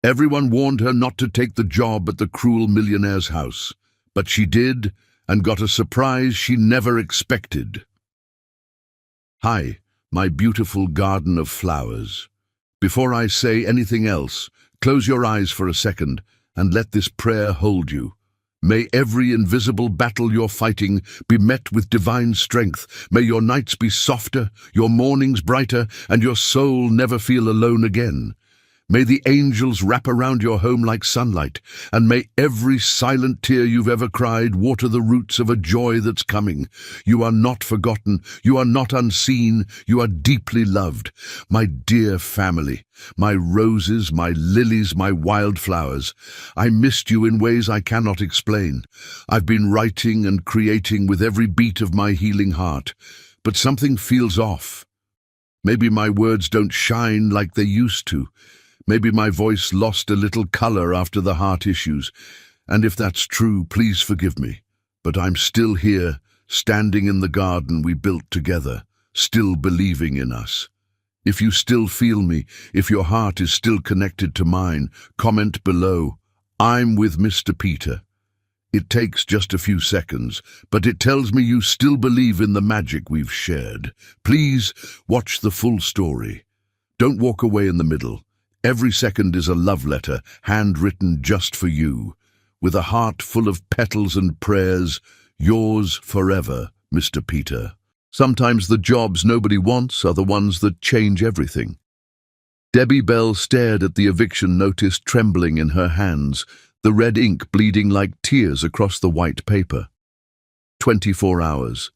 Everyone warned her not to take the job at the cruel millionaire's house, but she did and got a surprise she never expected. Hi, my beautiful garden of flowers. Before I say anything else, close your eyes for a second and let this prayer hold you. May every invisible battle you're fighting be met with divine strength. May your nights be softer, your mornings brighter, and your soul never feel alone again. May the angels wrap around your home like sunlight, and may every silent tear you've ever cried water the roots of a joy that's coming. You are not forgotten, you are not unseen, you are deeply loved. My dear family, my roses, my lilies, my wildflowers, I missed you in ways I cannot explain. I've been writing and creating with every beat of my healing heart, but something feels off. Maybe my words don't shine like they used to. Maybe my voice lost a little color after the heart issues, and if that's true, please forgive me. But I'm still here, standing in the garden we built together, still believing in us. If you still feel me, if your heart is still connected to mine, comment below. I'm with Mr. Peter. It takes just a few seconds, but it tells me you still believe in the magic we've shared. Please watch the full story. Don't walk away in the middle. Every second is a love letter, handwritten just for you. With a heart full of petals and prayers, yours forever, Mr. Peter. Sometimes the jobs nobody wants are the ones that change everything. Debbie Bell stared at the eviction notice trembling in her hands, the red ink bleeding like tears across the white paper. 24 hours.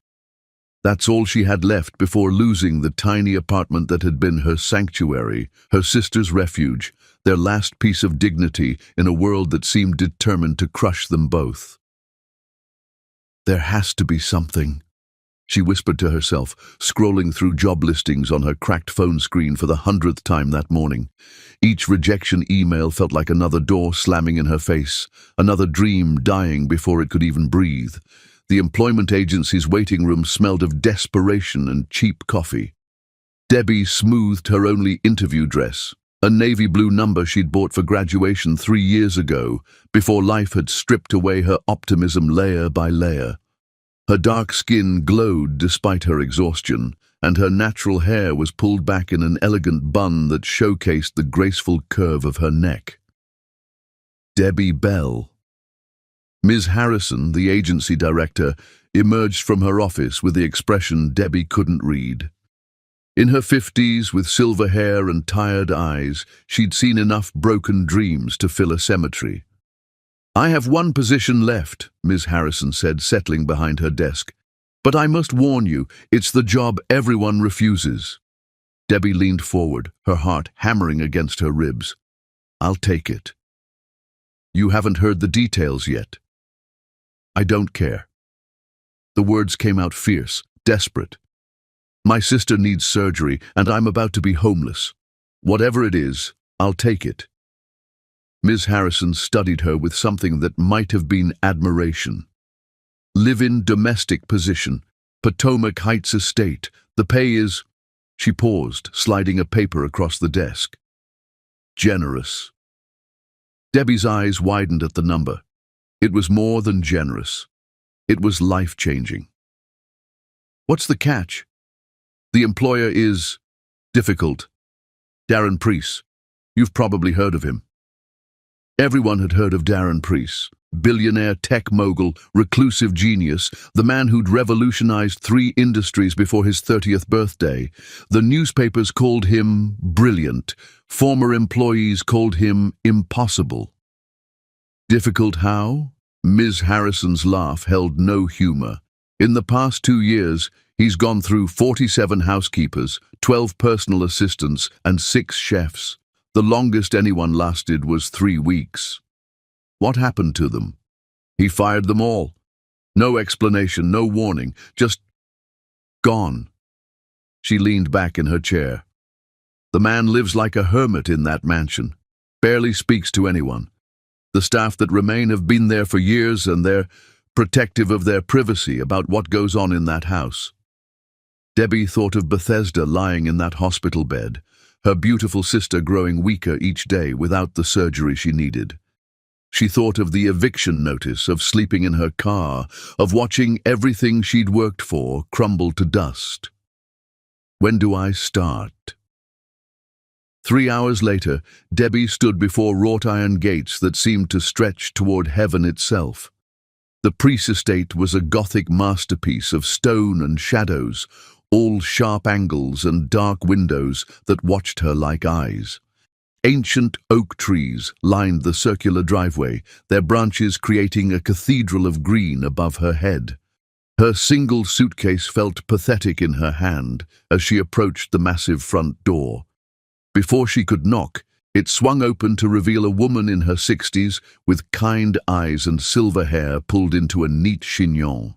That's all she had left before losing the tiny apartment that had been her sanctuary, her sister's refuge, their last piece of dignity in a world that seemed determined to crush them both. There has to be something, she whispered to herself, scrolling through job listings on her cracked phone screen for the 100th time that morning. Each rejection email felt like another door slamming in her face, another dream dying before it could even breathe. The employment agency's waiting room smelled of desperation and cheap coffee. Debbie smoothed her only interview dress, a navy blue number she'd bought for graduation 3 years ago, before life had stripped away her optimism layer by layer. Her dark skin glowed despite her exhaustion, and her natural hair was pulled back in an elegant bun that showcased the graceful curve of her neck. Debbie Bell. Ms. Harrison, the agency director, emerged from her office with the expression Debbie couldn't read. In her 50s, with silver hair and tired eyes, she'd seen enough broken dreams to fill a cemetery. "I have one position left," Ms. Harrison said, settling behind her desk. "But I must warn you, it's the job everyone refuses." Debbie leaned forward, her heart hammering against her ribs. "I'll take it." "You haven't heard the details yet." "I don't care." The words came out fierce, desperate. "My sister needs surgery, and I'm about to be homeless. Whatever it is, I'll take it." Ms. Harrison studied her with something that might have been admiration. "Live-in domestic position, Potomac Heights estate. The pay is—" She paused, sliding a paper across the desk. "Generous." Debbie's eyes widened at the number. It was more than generous. It was life-changing. "What's the catch?" "The employer is difficult. Darren Preece. You've probably heard of him." Everyone had heard of Darren Preece, billionaire tech mogul, reclusive genius, the man who'd revolutionized 3 industries before his 30th birthday. The newspapers called him brilliant. Former employees called him impossible. Difficult how? Ms. Harrison's laugh held no humor. In the past 2 years, he's gone through 47 housekeepers, 12 personal assistants, and 6 chefs. The longest anyone lasted was 3 weeks. What happened to them? He fired them all. No explanation, no warning, just gone. She leaned back in her chair. The man lives like a hermit in that mansion, barely speaks to anyone. The staff that remain have been there for years, and they're protective of their privacy about what goes on in that house. Debbie thought of Bethesda lying in that hospital bed, her beautiful sister growing weaker each day without the surgery she needed. She thought of the eviction notice, of sleeping in her car, of watching everything she'd worked for crumble to dust. When do I start? 3 hours later, Debbie stood before wrought iron gates that seemed to stretch toward heaven itself. The Priest estate was a Gothic masterpiece of stone and shadows, all sharp angles and dark windows that watched her like eyes. Ancient oak trees lined the circular driveway, their branches creating a cathedral of green above her head. Her single suitcase felt pathetic in her hand as she approached the massive front door. Before she could knock, it swung open to reveal a woman in her 60s with kind eyes and silver hair pulled into a neat chignon.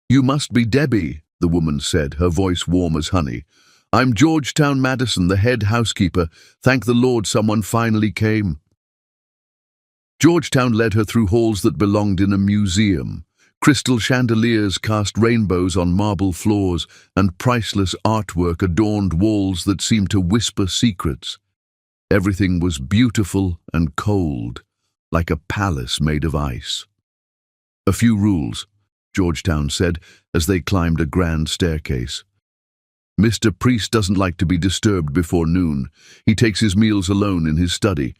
"You must be Debbie," the woman said, her voice warm as honey. "I'm Georgetown Madison, the head housekeeper. Thank the Lord someone finally came." Georgetown led her through halls that belonged in a museum. Crystal chandeliers cast rainbows on marble floors, and priceless artwork adorned walls that seemed to whisper secrets. Everything was beautiful and cold, like a palace made of ice. "A few rules," Georgetown said as they climbed a grand staircase. "Mr. Priest doesn't like to be disturbed before noon. He takes his meals alone in his study.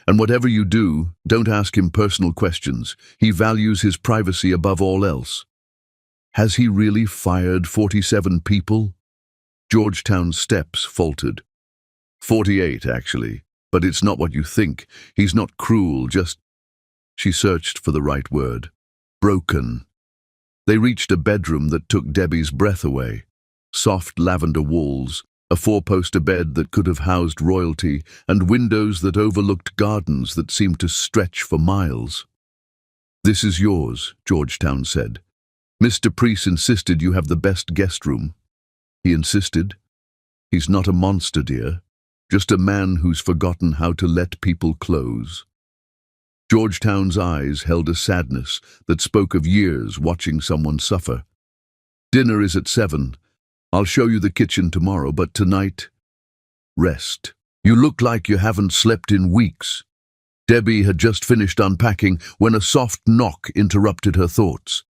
And whatever you do, don't ask him personal questions. He values his privacy above all else." "Has he really fired 47 people?" Georgetown's steps faltered. 48, actually. But it's not what you think. He's not cruel, just... She searched for the right word. Broken. They reached a bedroom that took Debbie's breath away. Soft lavender walls, a four-poster bed that could have housed royalty, and windows that overlooked gardens that seemed to stretch for miles. "This is yours," Georgetown said. "Mr. Priest insisted you have the best guest room." "He insisted? He's not a monster, dear. Just a man who's forgotten how to let people close." Georgetown's eyes held a sadness that spoke of years watching someone suffer. "Dinner is at 7. I'll show you the kitchen tomorrow, but tonight, rest. You look like you haven't slept in weeks." Debbie had just finished unpacking when a soft knock interrupted her thoughts.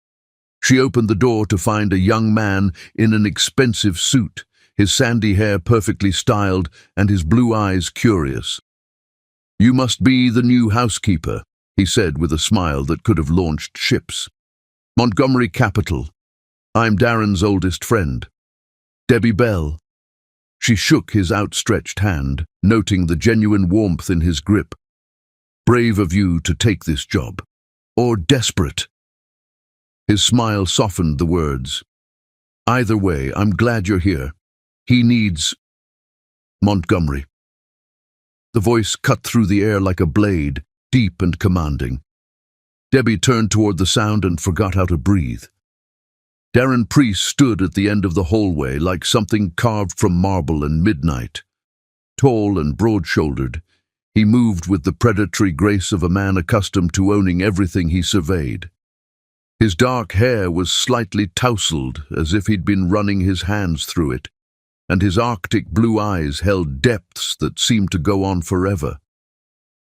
She opened the door to find a young man in an expensive suit, his sandy hair perfectly styled and his blue eyes curious. "You must be the new housekeeper," he said with a smile that could have launched ships. "Montgomery Capital. I'm Darren's oldest friend. Debbie Bell." She shook his outstretched hand, noting the genuine warmth in his grip. "Brave of you to take this job. Or desperate." His smile softened the words. "Either way, I'm glad you're here. He needs Montgomery." The voice cut through the air like a blade, deep and commanding. Debbie turned toward the sound and forgot how to breathe. Darren Priest stood at the end of the hallway like something carved from marble and midnight. Tall and broad-shouldered, he moved with the predatory grace of a man accustomed to owning everything he surveyed. His dark hair was slightly tousled, as if he'd been running his hands through it, and his Arctic blue eyes held depths that seemed to go on forever.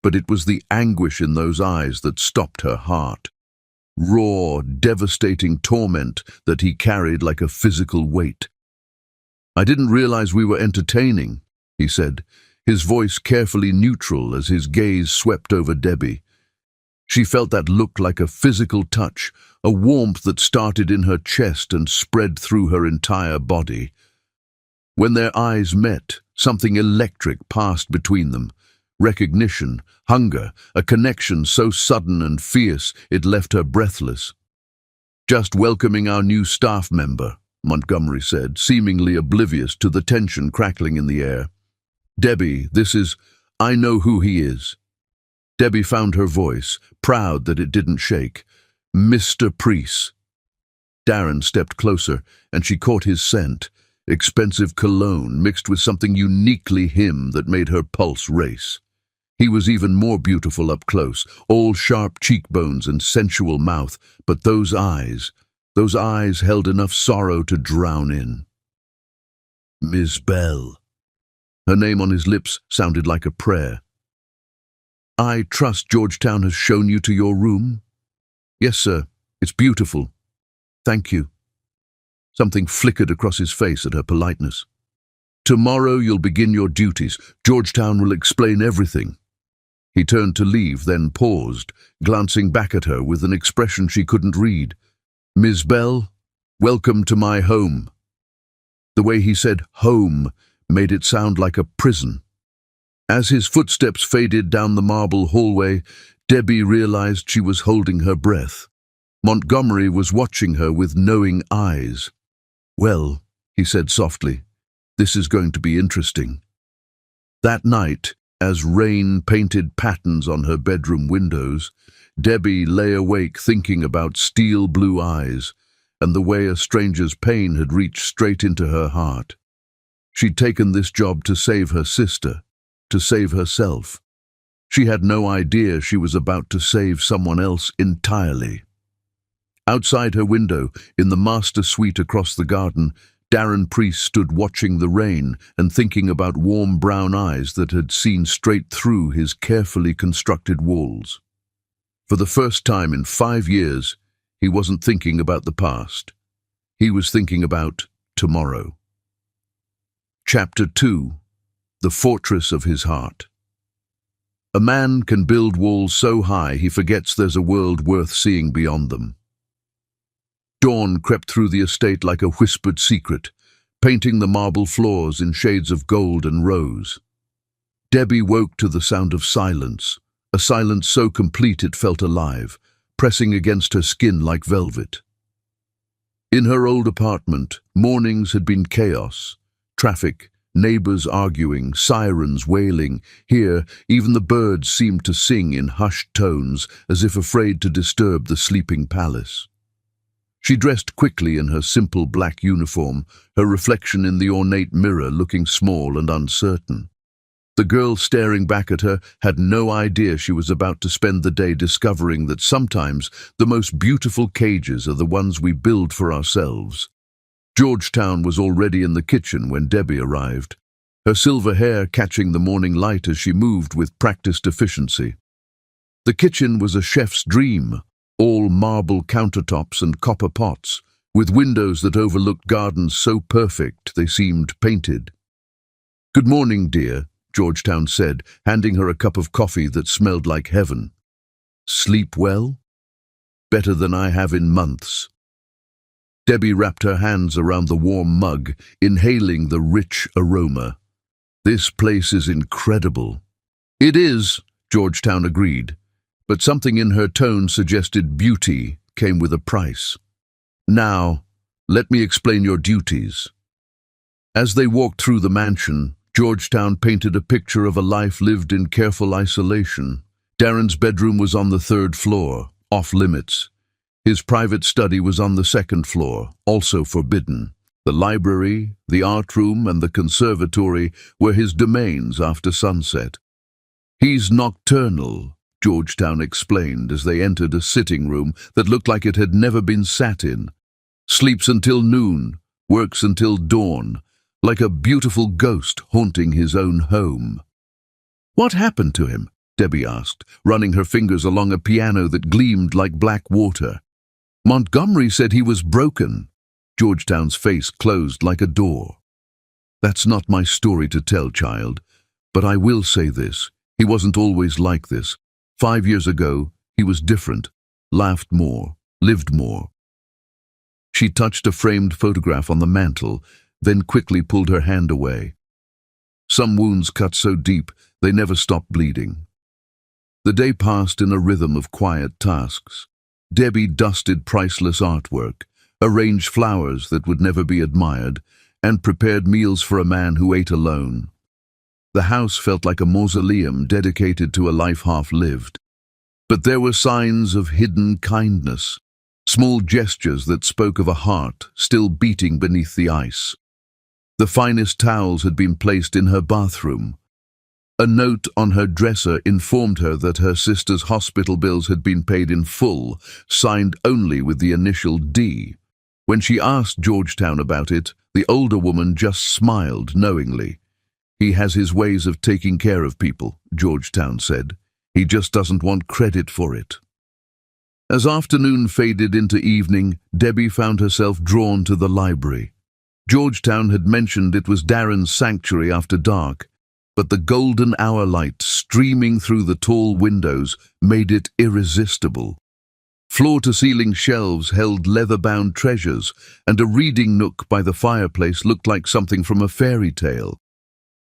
But it was the anguish in those eyes that stopped her heart. Raw, devastating torment that he carried like a physical weight. "I didn't realize we were entertaining," he said, his voice carefully neutral as his gaze swept over Debbie. She felt that look like a physical touch, a warmth that started in her chest and spread through her entire body. When their eyes met, something electric passed between them. Recognition, hunger, a connection so sudden and fierce it left her breathless. "Just welcoming our new staff member," Montgomery said, seemingly oblivious to the tension crackling in the air. "Debbie, I know who he is." Debbie found her voice, proud that it didn't shake. "Mr. Priest." Darren stepped closer, and she caught his scent, expensive cologne mixed with something uniquely him that made her pulse race. He was even more beautiful up close, all sharp cheekbones and sensual mouth, but those eyes held enough sorrow to drown in. "Miss Bell." Her name on his lips sounded like a prayer. "I trust Georgetown has shown you to your room?" "Yes, sir. It's beautiful. Thank you." Something flickered across his face at her politeness. "Tomorrow you'll begin your duties. Georgetown will explain everything." He turned to leave, then paused, glancing back at her with an expression she couldn't read. "Ms. Bell, welcome to my home." The way he said home made it sound like a prison. As his footsteps faded down the marble hallway, Debbie realized she was holding her breath. Montgomery was watching her with knowing eyes. "Well," he said softly, "this is going to be interesting." That night, as rain painted patterns on her bedroom windows, Debbie lay awake thinking about steel blue eyes and the way a stranger's pain had reached straight into her heart. She'd taken this job to save her sister, to save herself. She had no idea she was about to save someone else entirely. Outside her window, in the master suite across the garden, Darren Priest stood watching the rain and thinking about warm brown eyes that had seen straight through his carefully constructed walls. For the first time in 5 years, he wasn't thinking about the past. He was thinking about tomorrow. Chapter 2. The Fortress of His Heart. A man can build walls so high he forgets there's a world worth seeing beyond them. Dawn crept through the estate like a whispered secret, painting the marble floors in shades of gold and rose. Debbie woke to the sound of silence, a silence so complete it felt alive, pressing against her skin like velvet. In her old apartment, mornings had been chaos, traffic, neighbors arguing, sirens wailing. Here, even the birds seemed to sing in hushed tones, as if afraid to disturb the sleeping palace. She dressed quickly in her simple black uniform, her reflection in the ornate mirror looking small and uncertain. The girl staring back at her had no idea she was about to spend the day discovering that sometimes the most beautiful cages are the ones we build for ourselves. Georgetown was already in the kitchen when Debbie arrived, her silver hair catching the morning light as she moved with practiced efficiency. The kitchen was a chef's dream, all marble countertops and copper pots, with windows that overlooked gardens so perfect they seemed painted. "Good morning, dear," Georgetown said, handing her a cup of coffee that smelled like heaven. "Sleep well?" "Better than I have in months." Debbie wrapped her hands around the warm mug, inhaling the rich aroma. "This place is incredible." "It is," Georgetown agreed, but something in her tone suggested beauty came with a price. "Now, let me explain your duties." As they walked through the mansion, Georgetown painted a picture of a life lived in careful isolation. Darren's bedroom was on the 3rd floor, off limits. His private study was on the 2nd floor, also forbidden. The library, the art room, and the conservatory were his domains after sunset. "He's nocturnal," Georgetown explained as they entered a sitting room that looked like it had never been sat in. "Sleeps until noon, works until dawn, like a beautiful ghost haunting his own home." "What happened to him?" Debbie asked, running her fingers along a piano that gleamed like black water. "Montgomery said he was broken." Georgetown's face closed like a door. "That's not my story to tell, child, but I will say this. He wasn't always like this. 5 years ago, he was different, laughed more, lived more." She touched a framed photograph on the mantel, then quickly pulled her hand away. Some wounds cut so deep, they never stopped bleeding. The day passed in a rhythm of quiet tasks. Debbie dusted priceless artwork, arranged flowers that would never be admired, and prepared meals for a man who ate alone. The house felt like a mausoleum dedicated to a life half-lived. But there were signs of hidden kindness, small gestures that spoke of a heart still beating beneath the ice. The finest towels had been placed in her bathroom. A note on her dresser informed her that her sister's hospital bills had been paid in full, signed only with the initial D. When she asked Georgetown about it, the older woman just smiled knowingly. He has his ways of taking care of people, Georgetown said. He just doesn't want credit for it. As afternoon faded into evening, Debbie found herself drawn to the library. Georgetown had mentioned it was Darren's sanctuary after dark, but the golden hour light streaming through the tall windows made it irresistible. Floor-to-ceiling shelves held leather-bound treasures, and a reading nook by the fireplace looked like something from a fairy tale.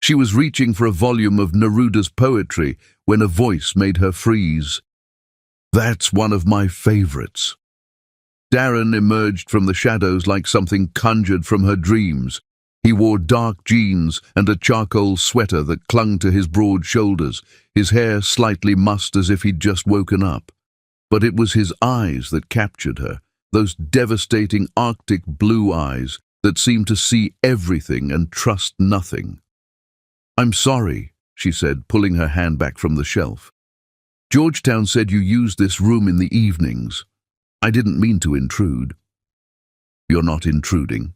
She was reaching for a volume of Neruda's poetry when a voice made her freeze. "That's one of my favorites." Darren emerged from the shadows like something conjured from her dreams. He wore dark jeans and a charcoal sweater that clung to his broad shoulders, his hair slightly mussed as if he'd just woken up. But it was his eyes that captured her, those devastating Arctic blue eyes that seemed to see everything and trust nothing. "I'm sorry," she said, pulling her hand back from the shelf. "Georgetown said you used this room in the evenings. I didn't mean to intrude." "You're not intruding."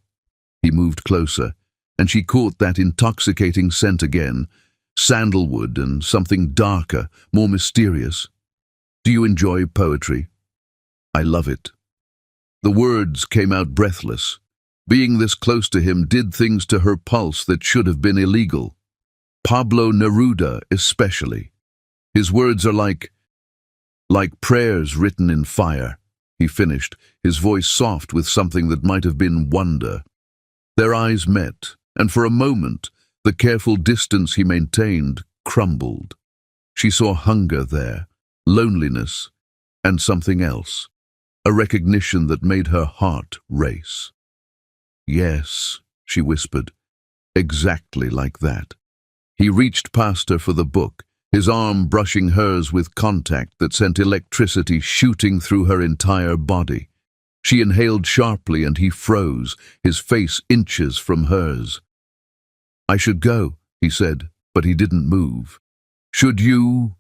He moved closer, and she caught that intoxicating scent again, sandalwood and something darker, more mysterious. "Do you enjoy poetry?" "I love it." The words came out breathless. Being this close to him did things to her pulse that should have been illegal. Pablo Neruda especially. His words are like prayers written in fire, he finished, his voice soft with something that might have been wonder. Their eyes met, and for a moment, the careful distance he maintained crumbled. She saw hunger there, loneliness, and something else, a recognition that made her heart race. "Yes," she whispered, "exactly like that." He reached past her for the book, his arm brushing hers with contact that sent electricity shooting through her entire body. She inhaled sharply and he froze, his face inches from hers. "I should go," he said, but he didn't move. "Should you?"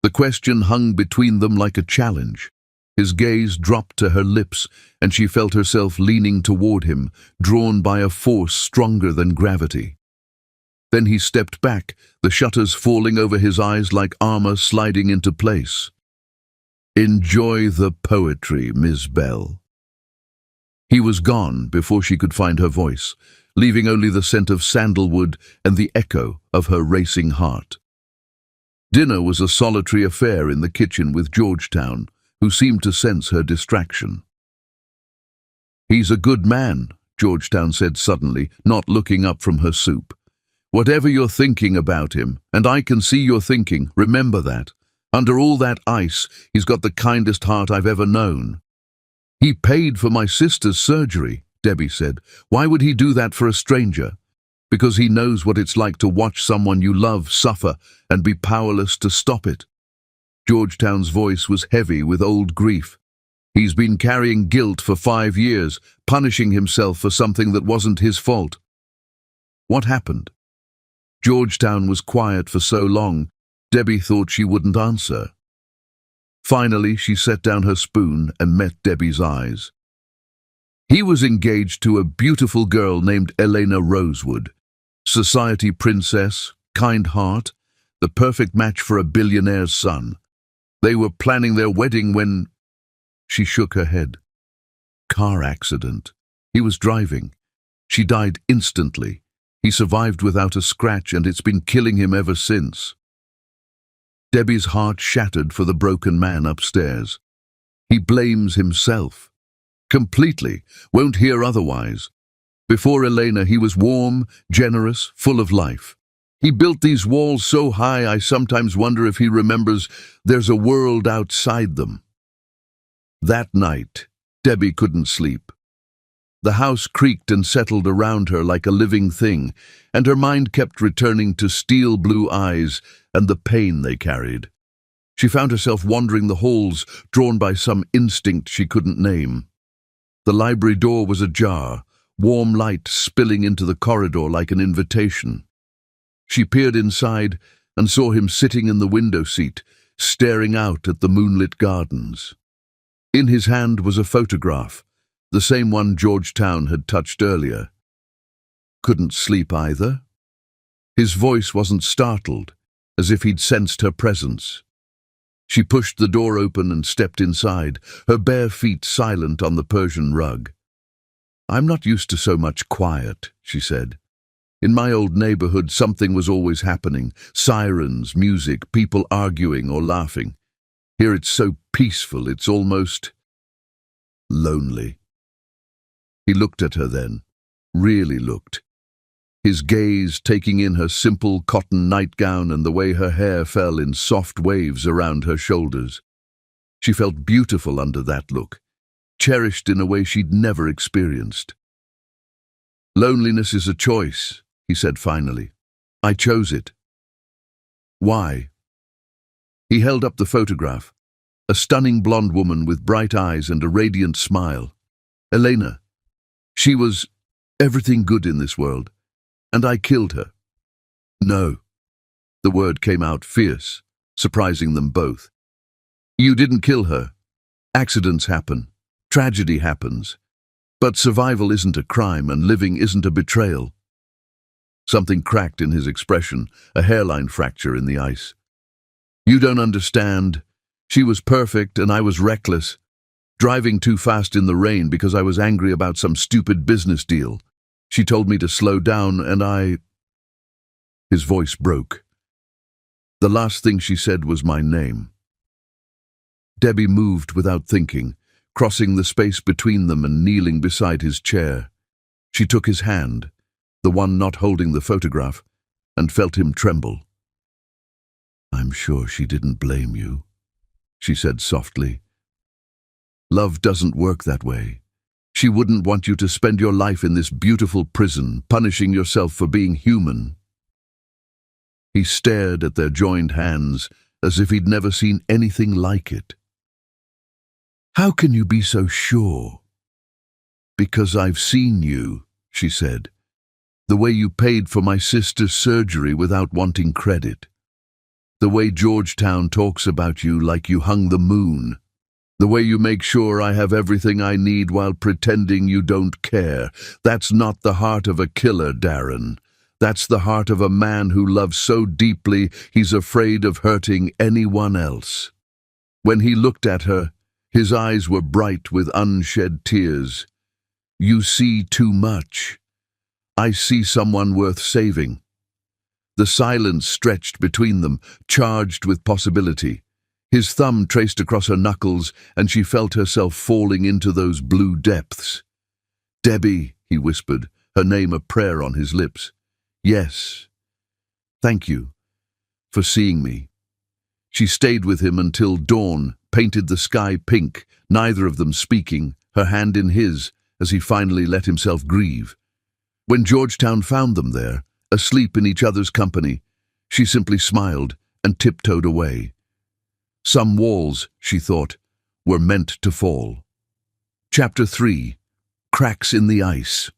The question hung between them like a challenge. His gaze dropped to her lips, and she felt herself leaning toward him, drawn by a force stronger than gravity. Then he stepped back, the shutters falling over his eyes like armor sliding into place. "Enjoy the poetry, Miss Bell." He was gone before she could find her voice, leaving only the scent of sandalwood and the echo of her racing heart. Dinner was a solitary affair in the kitchen with Georgetown, who seemed to sense her distraction. "He's a good man," Georgetown said suddenly, not looking up from her soup. "Whatever you're thinking about him, and I can see you're thinking, remember that. Under all that ice, he's got the kindest heart I've ever known." "He paid for my sister's surgery," Debbie said. "Why would he do that for a stranger?" "Because he knows what it's like to watch someone you love suffer and be powerless to stop it." Georgetown's voice was heavy with old grief. "He's been carrying guilt for 5 years, punishing himself for something that wasn't his fault." "What happened?" Georgetown was quiet for so long, Debbie thought she wouldn't answer. Finally, she set down her spoon and met Debbie's eyes. "He was engaged to a beautiful girl named Elena Rosewood. Society princess, kind heart, the perfect match for a billionaire's son. They were planning their wedding when—" She shook her head. "Car accident. He was driving. She died instantly. He survived without a scratch, and it's been killing him ever since." Debbie's heart shattered for the broken man upstairs. "He blames himself. Completely. Won't hear otherwise. Before Elena, he was warm, generous, full of life. He built these walls so high I sometimes wonder if he remembers there's a world outside them." That night, Debbie couldn't sleep. The house creaked and settled around her like a living thing, and her mind kept returning to steel blue eyes and the pain they carried. She found herself wandering the halls, drawn by some instinct she couldn't name. The library door was ajar, warm light spilling into the corridor like an invitation. She peered inside and saw him sitting in the window seat, staring out at the moonlit gardens. In his hand was a photograph, the same one Georgetown had touched earlier. "Couldn't sleep either?" His voice wasn't startled, as if he'd sensed her presence. She pushed the door open and stepped inside, her bare feet silent on the Persian rug. "I'm not used to so much quiet," she said. "In my old neighborhood, something was always happening. Sirens, music, people arguing or laughing. Here it's so peaceful, it's almost lonely." He looked at her then, really looked. His gaze taking in her simple cotton nightgown and the way her hair fell in soft waves around her shoulders. She felt beautiful under that look, cherished in a way she'd never experienced. "Loneliness is a choice," he said finally. "I chose it." "Why?" He held up the photograph, a stunning blonde woman with bright eyes and a radiant smile. "Elena. She was everything good in this world, and I killed her." "No." The word came out fierce, surprising them both. "You didn't kill her. Accidents happen. Tragedy happens. But survival isn't a crime, and living isn't a betrayal." Something cracked in his expression, a hairline fracture in the ice. "You don't understand. She was perfect, and I was reckless. Driving too fast in the rain because I was angry about some stupid business deal. She told me to slow down, and I—" His voice broke. The last thing she said was my name. Debbie moved without thinking, crossing the space between them and kneeling beside his chair. She took his hand, the one not holding the photograph, and felt him tremble. "I'm sure she didn't blame you," she said softly. "Love doesn't work that way. She wouldn't want you to spend your life in this beautiful prison, punishing yourself for being human." He stared at their joined hands as if he'd never seen anything like it. "How can you be so sure?" "Because I've seen you," she said. "The way you paid for my sister's surgery without wanting credit. The way Georgetown talks about you like you hung the moon. The way you make sure I have everything I need while pretending you don't care. That's not the heart of a killer, Darren. That's the heart of a man who loves so deeply he's afraid of hurting anyone else." When he looked at her, his eyes were bright with unshed tears. "You see too much. I see someone worth saving." The silence stretched between them, charged with possibility. His thumb traced across her knuckles, and she felt herself falling into those blue depths. "Debbie," he whispered, her name a prayer on his lips. "Yes. Thank you for seeing me." She stayed with him until dawn painted the sky pink, neither of them speaking, her hand in his, as he finally let himself grieve. When Georgetown found them there, asleep in each other's company, she simply smiled and tiptoed away. Some walls, she thought, were meant to fall. Chapter 3. Cracks in the Ice.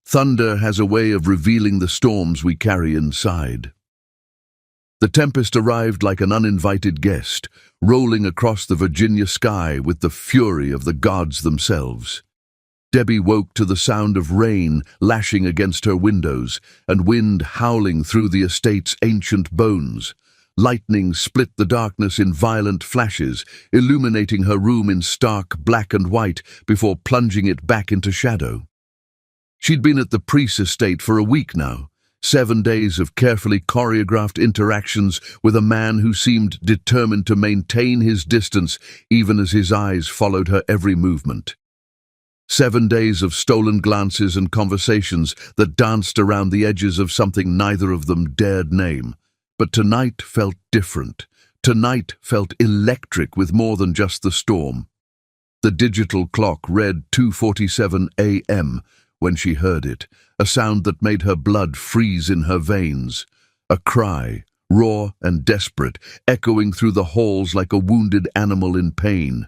Thunder has a way of revealing the storms we carry inside. The tempest arrived like an uninvited guest, rolling across the Virginia sky with the fury of the gods themselves. Debbie woke to the sound of rain lashing against her windows and wind howling through the estate's ancient bones. Lightning split the darkness in violent flashes, illuminating her room in stark black and white before plunging it back into shadow. She'd been at the Priest estate for a week now, 7 days of carefully choreographed interactions with a man who seemed determined to maintain his distance even as his eyes followed her every movement. 7 days of stolen glances and conversations that danced around the edges of something neither of them dared name. But tonight felt different. Tonight felt electric with more than just the storm. The digital clock read 2:47 a.m. when she heard it, a sound that made her blood freeze in her veins. A cry, raw and desperate, echoing through the halls like a wounded animal in pain.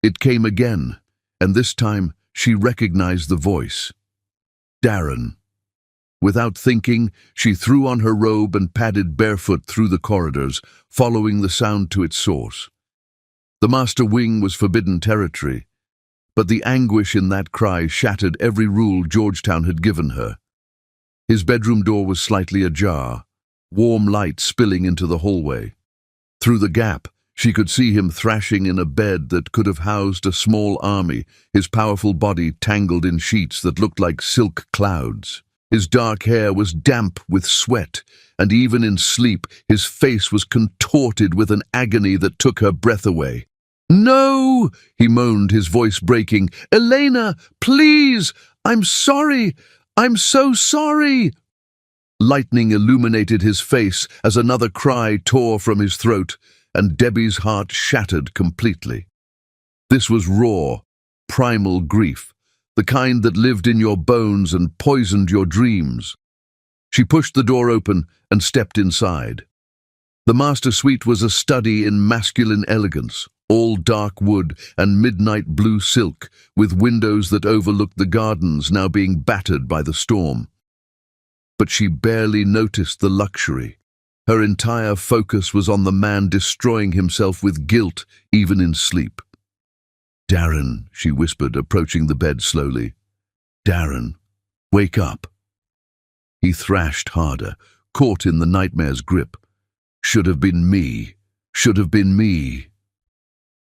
It came again, and this time she recognized the voice. Darren. Without thinking, she threw on her robe and padded barefoot through the corridors, following the sound to its source. The master wing was forbidden territory, but the anguish in that cry shattered every rule Georgetown had given her. His bedroom door was slightly ajar, warm light spilling into the hallway. Through the gap, she could see him thrashing in a bed that could have housed a small army, his powerful body tangled in sheets that looked like silk clouds. His dark hair was damp with sweat, and even in sleep, his face was contorted with an agony that took her breath away. "No!" he moaned, his voice breaking. "Elena, please! I'm sorry! I'm so sorry!" Lightning illuminated his face as another cry tore from his throat, and Debbie's heart shattered completely. This was raw, primal grief, the kind that lived in your bones and poisoned your dreams. She pushed the door open and stepped inside. The master suite was a study in masculine elegance, all dark wood and midnight blue silk, with windows that overlooked the gardens now being battered by the storm. But she barely noticed the luxury. Her entire focus was on the man destroying himself with guilt, even in sleep. "Darren," she whispered, approaching the bed slowly. "Darren, wake up." He thrashed harder, caught in the nightmare's grip. "Should have been me. Should have been me."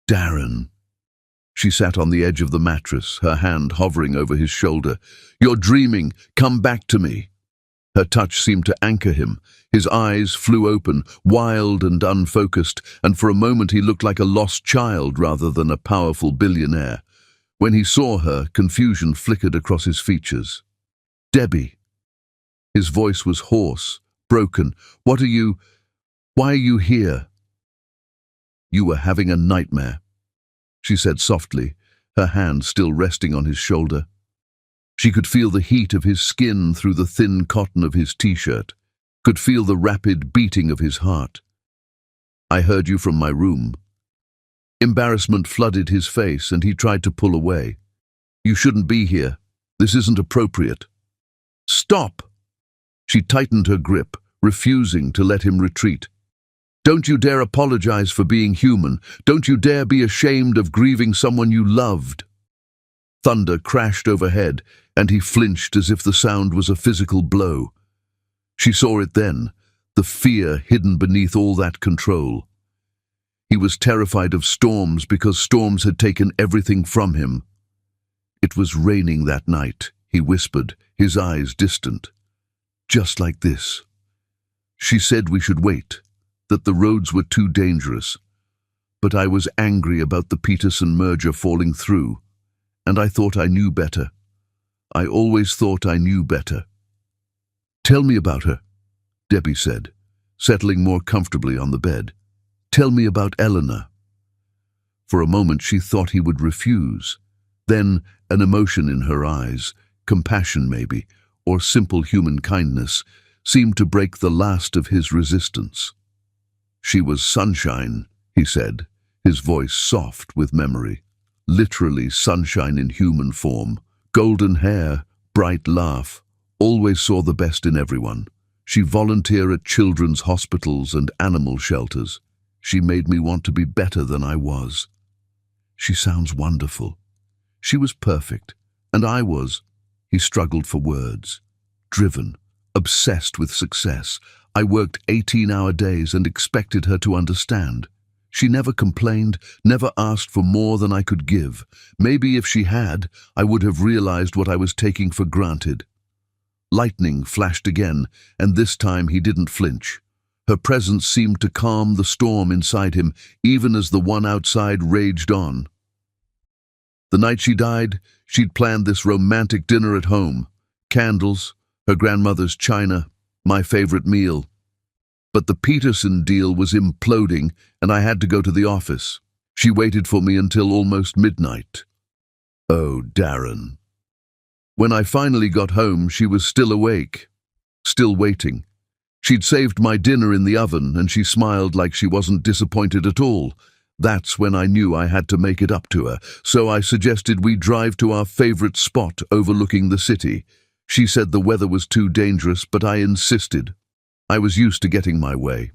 "Darren." She sat on the edge of the mattress, her hand hovering over his shoulder. "You're dreaming. Come back to me." Her touch seemed to anchor him. His eyes flew open, wild and unfocused, and for a moment he looked like a lost child rather than a powerful billionaire. When he saw her, confusion flickered across his features. "Debbie." His voice was hoarse, broken. Why are you here?" "You were having a nightmare," she said softly, her hand still resting on his shoulder. She could feel the heat of his skin through the thin cotton of his t-shirt, could feel the rapid beating of his heart. "I heard you from my room." Embarrassment flooded his face and he tried to pull away. "You shouldn't be here. This isn't appropriate." "Stop!" She tightened her grip, refusing to let him retreat. "Don't you dare apologize for being human. Don't you dare be ashamed of grieving someone you loved." Thunder crashed overhead, and he flinched as if the sound was a physical blow. She saw it then, the fear hidden beneath all that control. He was terrified of storms because storms had taken everything from him. "It was raining that night," he whispered, his eyes distant. "Just like this. She said we should wait, that the roads were too dangerous. But I was angry about the Peterson merger falling through, and I thought I knew better. I always thought I knew better." "Tell me about her," Debbie said, settling more comfortably on the bed. "Tell me about Eleanor." For a moment she thought he would refuse. Then an emotion in her eyes, compassion maybe, or simple human kindness, seemed to break the last of his resistance. "She was sunshine," he said, his voice soft with memory. Literally sunshine in human form. Golden hair, bright laugh, always saw the best in everyone. She volunteered at children's hospitals and animal shelters. She made me want to be better than I was. She sounds wonderful. She was perfect, and I was. He struggled for words. Driven, obsessed with success. I worked 18-hour days and expected her to understand. She never complained, never asked for more than I could give. Maybe if she had, I would have realized what I was taking for granted. Lightning flashed again, and this time he didn't flinch. Her presence seemed to calm the storm inside him, even as the one outside raged on. The night she died, she'd planned this romantic dinner at home. Candles, her grandmother's china, my favorite meal. But the Peterson deal was imploding, and I had to go to the office. She waited for me until almost midnight. Oh, Darren. When I finally got home, she was still awake, still waiting. She'd saved my dinner in the oven, and she smiled like she wasn't disappointed at all. That's when I knew I had to make it up to her, so I suggested we drive to our favorite spot overlooking the city. She said the weather was too dangerous, but I insisted. I was used to getting my way.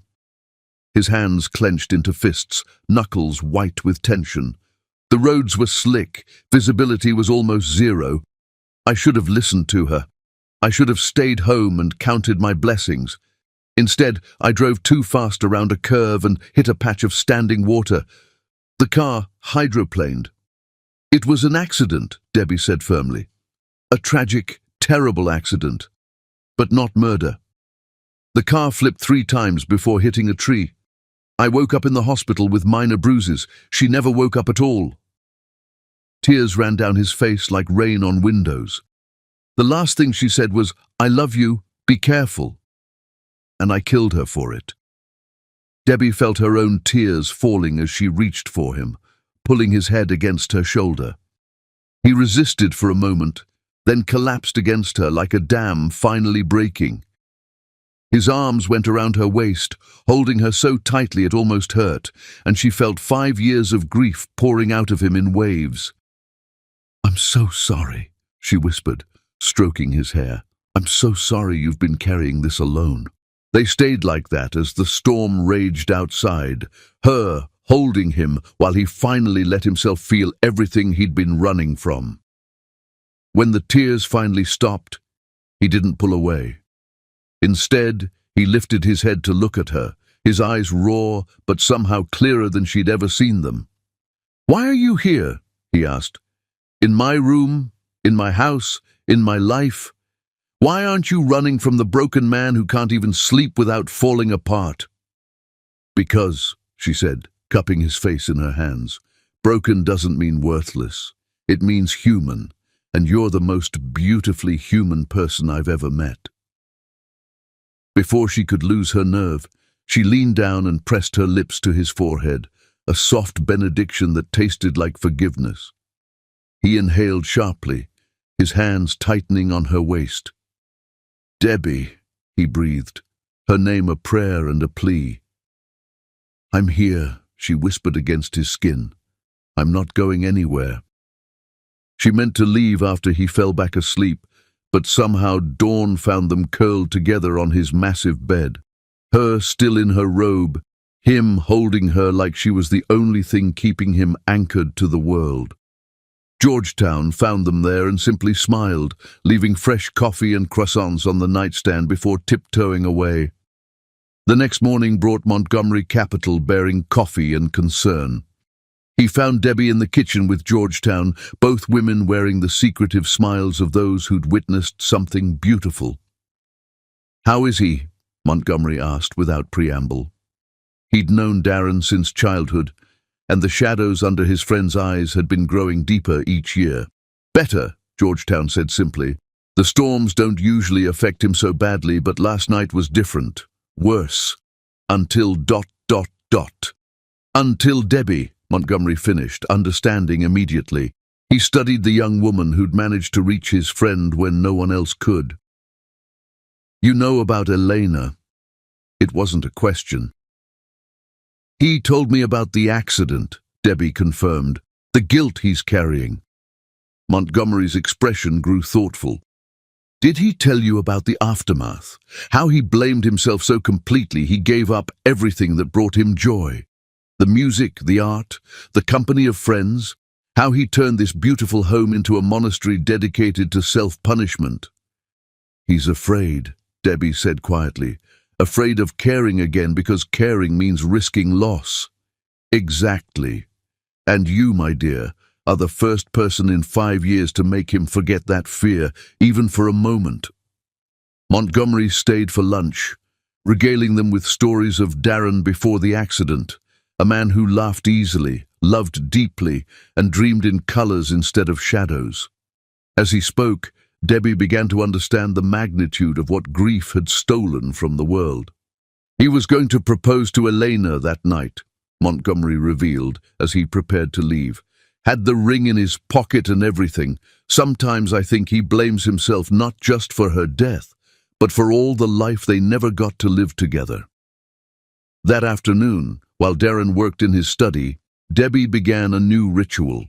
His hands clenched into fists, knuckles white with tension. The roads were slick, visibility was almost zero. I should have listened to her. I should have stayed home and counted my blessings. Instead, I drove too fast around a curve and hit a patch of standing water. The car hydroplaned. It was an accident, Debbie said firmly. A tragic, terrible accident, but not murder. The car flipped 3 times before hitting a tree. I woke up in the hospital with minor bruises. She never woke up at all. Tears ran down his face like rain on windows. The last thing she said was, "I love you, be careful." And I killed her for it. Debbie felt her own tears falling as she reached for him, pulling his head against her shoulder. He resisted for a moment, then collapsed against her like a dam finally breaking. His arms went around her waist, holding her so tightly it almost hurt, and she felt 5 years of grief pouring out of him in waves. "I'm so sorry," she whispered, stroking his hair. "I'm so sorry you've been carrying this alone." They stayed like that as the storm raged outside, her holding him while he finally let himself feel everything he'd been running from. When the tears finally stopped, he didn't pull away. Instead, he lifted his head to look at her, his eyes raw but somehow clearer than she'd ever seen them. "Why are you here?" he asked. "In my room, in my house, in my life? Why aren't you running from the broken man who can't even sleep without falling apart?" "Because," she said, cupping his face in her hands, "broken doesn't mean worthless. It means human, and you're the most beautifully human person I've ever met." Before she could lose her nerve, she leaned down and pressed her lips to his forehead, a soft benediction that tasted like forgiveness. He inhaled sharply, his hands tightening on her waist. "Debbie," he breathed, her name a prayer and a plea. "I'm here," she whispered against his skin. "I'm not going anywhere." She meant to leave after he fell back asleep, but somehow dawn found them curled together on his massive bed, her still in her robe, him holding her like she was the only thing keeping him anchored to the world. Georgetown found them there and simply smiled, leaving fresh coffee and croissants on the nightstand before tiptoeing away. The next morning brought Montgomery Capital bearing coffee and concern. He found Debbie in the kitchen with Georgetown, both women wearing the secretive smiles of those who'd witnessed something beautiful. "How is he?" Montgomery asked without preamble. He'd known Darren since childhood, and the shadows under his friend's eyes had been growing deeper each year. "Better," Georgetown said simply. "The storms don't usually affect him so badly, but last night was different. Worse. Until ... Until Debbie," Montgomery finished, understanding immediately. He studied the young woman who'd managed to reach his friend when no one else could. "You know about Elena." It wasn't a question. "He told me about the accident," Debbie confirmed. "The guilt he's carrying." Montgomery's expression grew thoughtful. "Did he tell you about the aftermath? How he blamed himself so completely he gave up everything that brought him joy? The music, the art, the company of friends? How he turned this beautiful home into a monastery dedicated to self-punishment?" "He's afraid," Debbie said quietly. "Afraid of caring again because caring means risking loss." "Exactly. And you, my dear, are the first person in 5 years to make him forget that fear, even for a moment." Montgomery stayed for lunch, regaling them with stories of Darren before the accident, a man who laughed easily, loved deeply, and dreamed in colors instead of shadows. As he spoke, Debbie began to understand the magnitude of what grief had stolen from the world. "He was going to propose to Elena that night," Montgomery revealed as he prepared to leave. "Had the ring in his pocket and everything. Sometimes I think he blames himself not just for her death, but for all the life they never got to live together." That afternoon, while Darren worked in his study, Debbie began a new ritual.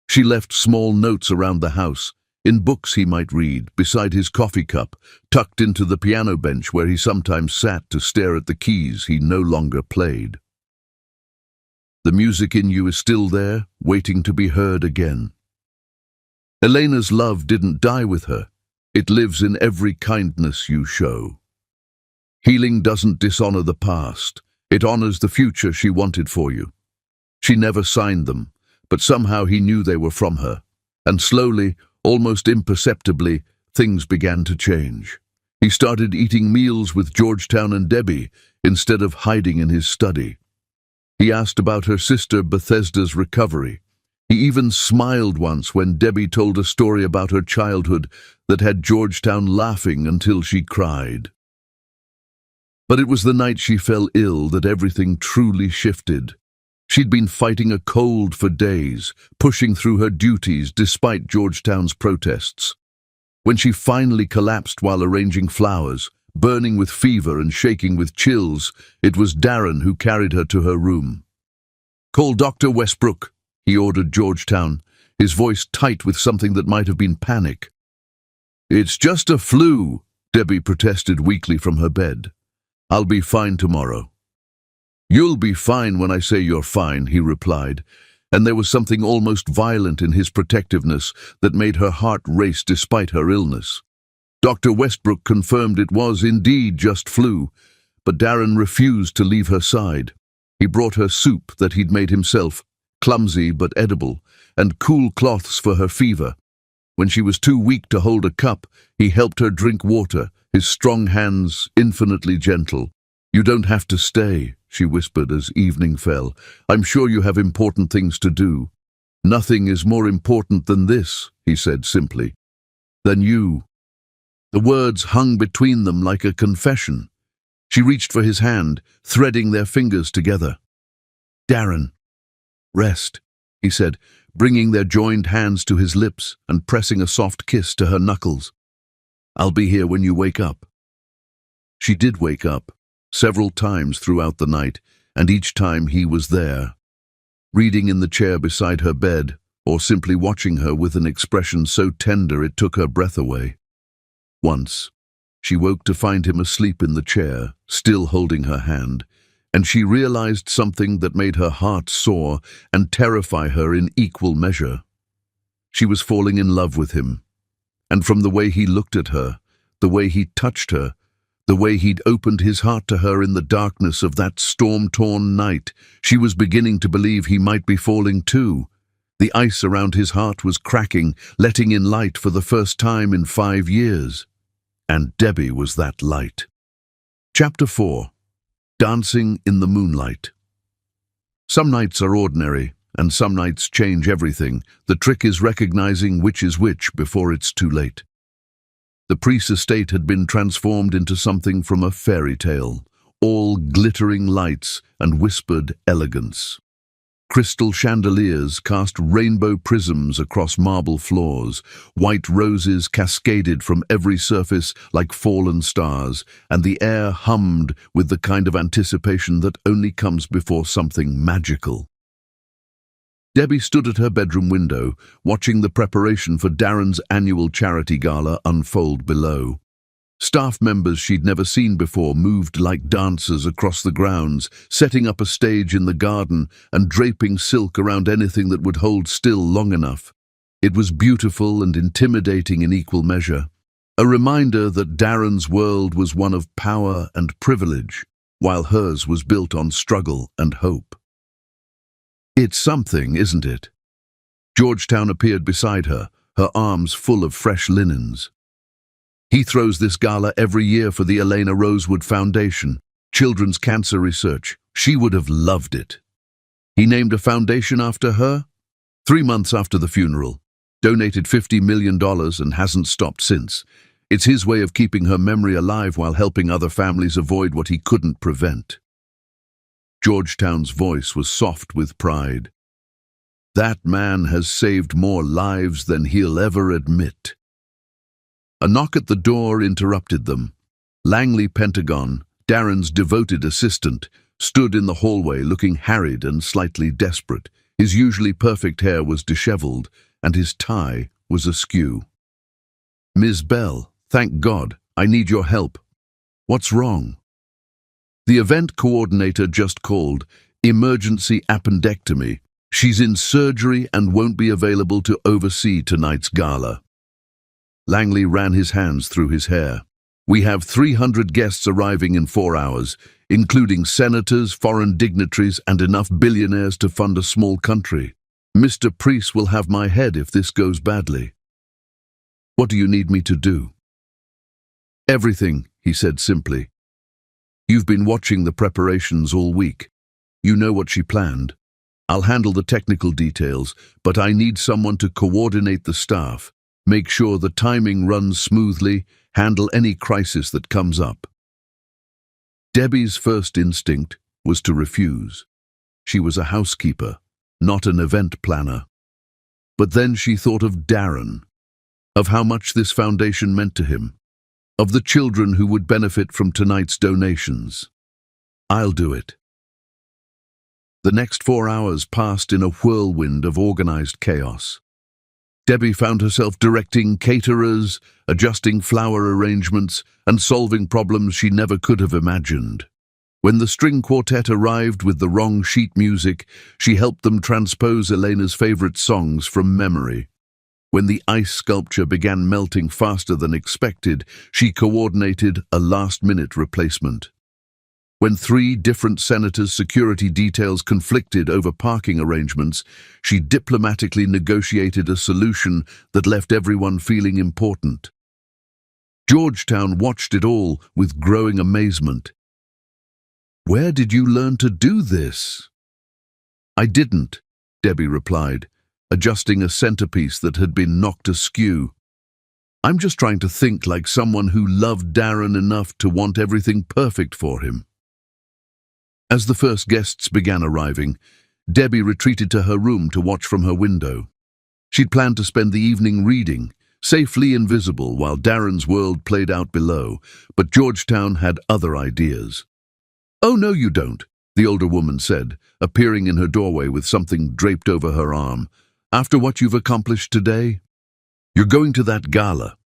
She left small notes around the house, in books he might read, beside his coffee cup, tucked into the piano bench where he sometimes sat to stare at the keys he no longer played. "The music in you is still there, waiting to be heard again." Elena's love didn't die with her. It lives in every kindness you show. Healing doesn't dishonor the past. It honors the future she wanted for you. She never signed them, but somehow he knew they were from her. And slowly, almost imperceptibly, things began to change. He started eating meals with Georgetown and Debbie instead of hiding in his study. He asked about her sister Bethesda's recovery. He even smiled once when Debbie told a story about her childhood that had Georgetown laughing until she cried. But it was the night she fell ill that everything truly shifted. She'd been fighting a cold for days, pushing through her duties despite Georgetown's protests. When she finally collapsed while arranging flowers, burning with fever and shaking with chills, it was Darren who carried her to her room. "Call Dr. Westbrook," he ordered Georgetown, his voice tight with something that might have been panic. "It's just a flu," Debbie protested weakly from her bed. "I'll be fine tomorrow." "You'll be fine when I say you're fine," he replied, and there was something almost violent in his protectiveness that made her heart race despite her illness. Dr. Westbrook confirmed it was indeed just flu, but Darren refused to leave her side. He brought her soup that he'd made himself, clumsy but edible, and cool cloths for her fever. When she was too weak to hold a cup, he helped her drink water, his strong hands infinitely gentle. "You don't have to stay," she whispered as evening fell. "I'm sure you have important things to do." "Nothing is more important than this," he said simply. "Than you." The words hung between them like a confession. She reached for his hand, threading their fingers together. "Darren, rest," he said, bringing their joined hands to his lips and pressing a soft kiss to her knuckles. "I'll be here when you wake up." She did wake up, several times throughout the night, and each time he was there, reading in the chair beside her bed, or simply watching her with an expression so tender it took her breath away. Once, she woke to find him asleep in the chair, still holding her hand, and she realized something that made her heart soar and terrify her in equal measure. She was falling in love with him, and from the way he looked at her, the way he touched her, the way he'd opened his heart to her in the darkness of that storm-torn night, she was beginning to believe he might be falling too. The ice around his heart was cracking, letting in light for the first time in 5 years. And Debbie was that light. Chapter 4. Dancing in the Moonlight. Some nights are ordinary, and some nights change everything. The trick is recognizing which is which before it's too late. The Priest estate had been transformed into something from a fairy tale, all glittering lights and whispered elegance. Crystal chandeliers cast rainbow prisms across marble floors, white roses cascaded from every surface like fallen stars, and the air hummed with the kind of anticipation that only comes before something magical. Debbie stood at her bedroom window, watching the preparation for Darren's annual charity gala unfold below. Staff members she'd never seen before moved like dancers across the grounds, setting up a stage in the garden and draping silk around anything that would hold still long enough. It was beautiful and intimidating in equal measure, a reminder that Darren's world was one of power and privilege, while hers was built on struggle and hope. "It's something, isn't it?" Georgetown appeared beside her, her arms full of fresh linens. "He throws this gala every year for the Elena Rosewood Foundation, children's cancer research. She would have loved it. He named a foundation after her? 3 months after the funeral. Donated $50 million and hasn't stopped since. It's his way of keeping her memory alive while helping other families avoid what he couldn't prevent." Georgetown's voice was soft with pride. "That man has saved more lives than he'll ever admit." A knock at the door interrupted them. Langley Pentagon, Darren's devoted assistant, stood in the hallway looking harried and slightly desperate. His usually perfect hair was disheveled, and his tie was askew. "Ms. Bell, thank God, I need your help." "What's wrong?" "The event coordinator just called. Emergency appendectomy. She's in surgery and won't be available to oversee tonight's gala." Langley ran his hands through his hair. We have 300 guests arriving in 4 hours, including senators, foreign dignitaries, and enough billionaires to fund a small country. Mr. Priest will have my head if this goes badly. What do you need me to do? Everything, he said simply. You've been watching the preparations all week. You know what she planned. I'll handle the technical details, but I need someone to coordinate the staff, make sure the timing runs smoothly, handle any crisis that comes up. Debbie's first instinct was to refuse. She was a housekeeper, not an event planner. But then she thought of Darren, of how much this foundation meant to him, of the children who would benefit from tonight's donations. I'll do it. The next 4 hours passed in a whirlwind of organized chaos. Debbie found herself directing caterers, adjusting flower arrangements, and solving problems she never could have imagined. When the string quartet arrived with the wrong sheet music, she helped them transpose Elena's favorite songs from memory. When the ice sculpture began melting faster than expected, she coordinated a last-minute replacement. When 3 different senators' security details conflicted over parking arrangements, she diplomatically negotiated a solution that left everyone feeling important. Georgetown watched it all with growing amazement. "Where did you learn to do this?" "I didn't," Debbie replied, adjusting a centerpiece that had been knocked askew. "I'm just trying to think like someone who loved Darren enough to want everything perfect for him." As the first guests began arriving, Debbie retreated to her room to watch from her window. She'd planned to spend the evening reading, safely invisible while Darren's world played out below, but Georgetown had other ideas. "Oh, no, you don't," the older woman said, appearing in her doorway with something draped over her arm. "After what you've accomplished today, you're going to that gala."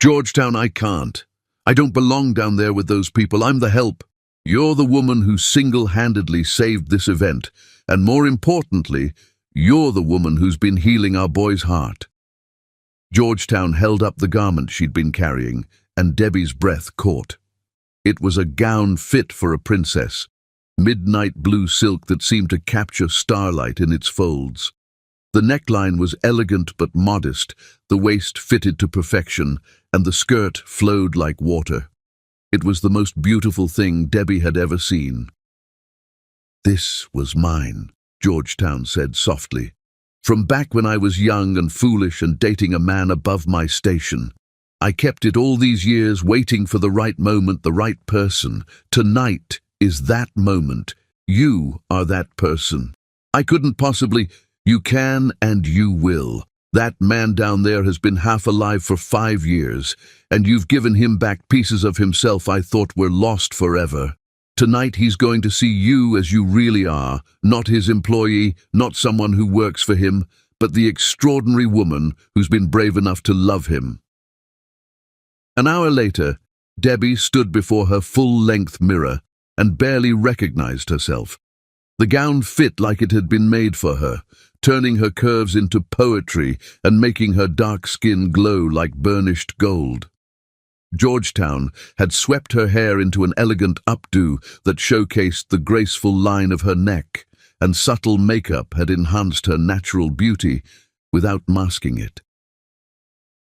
"Georgetown, I can't. I don't belong down there with those people. I'm the help. You're the woman who single-handedly saved this event, and more importantly, you're the woman who's been healing our boy's heart." Georgetown held up the garment she'd been carrying, and Debbie's breath caught. It was a gown fit for a princess, midnight blue silk that seemed to capture starlight in its folds. The neckline was elegant but modest, the waist fitted to perfection, and the skirt flowed like water. It was the most beautiful thing Debbie had ever seen. "This was mine," Georgetown said softly. "From back when I was young and foolish and dating a man above my station. I kept it all these years, waiting for the right moment, the right person. Tonight is that moment. You are that person. I couldn't possibly—" "You can and you will. That man down there has been half alive for 5 years, and you've given him back pieces of himself I thought were lost forever. Tonight he's going to see you as you really are, not his employee, not someone who works for him, but the extraordinary woman who's been brave enough to love him." An hour later, Debbie stood before her full-length mirror and barely recognized herself. The gown fit like it had been made for her, turning her curves into poetry and making her dark skin glow like burnished gold. Georgetown had swept her hair into an elegant updo that showcased the graceful line of her neck, and subtle makeup had enhanced her natural beauty without masking it.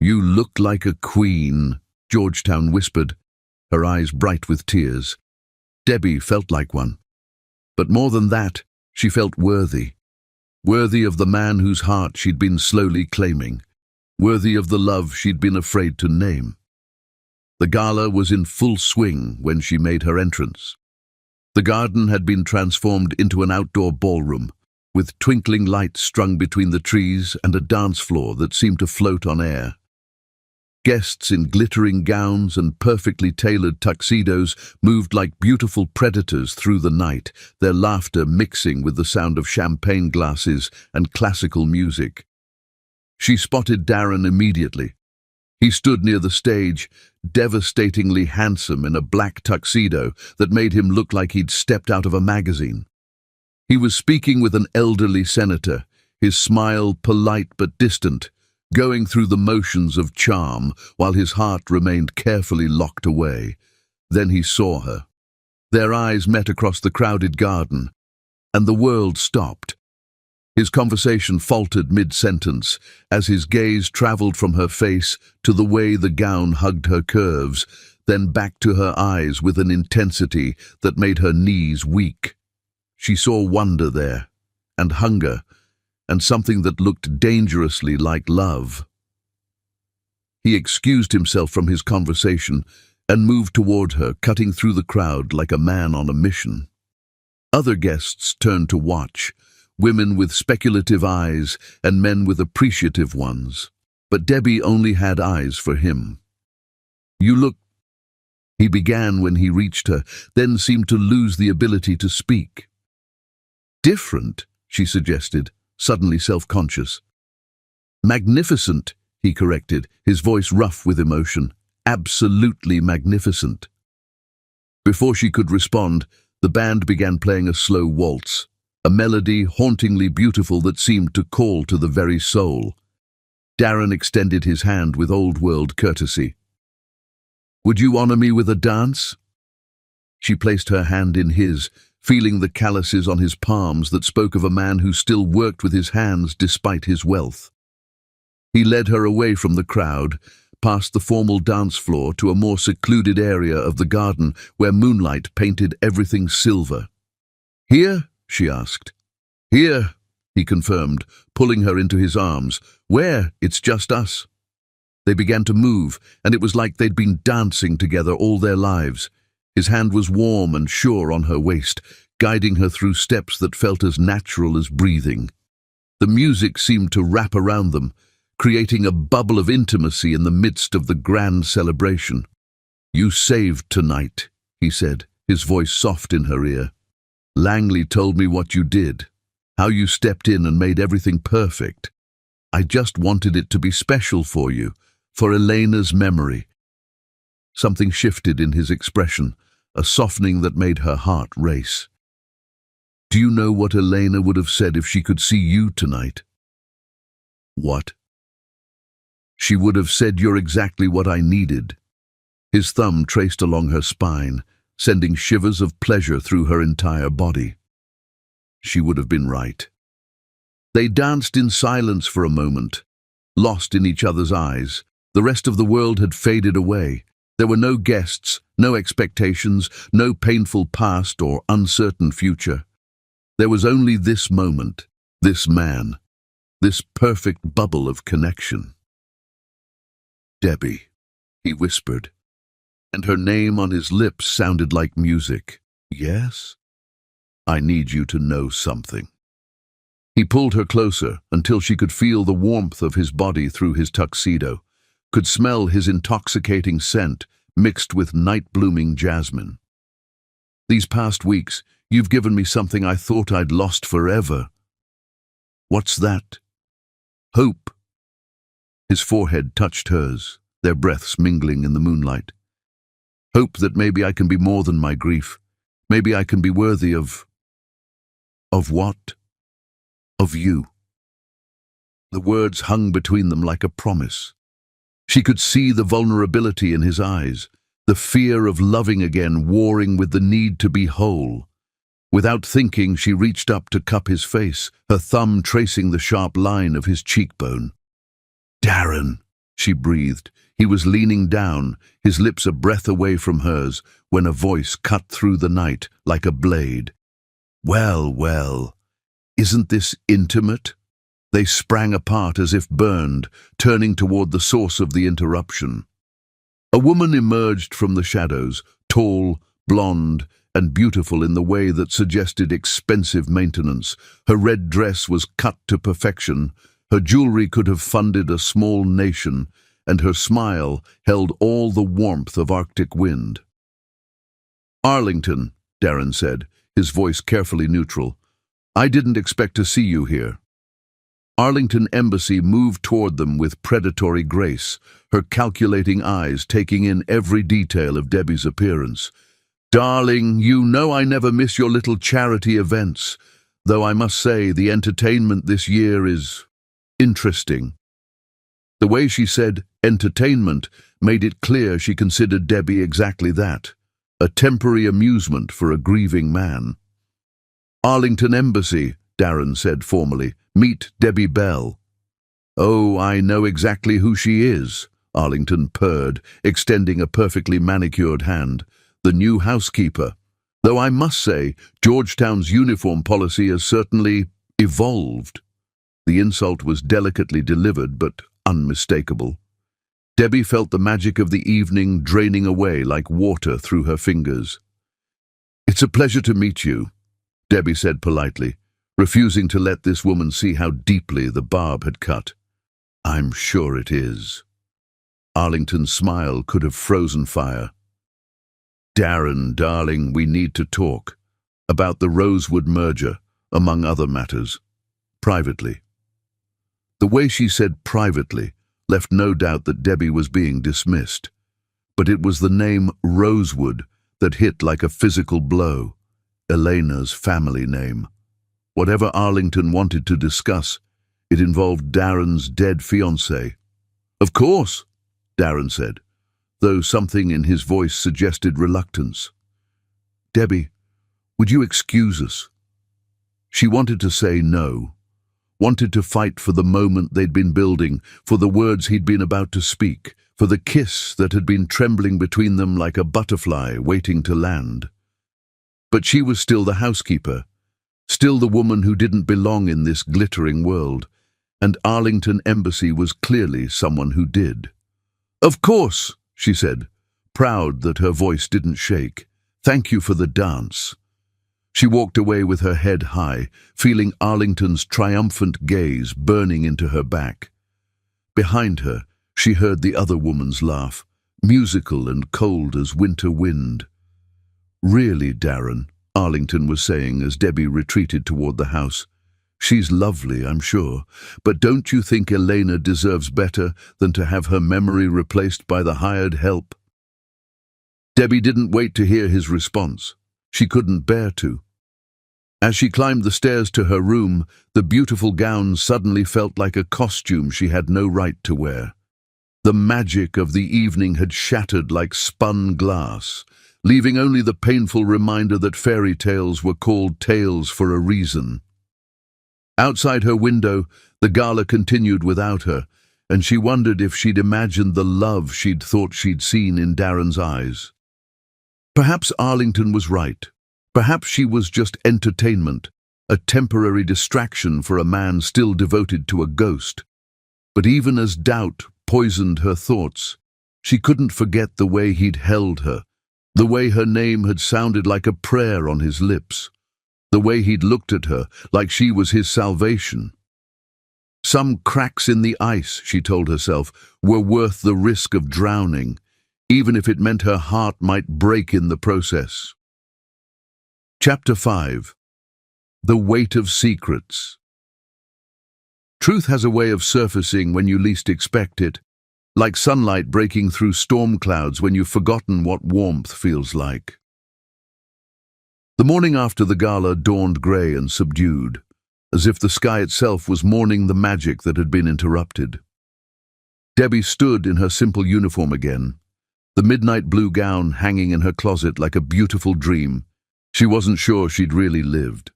"You look like a queen," Georgetown whispered, her eyes bright with tears. Debbie felt like one. But more than that, she felt worthy. Worthy of the man whose heart she'd been slowly claiming. Worthy of the love she'd been afraid to name. The gala was in full swing when she made her entrance. The garden had been transformed into an outdoor ballroom, with twinkling lights strung between the trees and a dance floor that seemed to float on air. Guests in glittering gowns and perfectly tailored tuxedos moved like beautiful predators through the night, their laughter mixing with the sound of champagne glasses and classical music. She spotted Darren immediately. He stood near the stage, devastatingly handsome in a black tuxedo that made him look like he'd stepped out of a magazine. He was speaking with an elderly senator, his smile polite but distant, going through the motions of charm while his heart remained carefully locked away. Then he saw her. Their eyes met across the crowded garden, and the world stopped. His conversation faltered mid-sentence as his gaze traveled from her face to the way the gown hugged her curves, then back to her eyes with an intensity that made her knees weak. She saw wonder there, and hunger, and something that looked dangerously like love. He excused himself from his conversation and moved toward her, cutting through the crowd like a man on a mission. Other guests turned to watch, women with speculative eyes and men with appreciative ones. But Debbie only had eyes for him. "You look—" he began when he reached her, then seemed to lose the ability to speak. "Different," she suggested, suddenly self-conscious. "Magnificent," he corrected, his voice rough with emotion. "Absolutely magnificent." Before she could respond, the band began playing a slow waltz, a melody hauntingly beautiful that seemed to call to the very soul. Darren extended his hand with old-world courtesy. "Would you honor me with a dance?" She placed her hand in his, feeling the calluses on his palms that spoke of a man who still worked with his hands despite his wealth. He led her away from the crowd, past the formal dance floor to a more secluded area of the garden where moonlight painted everything silver. "Here?" she asked. "Here," he confirmed, pulling her into his arms. "Where? It's just us." They began to move, and it was like they'd been dancing together all their lives. His hand was warm and sure on her waist, guiding her through steps that felt as natural as breathing. The music seemed to wrap around them, creating a bubble of intimacy in the midst of the grand celebration. "You saved tonight," he said, his voice soft in her ear. "Langley told me what you did, how you stepped in and made everything perfect. I just wanted it to be special for you, for Elena's memory." Something shifted in his expression, a softening that made her heart race. "Do you know what Elena would have said if she could see you tonight?" "What?" "She would have said you're exactly what I needed." His thumb traced along her spine, sending shivers of pleasure through her entire body. She would have been right. They danced in silence for a moment, lost in each other's eyes. The rest of the world had faded away. There were no guests, no expectations, no painful past or uncertain future. There was only this moment, this man, this perfect bubble of connection. "Debbie," he whispered, and her name on his lips sounded like music. "Yes?" "I need you to know something." He pulled her closer until she could feel the warmth of his body through his tuxedo, could smell his intoxicating scent mixed with night-blooming jasmine. "These past weeks, you've given me something I thought I'd lost forever." "What's that?" "Hope." His forehead touched hers, their breaths mingling in the moonlight. "Hope that maybe I can be more than my grief. Maybe I can be worthy of..." "Of what?" "Of you." The words hung between them like a promise. She could see the vulnerability in his eyes, the fear of loving again warring with the need to be whole. Without thinking, she reached up to cup his face, her thumb tracing the sharp line of his cheekbone. "Darren," she breathed. He was leaning down, his lips a breath away from hers, when a voice cut through the night like a blade. "Well, well, isn't this intimate?" They sprang apart as if burned, turning toward the source of the interruption. A woman emerged from the shadows, tall, blonde, and beautiful in the way that suggested expensive maintenance. Her red dress was cut to perfection, her jewelry could have funded a small nation, and her smile held all the warmth of Arctic wind. "Arlington," Darren said, his voice carefully neutral. "I didn't expect to see you here." Arlington Embassy moved toward them with predatory grace, her calculating eyes taking in every detail of Debbie's appearance. "Darling, you know I never miss your little charity events, though I must say the entertainment this year is interesting." The way she said entertainment made it clear she considered Debbie exactly that, a temporary amusement for a grieving man. "Arlington Embassy," Darren said formally. "Meet Debbie Bell." "Oh, I know exactly who she is," Arlington purred, extending a perfectly manicured hand. "The new housekeeper. Though I must say, Georgetown's uniform policy has certainly evolved." The insult was delicately delivered, but unmistakable. Debbie felt the magic of the evening draining away like water through her fingers. "It's a pleasure to meet you," Debbie said politely, refusing to let this woman see how deeply the barb had cut. "I'm sure it is." Arlington's smile could have frozen fire. "Darren, darling, we need to talk about the Rosewood merger, among other matters. Privately." The way she said privately left no doubt that Debbie was being dismissed. But it was the name Rosewood that hit like a physical blow. Elena's family name. Whatever Arlington wanted to discuss, it involved Darren's dead fiancée. "Of course," Darren said, though something in his voice suggested reluctance. "Debbie, would you excuse us?" She wanted to say no, wanted to fight for the moment they'd been building, for the words he'd been about to speak, for the kiss that had been trembling between them like a butterfly waiting to land. But she was still the housekeeper, still the woman who didn't belong in this glittering world, and Arlington Embassy was clearly someone who did. "Of course," she said, proud that her voice didn't shake. "Thank you for the dance." She walked away with her head high, feeling Arlington's triumphant gaze burning into her back. Behind her, she heard the other woman's laugh, musical and cold as winter wind. "Really, Darren," Arlington was saying as Debbie retreated toward the house. "She's lovely, I'm sure, but don't you think Elena deserves better than to have her memory replaced by the hired help?" Debbie didn't wait to hear his response. She couldn't bear to. As she climbed the stairs to her room, the beautiful gown suddenly felt like a costume she had no right to wear. The magic of the evening had shattered like spun glass, leaving only the painful reminder that fairy tales were called tales for a reason. Outside her window, the gala continued without her, and she wondered if she'd imagined the love she'd thought she'd seen in Darren's eyes. Perhaps Arlington was right. Perhaps she was just entertainment, a temporary distraction for a man still devoted to a ghost. But even as doubt poisoned her thoughts, she couldn't forget the way he'd held her, the way her name had sounded like a prayer on his lips, the way he'd looked at her like she was his salvation. Some cracks in the ice, she told herself, were worth the risk of drowning, even if it meant her heart might break in the process. Chapter 5. The Weight of Secrets. Truth has a way of surfacing when you least expect it, like sunlight breaking through storm clouds when you've forgotten what warmth feels like. The morning after the gala dawned grey and subdued, as if the sky itself was mourning the magic that had been interrupted. Debbie stood in her simple uniform again, the midnight blue gown hanging in her closet like a beautiful dream. She wasn't sure she'd really lived.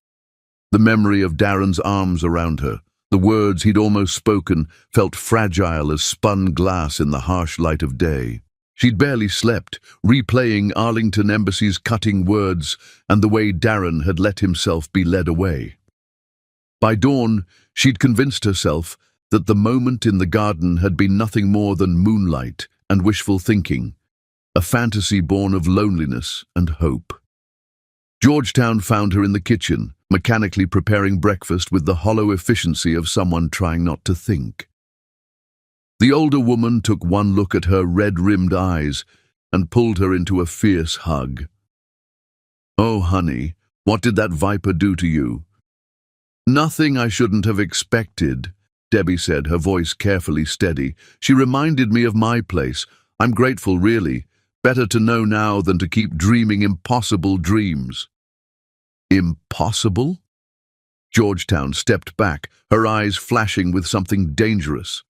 The memory of Darren's arms around her, the words he'd almost spoken, felt fragile as spun glass in the harsh light of day. She'd barely slept, replaying Arlington Embassy's cutting words and the way Darren had let himself be led away. By dawn, she'd convinced herself that the moment in the garden had been nothing more than moonlight and wishful thinking, a fantasy born of loneliness and hope. Georgetown found her in the kitchen, mechanically preparing breakfast with the hollow efficiency of someone trying not to think. The older woman took one look at her red-rimmed eyes and pulled her into a fierce hug. "Oh, honey, what did that viper do to you?" "Nothing I shouldn't have expected," Debbie said, her voice carefully steady. "She reminded me of my place. I'm grateful, really. Better to know now than to keep dreaming impossible dreams." "Impossible?" Georgetown stepped back, her eyes flashing with something dangerous.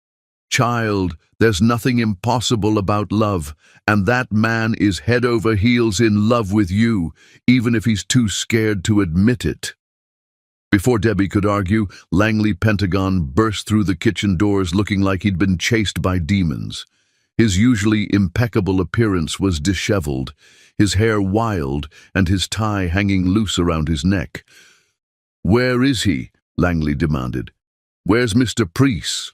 Child, there's nothing impossible about love, and that man is head over heels in love with you, even if he's too scared to admit it." Before Debbie could argue, Langley Pentagon burst through the kitchen doors looking like he'd been chased by demons. His usually impeccable appearance was disheveled, his hair wild and his tie hanging loose around his neck. "Where is he?" Langley demanded. "Where's Mr. Priest?"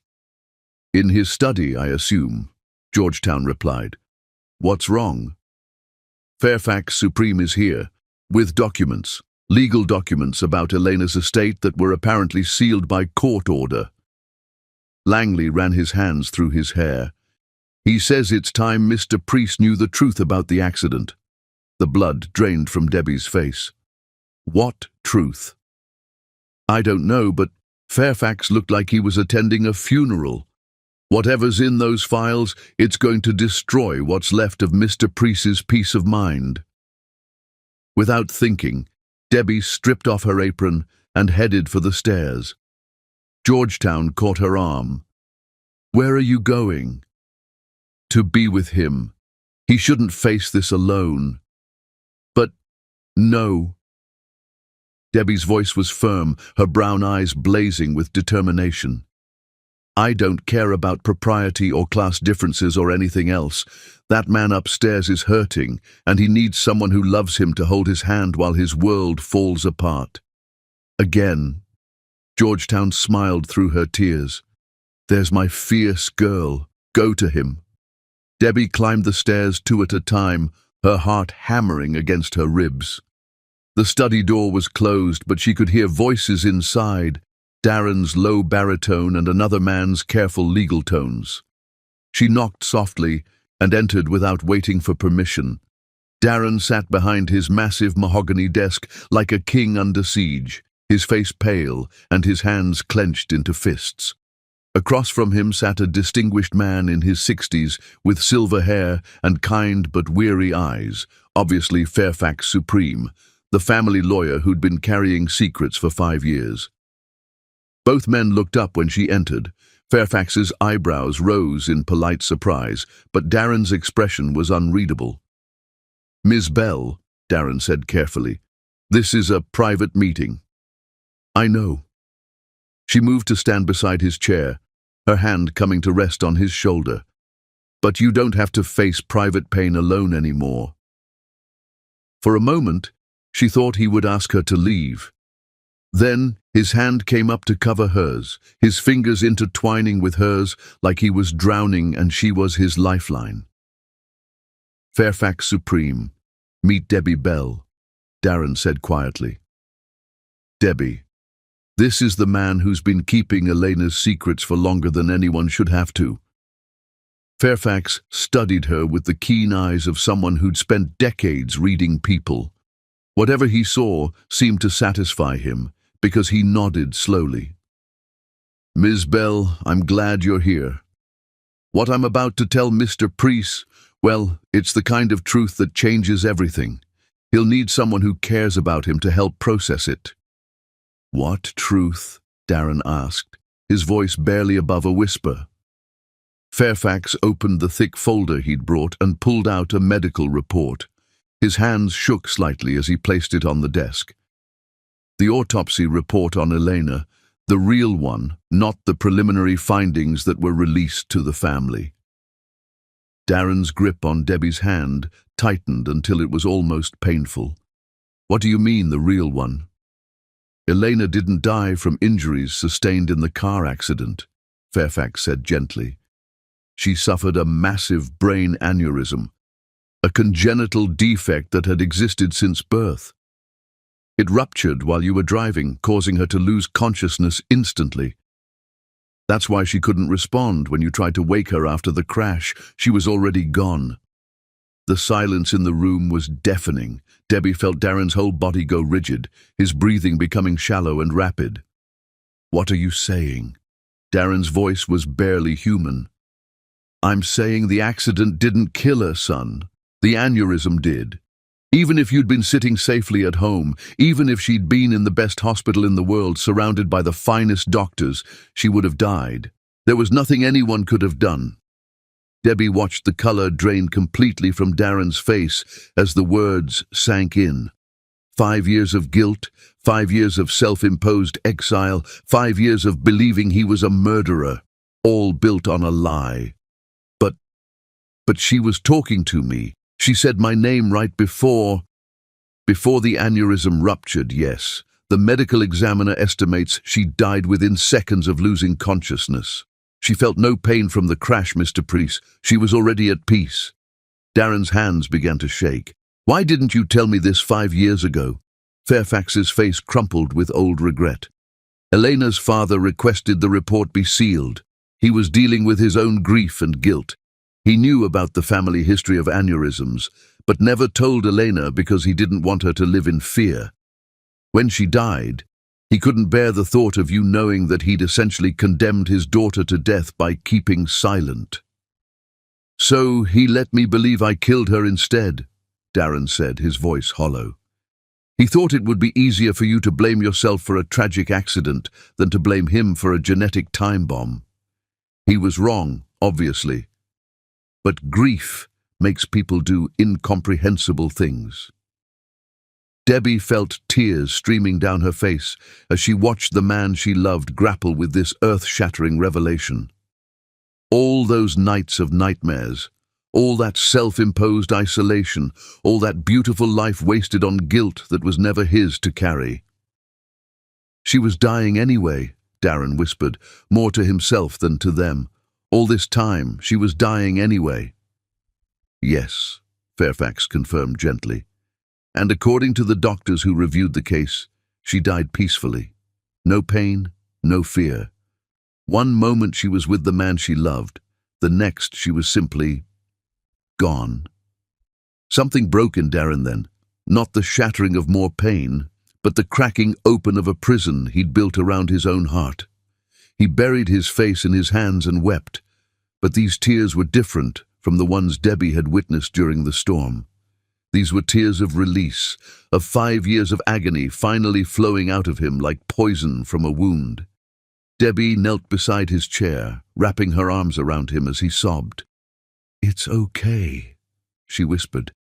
"In his study, I assume," Georgetown replied. "What's wrong?" "Fairfax Supreme is here, with documents. Legal documents about Elena's estate that were apparently sealed by court order." Langley ran his hands through his hair. "He says it's time Mr. Priest knew the truth about the accident." The blood drained from Debbie's face. "What truth?" "I don't know, but Fairfax looked like he was attending a funeral. Whatever's in those files, it's going to destroy what's left of Mr. Priest's peace of mind." Without thinking, Debbie stripped off her apron and headed for the stairs. Georgetown caught her arm. "Where are you going?" "To be with him. He shouldn't face this alone." "But no." Debbie's voice was firm, her brown eyes blazing with determination. "I don't care about propriety or class differences or anything else. That man upstairs is hurting, and he needs someone who loves him to hold his hand while his world falls apart." Again, Georgetown smiled through her tears. "There's my fierce girl. Go to him." Debbie climbed the stairs 2 at a time, her heart hammering against her ribs. The study door was closed, but she could hear voices inside, Darren's low baritone and another man's careful legal tones. She knocked softly and entered without waiting for permission. Darren sat behind his massive mahogany desk like a king under siege, his face pale and his hands clenched into fists. Across from him sat a distinguished man in his 60s with silver hair and kind but weary eyes, obviously Fairfax Supreme, the family lawyer who'd been carrying secrets for 5 years. Both men looked up when she entered. Fairfax's eyebrows rose in polite surprise, but Darren's expression was unreadable. "Ms. Bell," Darren said carefully, "this is a private meeting." "I know." She moved to stand beside his chair, her hand coming to rest on his shoulder. "But you don't have to face private pain alone anymore." For a moment, she thought he would ask her to leave. Then his hand came up to cover hers, his fingers intertwining with hers like he was drowning and she was his lifeline. "Fairfax Supreme, meet Debbie Bell," Darren said quietly. "Debbie, this is the man who's been keeping Elena's secrets for longer than anyone should have to." Fairfax studied her with the keen eyes of someone who'd spent decades reading people. Whatever he saw seemed to satisfy him, because he nodded slowly. "Ms. Bell, I'm glad you're here. What I'm about to tell Mr. Priest, well, it's the kind of truth that changes everything. He'll need someone who cares about him to help process it." "What truth?" Darren asked, his voice barely above a whisper. Fairfax opened the thick folder he'd brought and pulled out a medical report. His hands shook slightly as he placed it on the desk. The autopsy report on Elena, the real one, not the preliminary findings that were released to the family. Darren's grip on Debbie's hand tightened until it was almost painful. "What do you mean, the real one?" "Elena didn't die from injuries sustained in the car accident," Fairfax said gently. "She suffered a massive brain aneurysm, a congenital defect that had existed since birth. It ruptured while you were driving, causing her to lose consciousness instantly. That's why she couldn't respond when you tried to wake her after the crash. She was already gone." The silence in the room was deafening. Debbie felt Darren's whole body go rigid, his breathing becoming shallow and rapid. "What are you saying?" Darren's voice was barely human. "I'm saying the accident didn't kill her, son. The aneurysm did. Even if you'd been sitting safely at home, even if she'd been in the best hospital in the world surrounded by the finest doctors, she would have died. There was nothing anyone could have done. Debbie watched the color drain completely from Darren's face as the words sank in. 5 years of guilt, 5 years of self-imposed exile, 5 years of believing he was a murderer, all built on a lie. But she was talking to me. She said my name right before the aneurysm ruptured, yes. The medical examiner estimates she died within seconds of losing consciousness. She felt no pain from the crash, Mr. Priest. She was already at peace. Darren's hands began to shake. Why didn't you tell me this 5 years ago? Fairfax's face crumpled with old regret. Elena's father requested the report be sealed. He was dealing with his own grief and guilt. He knew about the family history of aneurysms, but never told Elena because he didn't want her to live in fear. When she died, he couldn't bear the thought of you knowing that he'd essentially condemned his daughter to death by keeping silent. So he let me believe I killed her instead, Darren said, his voice hollow. He thought it would be easier for you to blame yourself for a tragic accident than to blame him for a genetic time bomb. He was wrong, obviously. But grief makes people do incomprehensible things. Debbie felt tears streaming down her face as she watched the man she loved grapple with this earth-shattering revelation. All those nights of nightmares, all that self-imposed isolation, all that beautiful life wasted on guilt that was never his to carry. She was dying anyway, Darren whispered, more to himself than to them. All this time, she was dying anyway. Yes, Fairfax confirmed gently. And according to the doctors who reviewed the case, she died peacefully. No pain, no fear. One moment she was with the man she loved, the next she was simply gone. Something broke in Darren then, not the shattering of more pain, but the cracking open of a prison he'd built around his own heart. He buried his face in his hands and wept, but these tears were different from the ones Debbie had witnessed during the storm. These were tears of release, of 5 years of agony finally flowing out of him like poison from a wound. Debbie knelt beside his chair, wrapping her arms around him as he sobbed. "It's okay," she whispered.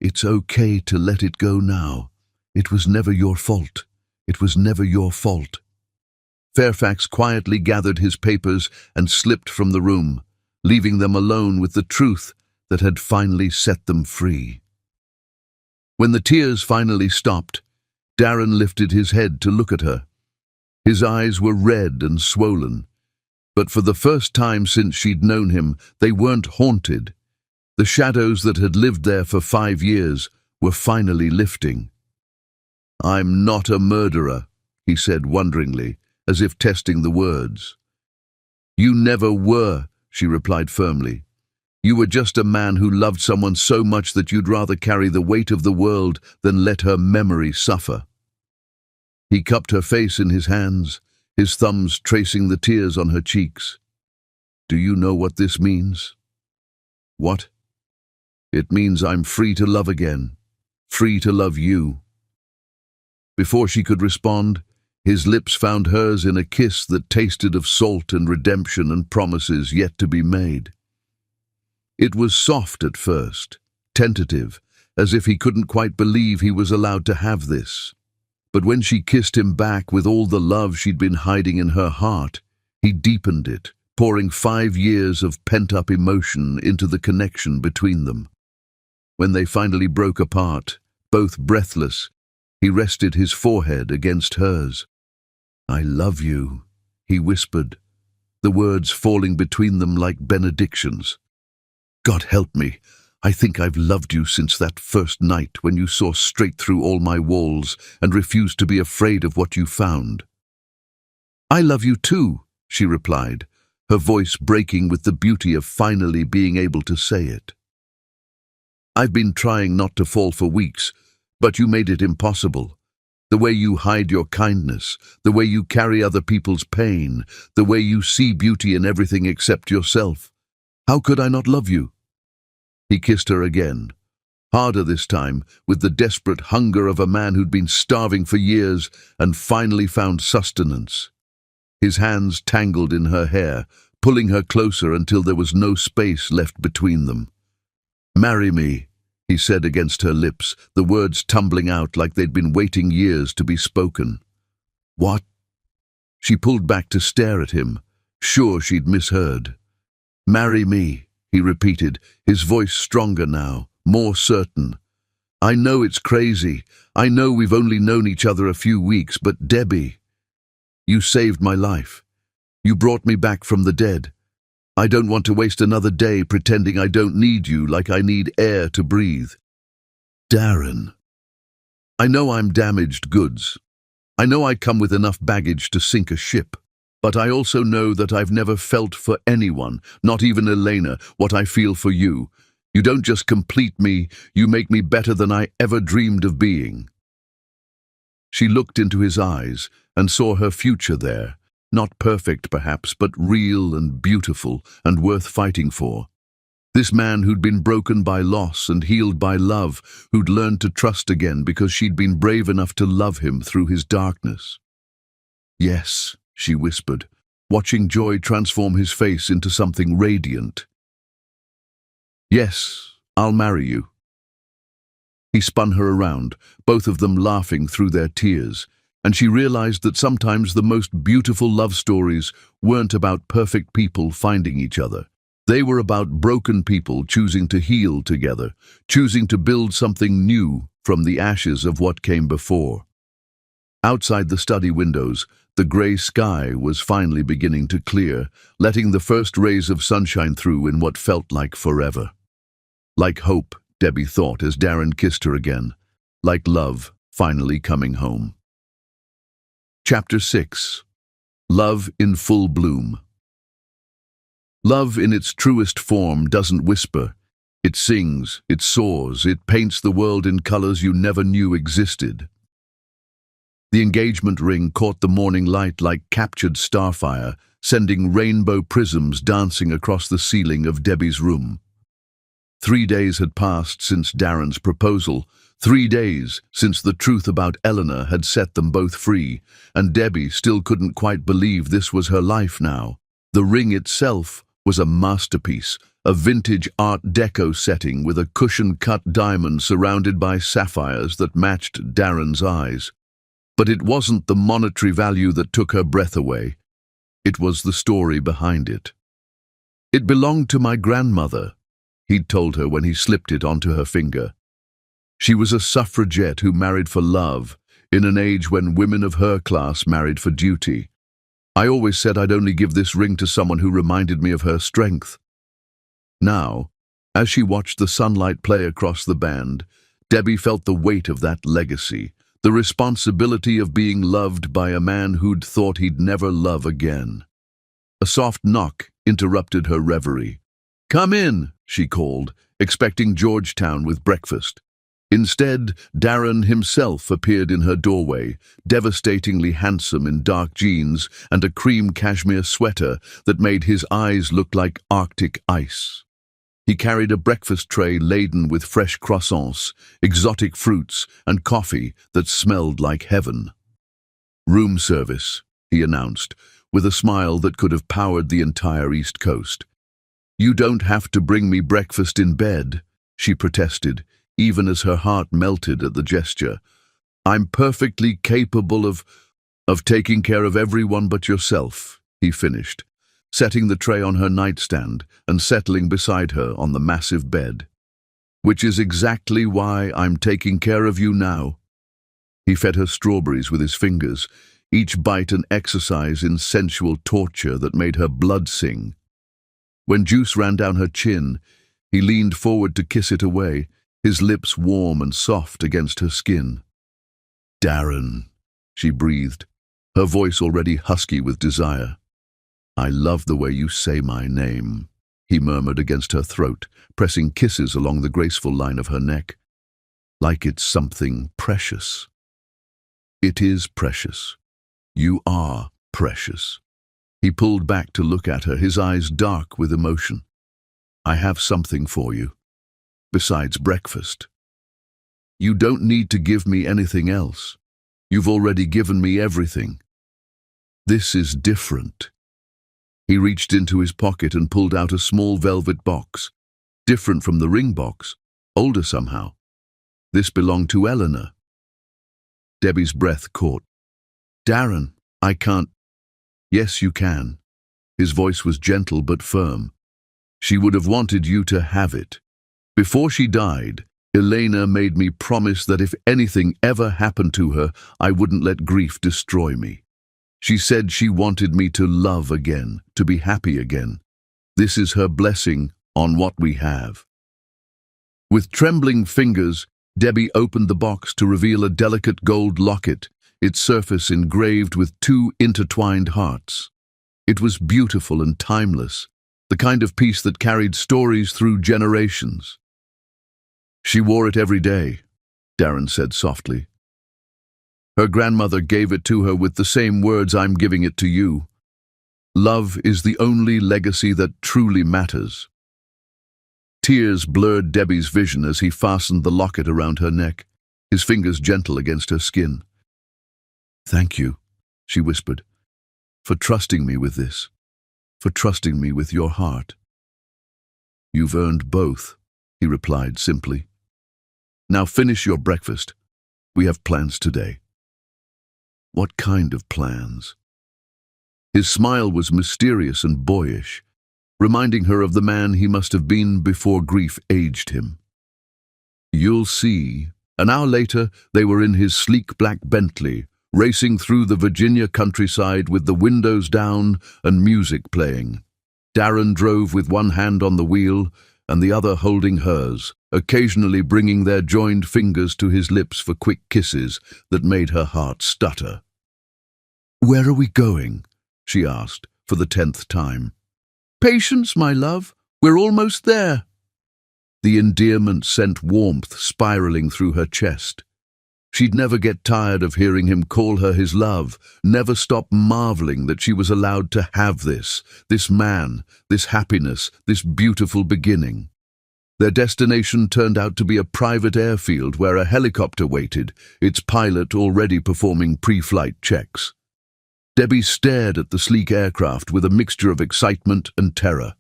"It's okay to let it go now. It was never your fault. It was never your fault." Fairfax quietly gathered his papers and slipped from the room, leaving them alone with the truth that had finally set them free. When the tears finally stopped, Darren lifted his head to look at her. His eyes were red and swollen, but for the first time since she'd known him, they weren't haunted. The shadows that had lived there for 5 years were finally lifting. "I'm not a murderer," he said wonderingly, as if testing the words. "You never were," she replied firmly. "You were just a man who loved someone so much that you'd rather carry the weight of the world than let her memory suffer." He cupped her face in his hands, his thumbs tracing the tears on her cheeks. "Do you know what this means?" "What?" "It means I'm free to love again, free to love you." Before she could respond, his lips found hers in a kiss that tasted of salt and redemption and promises yet to be made. It was soft at first, tentative, as if he couldn't quite believe he was allowed to have this. But when she kissed him back with all the love she'd been hiding in her heart, he deepened it, pouring 5 years of pent-up emotion into the connection between them. When they finally broke apart, both breathless, he rested his forehead against hers. "I love you," he whispered, the words falling between them like benedictions. "God help me, I think I've loved you since that first night when you saw straight through all my walls and refused to be afraid of what you found." "I love you too," she replied, her voice breaking with the beauty of finally being able to say it. "I've been trying not to fall for weeks, but you made it impossible. The way you hide your kindness, the way you carry other people's pain, the way you see beauty in everything except yourself. How could I not love you?" He kissed her again, harder this time, with the desperate hunger of a man who'd been starving for years and finally found sustenance. His hands tangled in her hair, pulling her closer until there was no space left between them. "Marry me," he said against her lips, the words tumbling out like they'd been waiting years to be spoken. "What?" She pulled back to stare at him, sure she'd misheard. "Marry me," he repeated, his voice stronger now, more certain. "I know it's crazy. I know we've only known each other a few weeks, but Debbie, you saved my life. You brought me back from the dead. I don't want to waste another day pretending I don't need you like I need air to breathe." "Darren, I know I'm damaged goods. I know I come with enough baggage to sink a ship. But I also know that I've never felt for anyone, not even Elena, what I feel for you. You don't just complete me, you make me better than I ever dreamed of being." She looked into his eyes and saw her future there. Not perfect, perhaps, but real and beautiful and worth fighting for. This man who'd been broken by loss and healed by love, who'd learned to trust again because she'd been brave enough to love him through his darkness. "Yes," she whispered, watching joy transform his face into something radiant. "Yes, I'll marry you." He spun her around, both of them laughing through their tears, and she realized that sometimes the most beautiful love stories weren't about perfect people finding each other. They were about broken people choosing to heal together, choosing to build something new from the ashes of what came before. Outside the study windows, the grey sky was finally beginning to clear, letting the first rays of sunshine through in what felt like forever. Like hope, Debbie thought as Darren kissed her again. Like love, finally coming home. Chapter 6. Love in Full Bloom. Love in its truest form doesn't whisper. It sings, it soars, it paints the world in colors you never knew existed. The engagement ring caught the morning light like captured starfire, sending rainbow prisms dancing across the ceiling of Debbie's room. 3 days had passed since Darren's proposal, 3 days since the truth about Eleanor had set them both free, and Debbie still couldn't quite believe this was her life now. The ring itself was a masterpiece, a vintage Art Deco setting with a cushion-cut diamond surrounded by sapphires that matched Darren's eyes. But it wasn't the monetary value that took her breath away. It was the story behind it. "It belonged to my grandmother," he'd told her when he slipped it onto her finger. She was a suffragette who married for love, in an age when women of her class married for duty. "I always said I'd only give this ring to someone who reminded me of her strength." Now, as she watched the sunlight play across the band, Debbie felt the weight of that legacy, the responsibility of being loved by a man who'd thought he'd never love again. A soft knock interrupted her reverie. "Come in," she called, expecting Georgetown with breakfast. Instead, Darren himself appeared in her doorway, devastatingly handsome in dark jeans and a cream cashmere sweater that made his eyes look like Arctic ice. He carried a breakfast tray laden with fresh croissants, exotic fruits, and coffee that smelled like heaven. "Room service," he announced, with a smile that could have powered the entire East Coast. "You don't have to bring me breakfast in bed," she protested, even as her heart melted at the gesture. "I'm perfectly capable of taking care of everyone but yourself," he finished, setting the tray on her nightstand and settling beside her on the massive bed. "Which is exactly why I'm taking care of you now." He fed her strawberries with his fingers, each bite an exercise in sensual torture that made her blood sing. When juice ran down her chin, he leaned forward to kiss it away, his lips warm and soft against her skin. "Darren," she breathed, her voice already husky with desire. "I love the way you say my name," he murmured against her throat, pressing kisses along the graceful line of her neck. "Like it's something precious." "It is precious. You are precious." He pulled back to look at her, his eyes dark with emotion. "I have something for you. Besides breakfast. You don't need to give me anything else. You've already given me everything. This is different." He reached into his pocket and pulled out a small velvet box, different from the ring box, older somehow. This belonged to Eleanor. Debbie's breath caught. "Darren, I can't." "Yes, you can." His voice was gentle but firm. "She would have wanted you to have it. Before she died, Elena made me promise that if anything ever happened to her, I wouldn't let grief destroy me. She said she wanted me to love again, to be happy again. This is her blessing on what we have." With trembling fingers, Debbie opened the box to reveal a delicate gold locket, its surface engraved with 2 intertwined hearts. It was beautiful and timeless, the kind of piece that carried stories through generations. "She wore it every day," Darren said softly. "Her grandmother gave it to her with the same words I'm giving it to you. Love is the only legacy that truly matters." Tears blurred Debbie's vision as he fastened the locket around her neck, his fingers gentle against her skin. "Thank you," she whispered, "for trusting me with this, for trusting me with your heart." "You've earned both," he replied simply. "Now finish your breakfast. We have plans today." "What kind of plans?" His smile was mysterious and boyish, reminding her of the man he must have been before grief aged him. "You'll see." An hour later, they were in his sleek black Bentley, racing through the Virginia countryside with the windows down and music playing. Darren drove with one hand on the wheel and the other holding hers, occasionally bringing their joined fingers to his lips for quick kisses that made her heart stutter. "Where are we going?" she asked for the 10th time. "Patience, my love. We're almost there." The endearment sent warmth spiraling through her chest. She'd never get tired of hearing him call her his love, never stop marveling that she was allowed to have this man, this happiness, this beautiful beginning. Their destination turned out to be a private airfield where a helicopter waited, its pilot already performing pre-flight checks. Debbie stared at the sleek aircraft with a mixture of excitement and terror.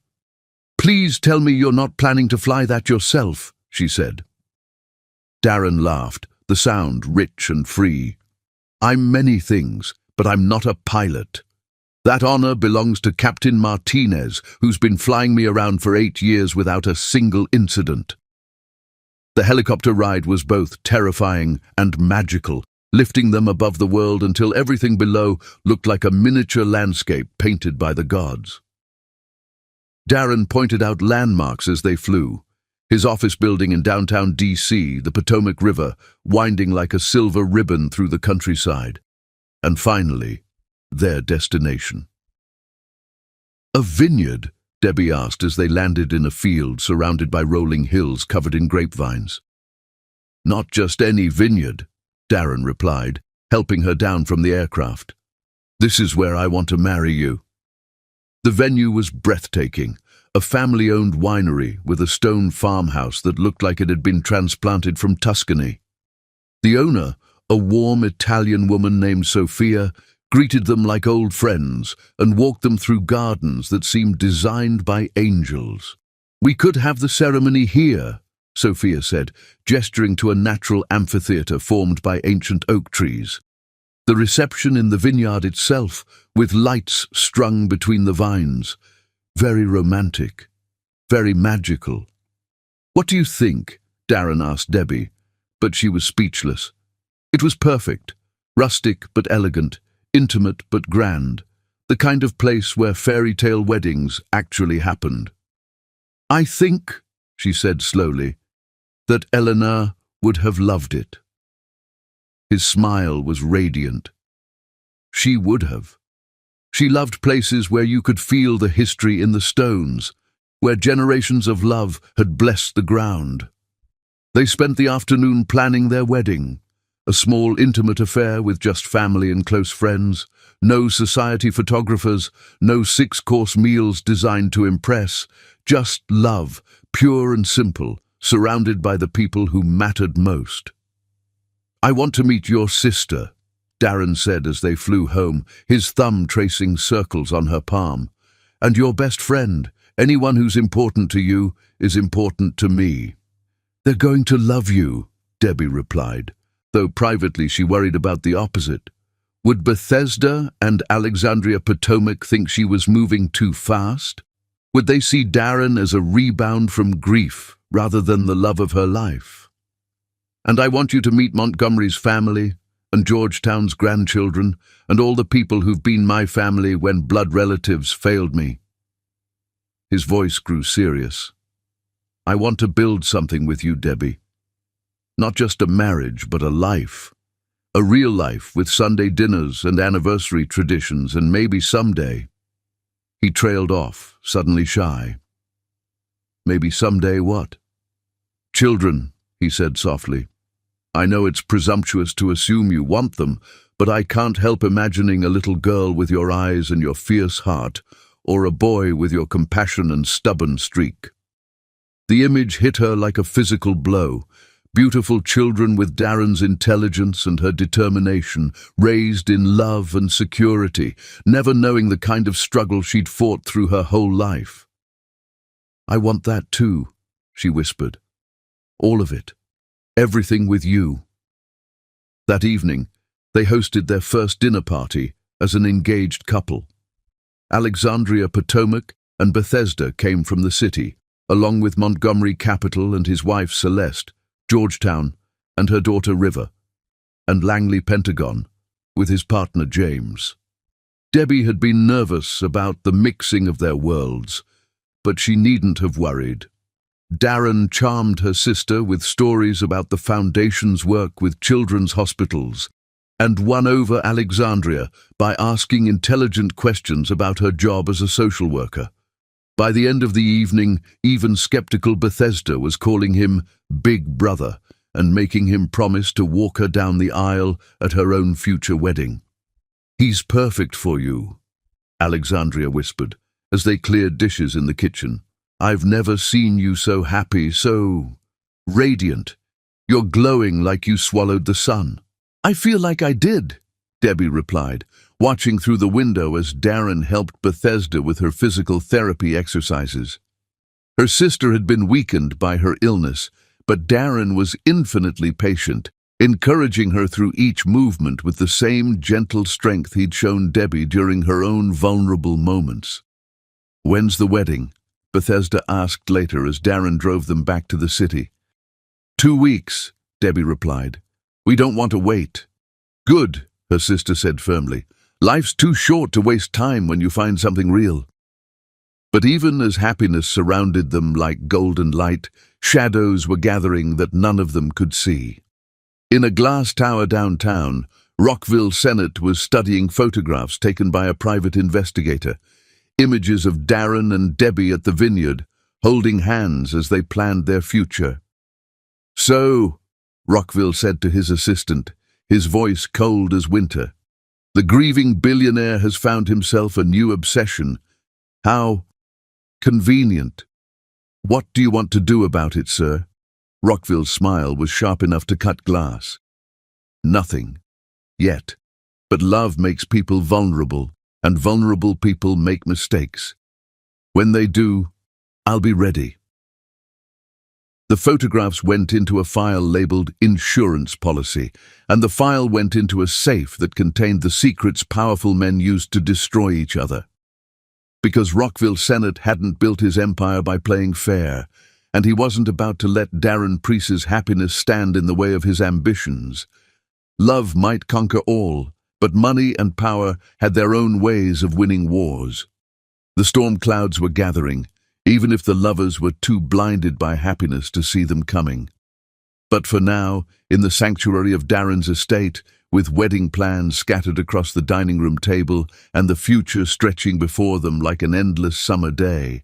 "Please tell me you're not planning to fly that yourself," she said. Darren laughed, the sound rich and free. "I'm many things, but I'm not a pilot. That honor belongs to Captain Martinez, who's been flying me around for 8 years without a single incident." The helicopter ride was both terrifying and magical, lifting them above the world until everything below looked like a miniature landscape painted by the gods. Darren pointed out landmarks as they flew. His office building in downtown D.C., the Potomac River, winding like a silver ribbon through the countryside. And finally, their destination. "A vineyard?" Debbie asked as they landed in a field surrounded by rolling hills covered in grapevines. "Not just any vineyard," Darren replied, helping her down from the aircraft. "This is where I want to marry you." The venue was breathtaking, a family-owned winery with a stone farmhouse that looked like it had been transplanted from Tuscany. The owner, a warm Italian woman named Sophia, greeted them like old friends and walked them through gardens that seemed designed by angels. "We could have the ceremony here," Sophia said, gesturing to a natural amphitheater formed by ancient oak trees. The reception in the vineyard itself, with lights strung between the vines. Very romantic, very magical. "What do you think?" Darren asked Debbie, but she was speechless. It was perfect, rustic but elegant, intimate but grand, the kind of place where fairy tale weddings actually happened. "I think," she said slowly, "that Eleanor would have loved it." His smile was radiant. She would have. She loved places where you could feel the history in the stones, where generations of love had blessed the ground. They spent the afternoon planning their wedding, a small intimate affair with just family and close friends, no society photographers, no 6-course meals designed to impress, just love, pure and simple, surrounded by the people who mattered most. "I want to meet your sister," Darren said as they flew home, his thumb tracing circles on her palm. and your best friend. Anyone who's important to you is important to me." "They're going to love you," Debbie replied, though privately she worried about the opposite. Would Bethesda and Alexandria Potomac think she was moving too fast? Would they see Darren as a rebound from grief rather than the love of her life? "And I want you to meet Montgomery's family and Georgetown's grandchildren and all the people who've been my family when blood relatives failed me." His voice grew serious. "I want to build something with you, Debbie. Not just a marriage, but a life. A real life with Sunday dinners and anniversary traditions, and maybe someday—" He trailed off, suddenly shy. "Maybe someday what?" "Children," he said softly. "I know it's presumptuous to assume you want them, but I can't help imagining a little girl with your eyes and your fierce heart, or a boy with your compassion and stubborn streak." The image hit her like a physical blow. Beautiful children with Darren's intelligence and her determination, raised in love and security, never knowing the kind of struggle she'd fought through her whole life. "I want that too," she whispered. "All of it. Everything with you." That evening, they hosted their first dinner party as an engaged couple. Alexandria Potomac and Bethesda came from the city, along with Montgomery Capital and his wife Celeste, Georgetown and her daughter River, and Langley Pentagon with his partner James. Debbie had been nervous about the mixing of their worlds, but she needn't have worried. Darren charmed her sister with stories about the Foundation's work with children's hospitals, and won over Alexandria by asking intelligent questions about her job as a social worker. By the end of the evening, even skeptical Bethesda was calling him Big Brother and making him promise to walk her down the aisle at her own future wedding. "He's perfect for you," Alexandria whispered, as they cleared dishes in the kitchen. "I've never seen you so happy, so radiant. You're glowing like you swallowed the sun." "I feel like I did," Debbie replied, watching through the window as Darren helped Bethesda with her physical therapy exercises. Her sister had been weakened by her illness, but Darren was infinitely patient, encouraging her through each movement with the same gentle strength he'd shown Debbie during her own vulnerable moments. "When's the wedding?" Bethesda asked later as Darren drove them back to the city. 2 weeks, Debbie replied. "We don't want to wait." "Good," her sister said firmly. "Life's too short to waste time when you find something real." But even as happiness surrounded them like golden light, shadows were gathering that none of them could see. In a glass tower downtown, Rockville Senate was studying photographs taken by a private investigator, images of Darren and Debbie at the vineyard, holding hands as they planned their future. "So," Rockville said to his assistant, his voice cold as winter, "the grieving billionaire has found himself a new obsession. How convenient. What do you want to do about it, sir?" Rockville's smile was sharp enough to cut glass. "Nothing. Yet. But love makes people vulnerable, and vulnerable people make mistakes. When they do, I'll be ready." The photographs went into a file labeled insurance policy, and the file went into a safe that contained the secrets powerful men used to destroy each other. Because Rockville Senate hadn't built his empire by playing fair, and he wasn't about to let Darren Priest's happiness stand in the way of his ambitions. Love might conquer all, but money and power had their own ways of winning wars. The storm clouds were gathering, even if the lovers were too blinded by happiness to see them coming. But for now, in the sanctuary of Darren's estate, with wedding plans scattered across the dining room table and the future stretching before them like an endless summer day,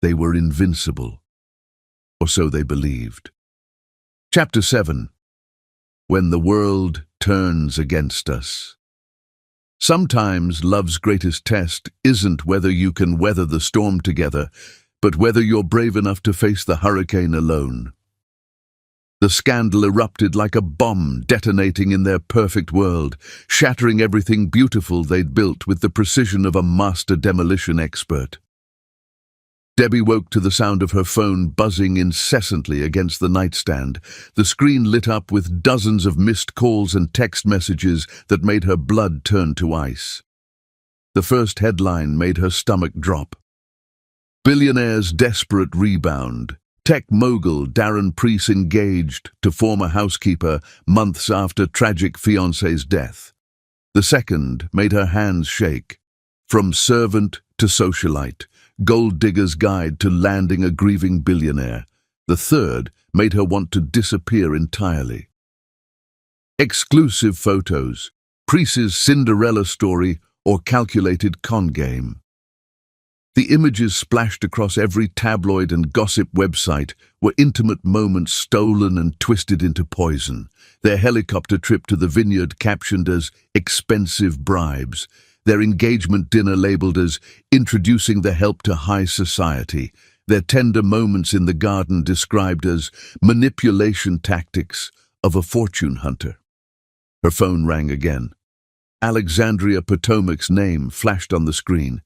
they were invincible. Or so they believed. Chapter 7. When the world turns against us. Sometimes love's greatest test isn't whether you can weather the storm together, but whether you're brave enough to face the hurricane alone. The scandal erupted like a bomb detonating in their perfect world, shattering everything beautiful they'd built with the precision of a master demolition expert. Debbie woke to the sound of her phone buzzing incessantly against the nightstand. The screen lit up with dozens of missed calls and text messages that made her blood turn to ice. The first headline made her stomach drop. Billionaire's desperate rebound. Tech mogul Darren Preece engaged to former housekeeper months after tragic fiancé's death. The second made her hands shake. From servant to socialite, gold digger's guide to landing a grieving billionaire. The third made her want to disappear entirely. Exclusive photos, Preece's Cinderella story or calculated con game. The images splashed across every tabloid and gossip website were intimate moments stolen and twisted into poison. Their helicopter trip to the vineyard captioned as expensive bribes. Their engagement dinner labeled as introducing the help to high society. Their tender moments in the garden described as manipulation tactics of a fortune hunter. Her phone rang again. Alexandria Potomac's name flashed on the screen.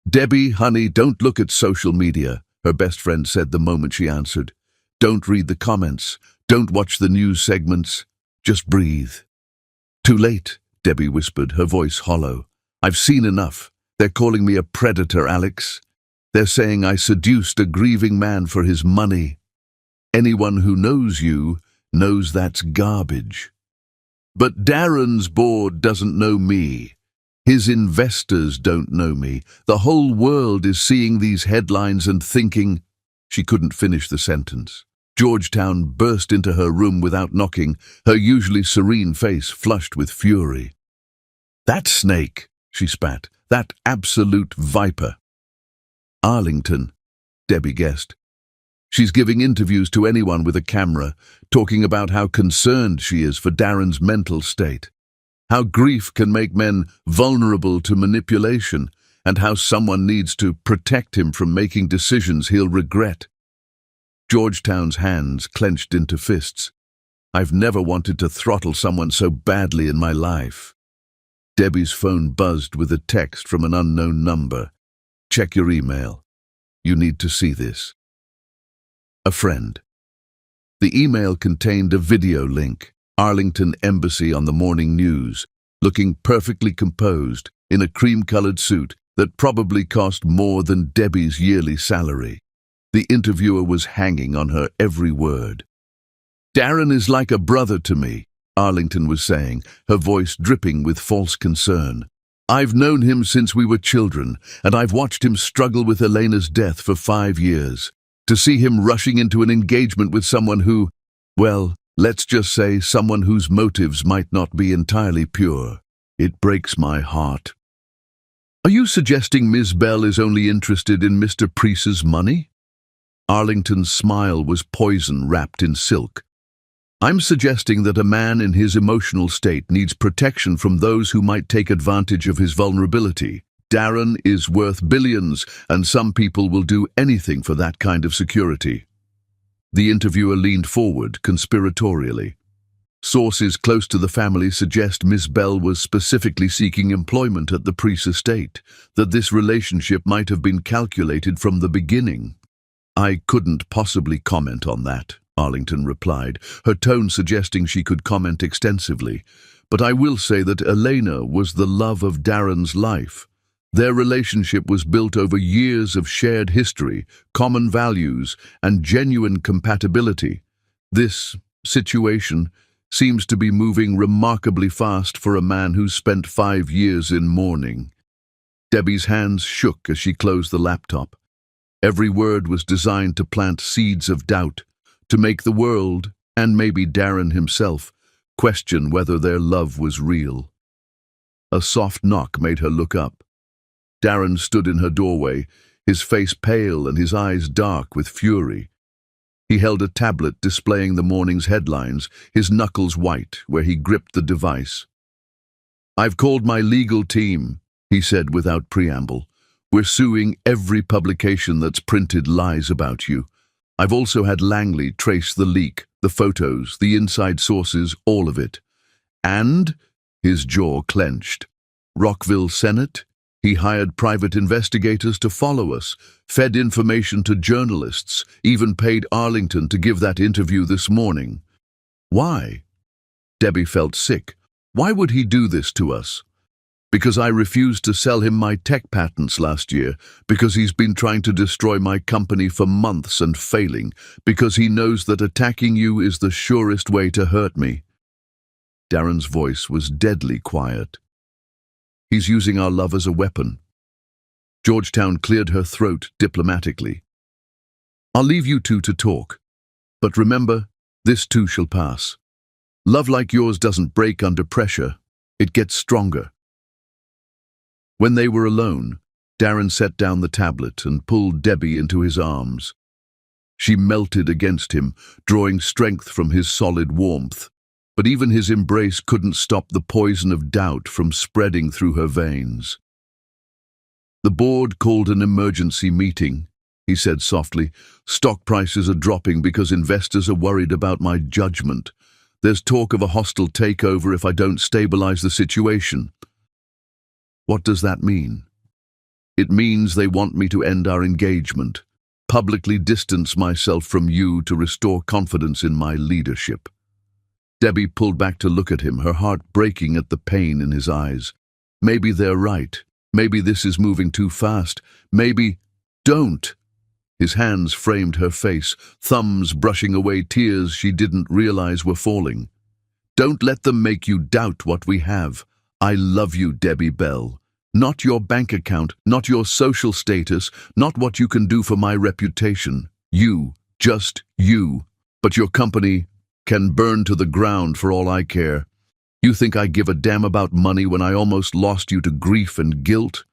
"Debbie, honey, don't look at social media," her best friend said the moment she answered. "Don't read the comments. Don't watch the news segments. Just breathe." "Too late," Debbie whispered, her voice hollow. "I've seen enough. They're calling me a predator, Alex. They're saying I seduced a grieving man for his money. Anyone who knows you knows that's garbage. But Darren's board doesn't know me. His investors don't know me. The whole world is seeing these headlines and thinking—" She couldn't finish the sentence. Georgetown burst into her room without knocking, her usually serene face flushed with fury. "That snake," she spat. "That absolute viper." "Arlington," Debbie guessed. "She's giving interviews to anyone with a camera, talking about how concerned she is for Darren's mental state. How grief can make men vulnerable to manipulation, and how someone needs to protect him from making decisions he'll regret." Georgetown's hands clenched into fists. "I've never wanted to throttle someone so badly in my life." Debbie's phone buzzed with a text from an unknown number. "Check your email. You need to see this. A friend." The email contained a video link. Arlington Embassy on the morning news, looking perfectly composed in a cream-colored suit that probably cost more than Debbie's yearly salary. The interviewer was hanging on her every word. "Darren is like a brother to me," Arlington was saying, her voice dripping with false concern. "I've known him since we were children, and I've watched him struggle with Elena's death for 5 years. To see him rushing into an engagement with someone who, well, let's just say someone whose motives might not be entirely pure. It breaks my heart." "Are you suggesting Ms. Bell is only interested in Mr. Preece's money?" Arlington's smile was poison wrapped in silk. "I'm suggesting that a man in his emotional state needs protection from those who might take advantage of his vulnerability. Darren is worth billions, and some people will do anything for that kind of security." The interviewer leaned forward conspiratorially. "Sources close to the family suggest Miss Bell was specifically seeking employment at the Preece estate, that this relationship might have been calculated from the beginning." "I couldn't possibly comment on that," Arlington replied, her tone suggesting she could comment extensively. "But I will say that Elena was the love of Darren's life. Their relationship was built over years of shared history, common values, and genuine compatibility. This situation seems to be moving remarkably fast for a man who spent 5 years in mourning." Debbie's hands shook as she closed the laptop. Every word was designed to plant seeds of doubt, to make the world, and maybe Darren himself, question whether their love was real. A soft knock made her look up. Darren stood in her doorway, his face pale and his eyes dark with fury. He held a tablet displaying the morning's headlines, his knuckles white where he gripped the device. "I've called my legal team," he said without preamble. "We're suing every publication that's printed lies about you. I've also had Langley trace the leak, the photos, the inside sources, all of it. And," his jaw clenched, "Rockville Senate?" He hired private investigators to follow us, fed information to journalists, even paid Arlington to give that interview this morning. Why? Debbie felt sick. Why would he do this to us? Because I refused to sell him my tech patents last year, because he's been trying to destroy my company for months and failing, because he knows that attacking you is the surest way to hurt me. Darren's voice was deadly quiet. He's using our love as a weapon. Georgetown cleared her throat diplomatically. I'll leave you two to talk. But remember, this too shall pass. Love like yours doesn't break under pressure. It gets stronger. When they were alone, Darren set down the tablet and pulled Debbie into his arms. She melted against him, drawing strength from his solid warmth. But even his embrace couldn't stop the poison of doubt from spreading through her veins. The board called an emergency meeting, he said softly. Stock prices are dropping because investors are worried about my judgment. There's talk of a hostile takeover if I don't stabilize the situation. What does that mean? It means they want me to end our engagement, publicly distance myself from you to restore confidence in my leadership. Debbie pulled back to look at him, her heart breaking at the pain in his eyes. Maybe they're right. Maybe this is moving too fast. Maybe... Don't! His hands framed her face, thumbs brushing away tears she didn't realize were falling. Don't let them make you doubt what we have. I love you, Debbie Bell. Not your bank account, not your social status, not what you can do for my reputation. You, just you. But your company can burn to the ground for all I care. You think I give a damn about money when I almost lost you to grief and guilt?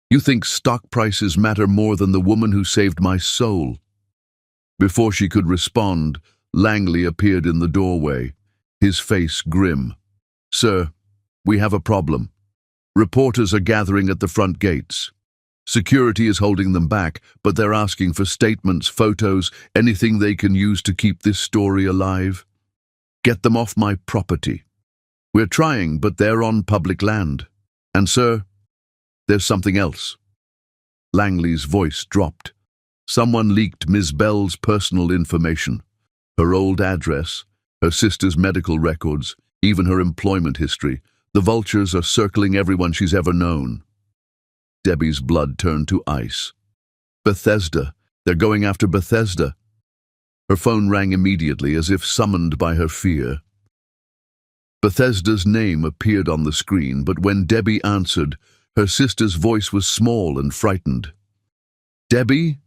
You think stock prices matter more than the woman who saved my soul? Before she could respond, Langley appeared in the doorway, his face grim. Sir, we have a problem. Reporters are gathering at the front gates. Security is holding them back, but they're asking for statements, photos, anything they can use to keep this story alive. Get them off my property. We're trying, but they're on public land. And, sir, there's something else. Langley's voice dropped. Someone leaked Ms. Bell's personal information. Her old address, her sister's medical records, even her employment history. The vultures are circling everyone she's ever known. Debbie's blood turned to ice. Bethesda. They're going after Bethesda. Her phone rang immediately, as if summoned by her fear. Bethesda's name appeared on the screen, but when Debbie answered, her sister's voice was small and frightened. Debbie?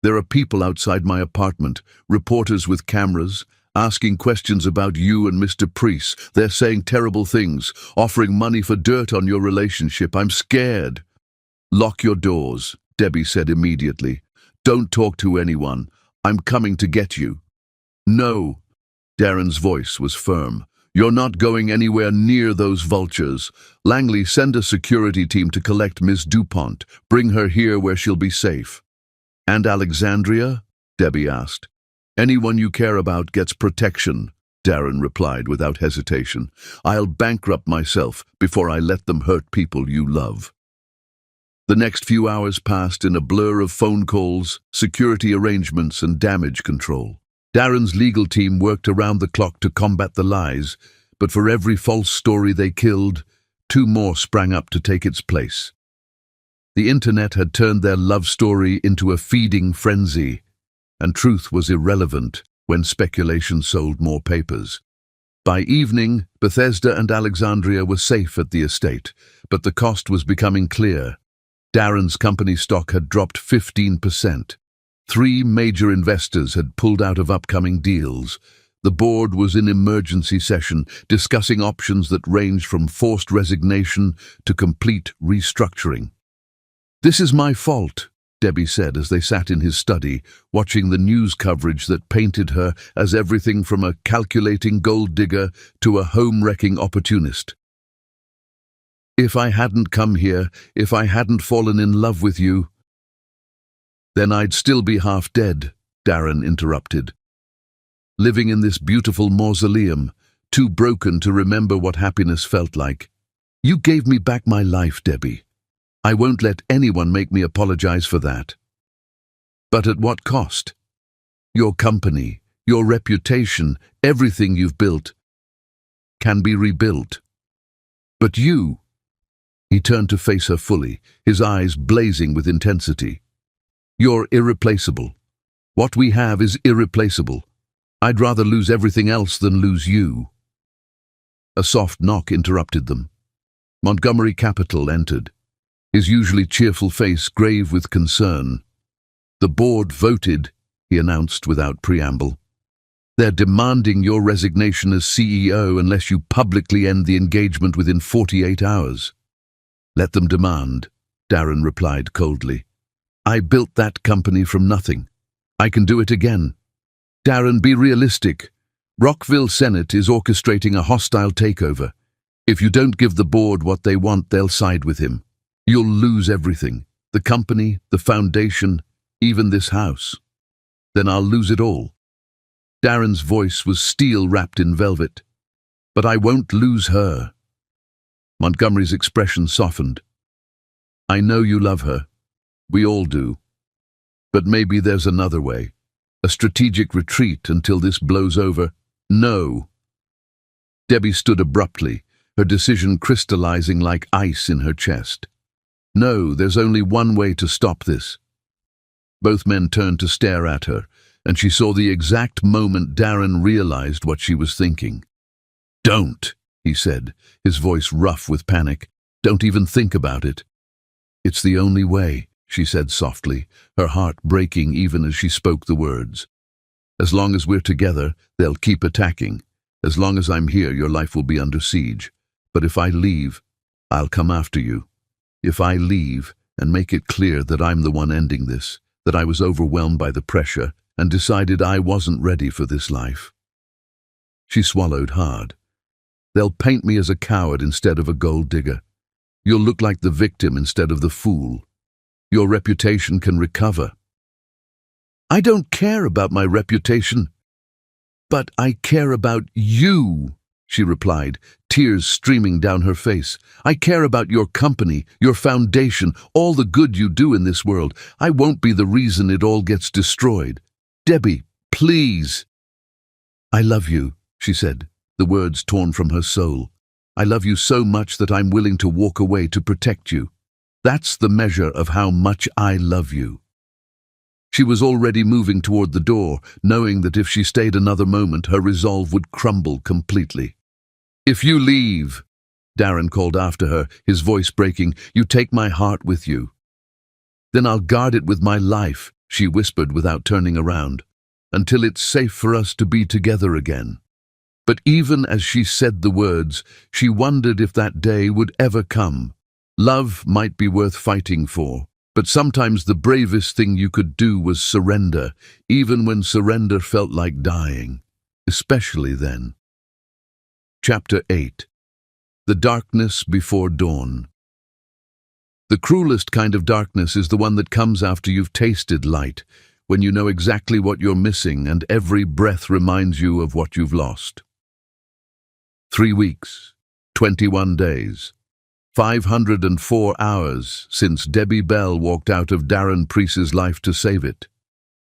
There are people outside my apartment, reporters with cameras, asking questions about you and Mr. Priest. They're saying terrible things, offering money for dirt on your relationship. I'm scared. Lock your doors, Debbie said immediately. Don't talk to anyone. I'm coming to get you. No. Darren's voice was firm. You're not going anywhere near those vultures. Langley, send a security team to collect Miss DuPont. Bring her here where she'll be safe. And Alexandria? Debbie asked. Anyone you care about gets protection, Darren replied without hesitation. I'll bankrupt myself before I let them hurt people you love. The next few hours passed in a blur of phone calls, security arrangements, and damage control. Darren's legal team worked around the clock to combat the lies, but for every false story they killed, 2 more sprang up to take its place. The internet had turned their love story into a feeding frenzy, and truth was irrelevant when speculation sold more papers. By evening, Bethesda and Alexandria were safe at the estate, but the cost was becoming clear. Darren's company stock had dropped 15%. 3 major investors had pulled out of upcoming deals. The board was in emergency session, discussing options that ranged from forced resignation to complete restructuring. This is my fault, Debbie said as they sat in his study, watching the news coverage that painted her as everything from a calculating gold digger to a home-wrecking opportunist. If I hadn't come here, if I hadn't fallen in love with you, then I'd still be half dead, Darren interrupted. Living in this beautiful mausoleum, too broken to remember what happiness felt like. You gave me back my life, Debbie. I won't let anyone make me apologize for that. But at what cost? Your company, your reputation, everything you've built can be rebuilt. But you— He turned to face her fully, his eyes blazing with intensity. You're irreplaceable. What we have is irreplaceable. I'd rather lose everything else than lose you. A soft knock interrupted them. Montgomery Capital entered, his usually cheerful face grave with concern. The board voted, he announced without preamble. They're demanding your resignation as CEO unless you publicly end the engagement within 48 hours. Let them demand, Darren replied coldly. I built that company from nothing. I can do it again. Darren, be realistic. Rockville Senate is orchestrating a hostile takeover. If you don't give the board what they want, they'll side with him. You'll lose everything. The company, the foundation, even this house. Then I'll lose it all. Darren's voice was steel wrapped in velvet. But I won't lose her. Montgomery's expression softened. I know you love her. We all do. But maybe there's another way. A strategic retreat until this blows over. No. Debbie stood abruptly, her decision crystallizing like ice in her chest. No, there's only one way to stop this. Both men turned to stare at her, and she saw the exact moment Darren realized what she was thinking. Don't, he said, his voice rough with panic. Don't even think about it. It's the only way, she said softly, her heart breaking even as she spoke the words. As long as we're together, they'll keep attacking. As long as I'm here, your life will be under siege. But if I leave, I'll come after you. If I leave and make it clear that I'm the one ending this, that I was overwhelmed by the pressure and decided I wasn't ready for this life. She swallowed hard. They'll paint me as a coward instead of a gold digger. You'll look like the victim instead of the fool. Your reputation can recover. I don't care about my reputation. But I care about you, she replied, tears streaming down her face. I care about your company, your foundation, all the good you do in this world. I won't be the reason it all gets destroyed. Debbie, please. I love you, she said, the words torn from her soul. I love you so much that I'm willing to walk away to protect you. That's the measure of how much I love you. She was already moving toward the door, knowing that if she stayed another moment, her resolve would crumble completely. If you leave, Darren called after her, his voice breaking, you take my heart with you. Then I'll guard it with my life, she whispered without turning around, until it's safe for us to be together again. But even as she said the words, she wondered if that day would ever come. Love might be worth fighting for, but sometimes the bravest thing you could do was surrender, even when surrender felt like dying, especially then. Chapter 8. The Darkness Before Dawn. The cruelest kind of darkness is the one that comes after you've tasted light, when you know exactly what you're missing and every breath reminds you of what you've lost. 3 weeks, 21 days, 504 hours since Debbie Bell walked out of Darren Preece's life to save it,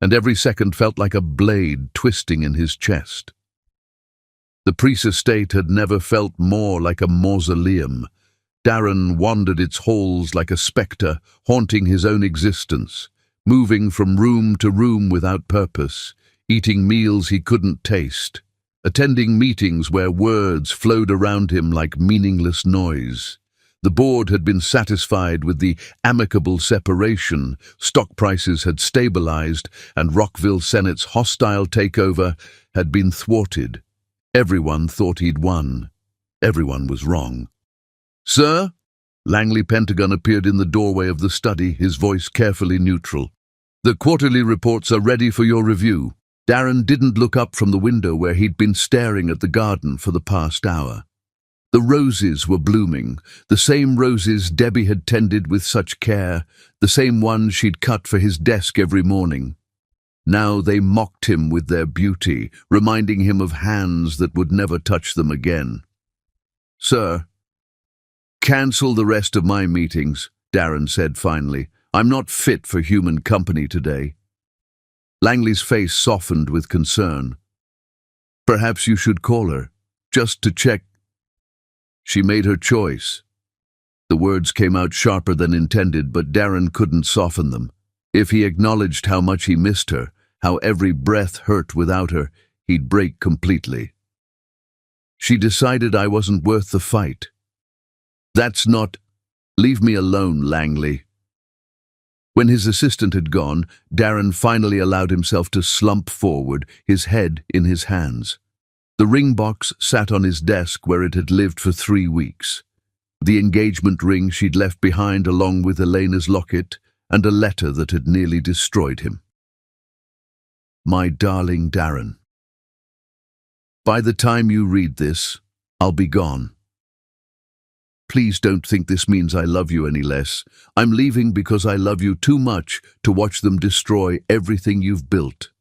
and every second felt like a blade twisting in his chest. The Preece estate had never felt more like a mausoleum. Darren wandered its halls like a spectre, haunting his own existence, moving from room to room without purpose, eating meals he couldn't taste, attending meetings where words flowed around him like meaningless noise. The board had been satisfied with the amicable separation, stock prices had stabilized, and Rockville Senate's hostile takeover had been thwarted. Everyone thought he'd won. Everyone was wrong. Sir? Langley Pentagon appeared in the doorway of the study, his voice carefully neutral. The quarterly reports are ready for your review. Darren didn't look up from the window where he'd been staring at the garden for the past hour. The roses were blooming, the same roses Debbie had tended with such care, the same ones she'd cut for his desk every morning. Now they mocked him with their beauty, reminding him of hands that would never touch them again. Sir, cancel the rest of my meetings. Darren said finally. "I'm not fit for human company today." Langley's face softened with concern. "Perhaps you should call her, just to check." "She made her choice." The words came out sharper than intended, but Darren couldn't soften them. If he acknowledged how much he missed her, how every breath hurt without her, he'd break completely. "She decided I wasn't worth the fight." "That's not—" "Leave me alone, Langley." When his assistant had gone, Darren finally allowed himself to slump forward, his head in his hands. The ring box sat on his desk where it had lived for 3 weeks. The engagement ring she'd left behind along with Elena's locket and a letter that had nearly destroyed him. "My darling Darren, by the time you read this, I'll be gone. Please don't think this means I love you any less. I'm leaving because I love you too much to watch them destroy everything you've built.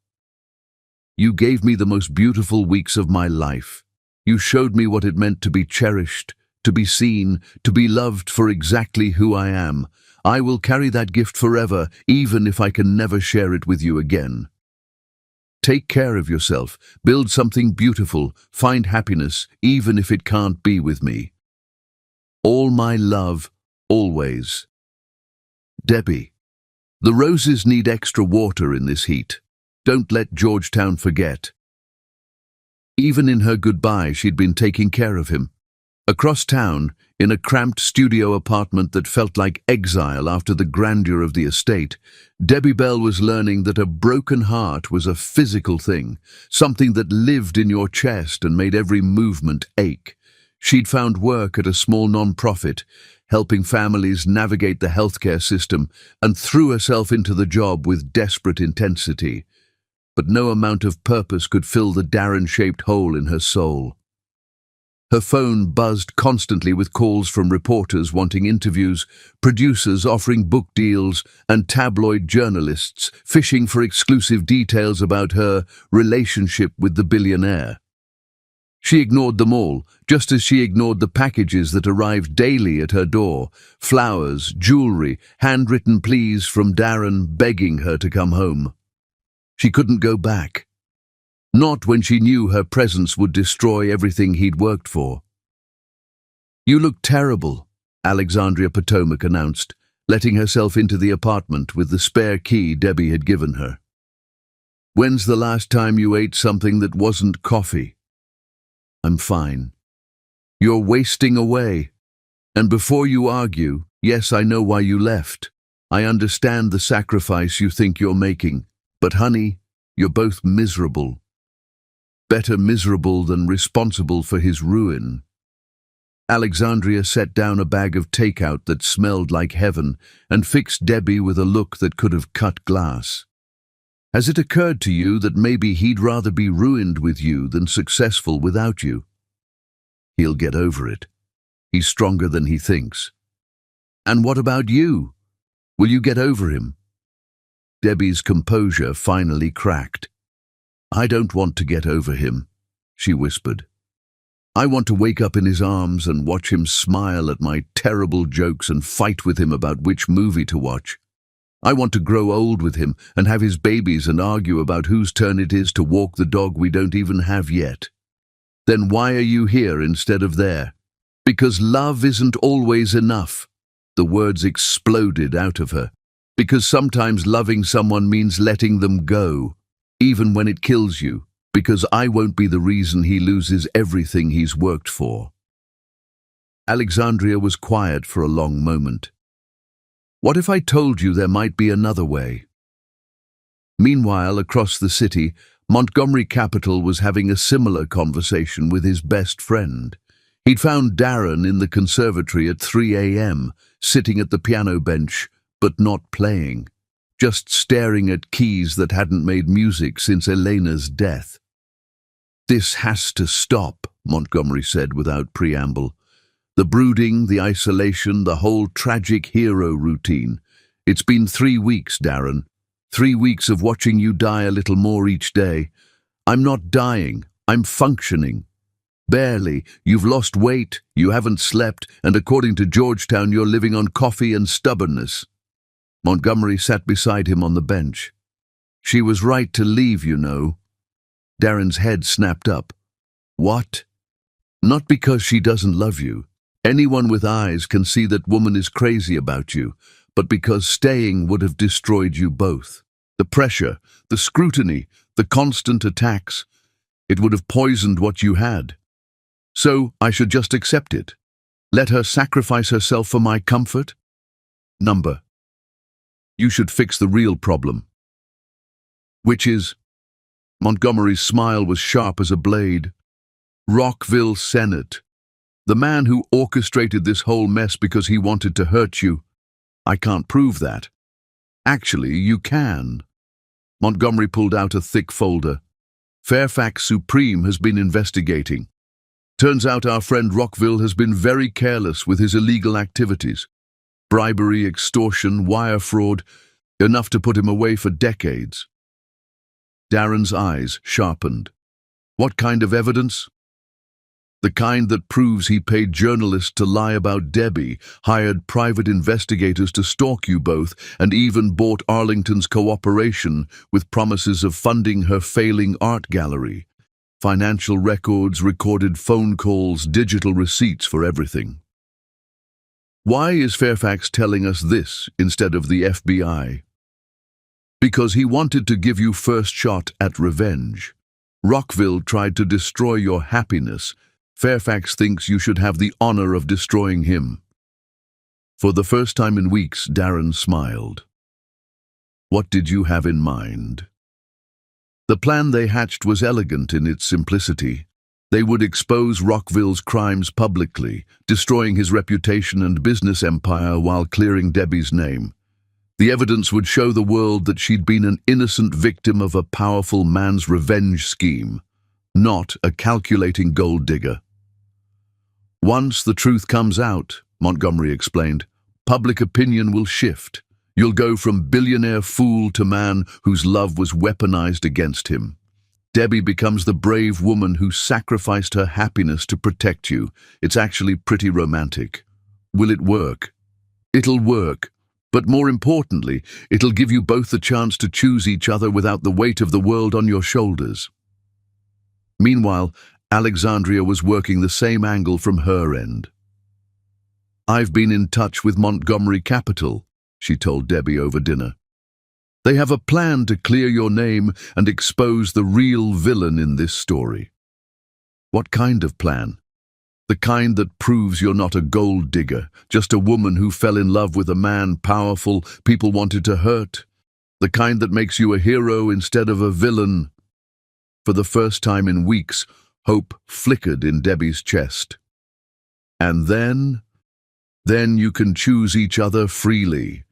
You gave me the most beautiful weeks of my life. You showed me what it meant to be cherished, to be seen, to be loved for exactly who I am. I will carry that gift forever, even if I can never share it with you again. Take care of yourself, build something beautiful, find happiness, even if it can't be with me. All my love, always. Debbie." The roses need extra water in this heat. Don't let Georgetown forget. Even in her goodbye, she'd been taking care of him. Across town, in a cramped studio apartment that felt like exile after the grandeur of the estate, Debbie Bell was learning that a broken heart was a physical thing, something that lived in your chest and made every movement ache. She'd found work at a small non-profit, helping families navigate the healthcare system, and threw herself into the job with desperate intensity. But no amount of purpose could fill the Darren-shaped hole in her soul. Her phone buzzed constantly with calls from reporters wanting interviews, producers offering book deals, and tabloid journalists fishing for exclusive details about her relationship with the billionaire. She ignored them all, just as she ignored the packages that arrived daily at her door. Flowers, jewelry, handwritten pleas from Darren begging her to come home. She couldn't go back. Not when she knew her presence would destroy everything he'd worked for. "You look terrible," Alexandria Potomac announced, letting herself into the apartment with the spare key Debbie had given her. "When's the last time you ate something that wasn't coffee?" "I'm fine." "You're wasting away. And before you argue, yes, I know why you left. I understand the sacrifice you think you're making. But honey, you're both miserable. Better miserable than responsible for his ruin." Alexandria set down a bag of takeout that smelled like heaven and fixed Debbie with a look that could have cut glass. "Has it occurred to you that maybe he'd rather be ruined with you than successful without you?" "He'll get over it. He's stronger than he thinks." "And what about you? Will you get over him?" Debbie's composure finally cracked. "I don't want to get over him," she whispered. "I want to wake up in his arms and watch him smile at my terrible jokes and fight with him about which movie to watch. I want to grow old with him and have his babies and argue about whose turn it is to walk the dog we don't even have yet." "Then why are you here instead of there?" "Because love isn't always enough." The words exploded out of her. "Because sometimes loving someone means letting them go, even when it kills you. Because I won't be the reason he loses everything he's worked for." Alexandria was quiet for a long moment. "What if I told you there might be another way?" Meanwhile, across the city, Montgomery Capital was having a similar conversation with his best friend. He'd found Darren in the conservatory at 3 a.m., sitting at the piano bench, but not playing, just staring at keys that hadn't made music since Elena's death. "This has to stop," Montgomery said without preamble. "The brooding, the isolation, the whole tragic hero routine. It's been 3 weeks, Darren. 3 weeks of watching you die a little more each day. I'm not dying, I'm functioning. Barely. You've lost weight, you haven't slept, and according to Georgetown, you're living on coffee and stubbornness. Montgomery sat beside him on the bench. She was right to leave, you know. Darren's head snapped up. What? Not because she doesn't love you. Anyone with eyes can see that woman is crazy about you, but because staying would have destroyed you both. The pressure, the scrutiny, the constant attacks, it would have poisoned what you had. So I should just accept it. Let her sacrifice herself for my comfort? Number. You should fix the real problem. Which is? Montgomery's smile was sharp as a blade. Rockville Senate. The man who orchestrated this whole mess because he wanted to hurt you. I can't prove that. Actually, you can. Montgomery pulled out a thick folder. Fairfax Supreme has been investigating. Turns out our friend Rockville has been very careless with his illegal activities. Bribery, extortion, wire fraud, enough to put him away for decades. Darren's eyes sharpened. What kind of evidence? The kind that proves he paid journalists to lie about Debbie, hired private investigators to stalk you both, and even bought Arlington's cooperation with promises of funding her failing art gallery. Financial records, recorded phone calls, digital receipts for everything. Why is Fairfax telling us this instead of the FBI? Because he wanted to give you first shot at revenge. Rockville tried to destroy your happiness. Fairfax thinks you should have the honor of destroying him. For the first time in weeks, Darren smiled. What did you have in mind? The plan they hatched was elegant in its simplicity. They would expose Rockville's crimes publicly, destroying his reputation and business empire while clearing Debbie's name. The evidence would show the world that she'd been an innocent victim of a powerful man's revenge scheme, not a calculating gold digger. Once the truth comes out, Montgomery explained, public opinion will shift. You'll go from billionaire fool to man whose love was weaponized against him. Debbie becomes the brave woman who sacrificed her happiness to protect you. It's actually pretty romantic. Will it work? It'll work. But more importantly, it'll give you both the chance to choose each other without the weight of the world on your shoulders. Meanwhile, Alexandria was working the same angle from her end. I've been in touch with Montgomery Capital, she told Debbie over dinner. They have a plan to clear your name and expose the real villain in this story. What kind of plan? The kind that proves you're not a gold digger, just a woman who fell in love with a man powerful people wanted to hurt. The kind that makes you a hero instead of a villain. For the first time in weeks, hope flickered in Debbie's chest. And then you can choose each other freely.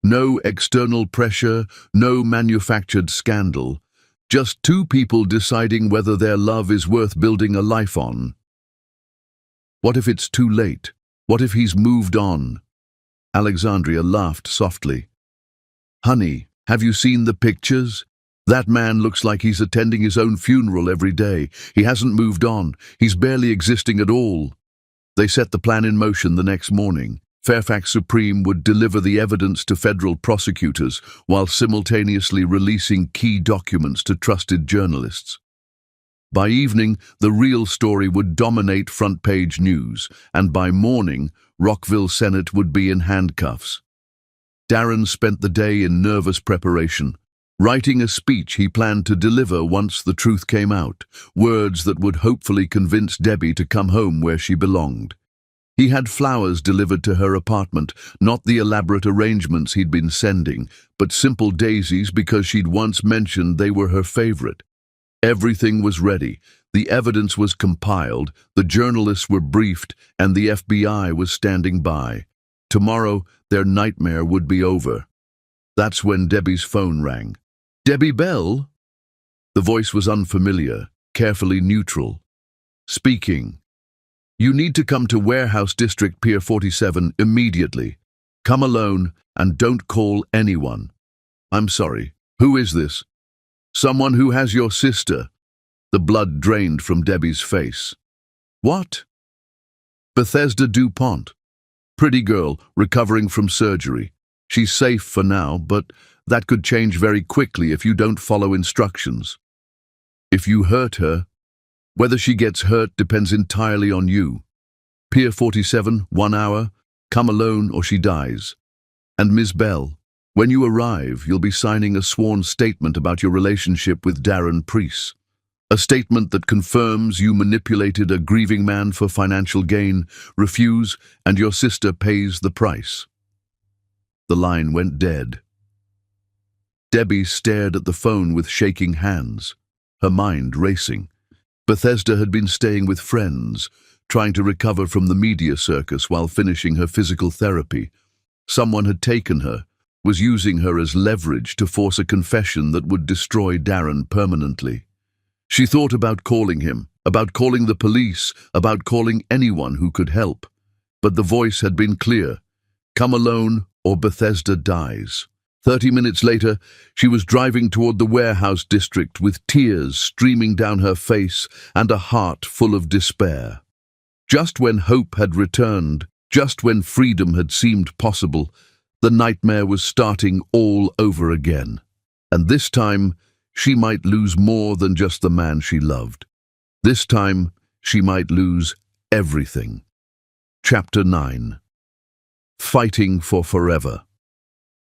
No external pressure, no manufactured scandal. Just two people deciding whether their love is worth building a life on. What if it's too late? What if he's moved on? Alexandria laughed softly. Honey, have you seen the pictures? That man looks like he's attending his own funeral every day. He hasn't moved on. He's barely existing at all. They set the plan in motion the next morning. Fairfax Supreme would deliver the evidence to federal prosecutors while simultaneously releasing key documents to trusted journalists. By evening, the real story would dominate front-page news, and by morning, Rockville Senate would be in handcuffs. Darren spent the day in nervous preparation, writing a speech he planned to deliver once the truth came out, words that would hopefully convince Debbie to come home where she belonged. He had flowers delivered to her apartment, not the elaborate arrangements he'd been sending, but simple daisies because she'd once mentioned they were her favorite. Everything was ready. The evidence was compiled, the journalists were briefed, and the FBI was standing by. Tomorrow, their nightmare would be over. That's when Debbie's phone rang. Debbie Bell? The voice was unfamiliar, carefully neutral. Speaking. You need to come to Warehouse District Pier 47 immediately. Come alone and don't call anyone. I'm sorry. Who is this? Someone who has your sister. The blood drained from Debbie's face. What? Bethesda DuPont. Pretty girl, recovering from surgery. She's safe for now, but that could change very quickly if you don't follow instructions. If you hurt her, whether she gets hurt depends entirely on you. Pier 47, 1 hour, come alone or she dies. And Ms. Bell, when you arrive, you'll be signing a sworn statement about your relationship with Darren Preece. A statement that confirms you manipulated a grieving man for financial gain, refuse, and your sister pays the price. The line went dead. Debbie stared at the phone with shaking hands, her mind racing. Bethesda had been staying with friends, trying to recover from the media circus while finishing her physical therapy. Someone had taken her, was using her as leverage to force a confession that would destroy Darren permanently. She thought about calling him, about calling the police, about calling anyone who could help. But the voice had been clear. Come alone or Bethesda dies. 30 minutes later, she was driving toward the warehouse district with tears streaming down her face and a heart full of despair. Just when hope had returned, just when freedom had seemed possible, the nightmare was starting all over again. And this time, she might lose more than just the man she loved. This time, she might lose everything. Chapter 9. Fighting for Forever.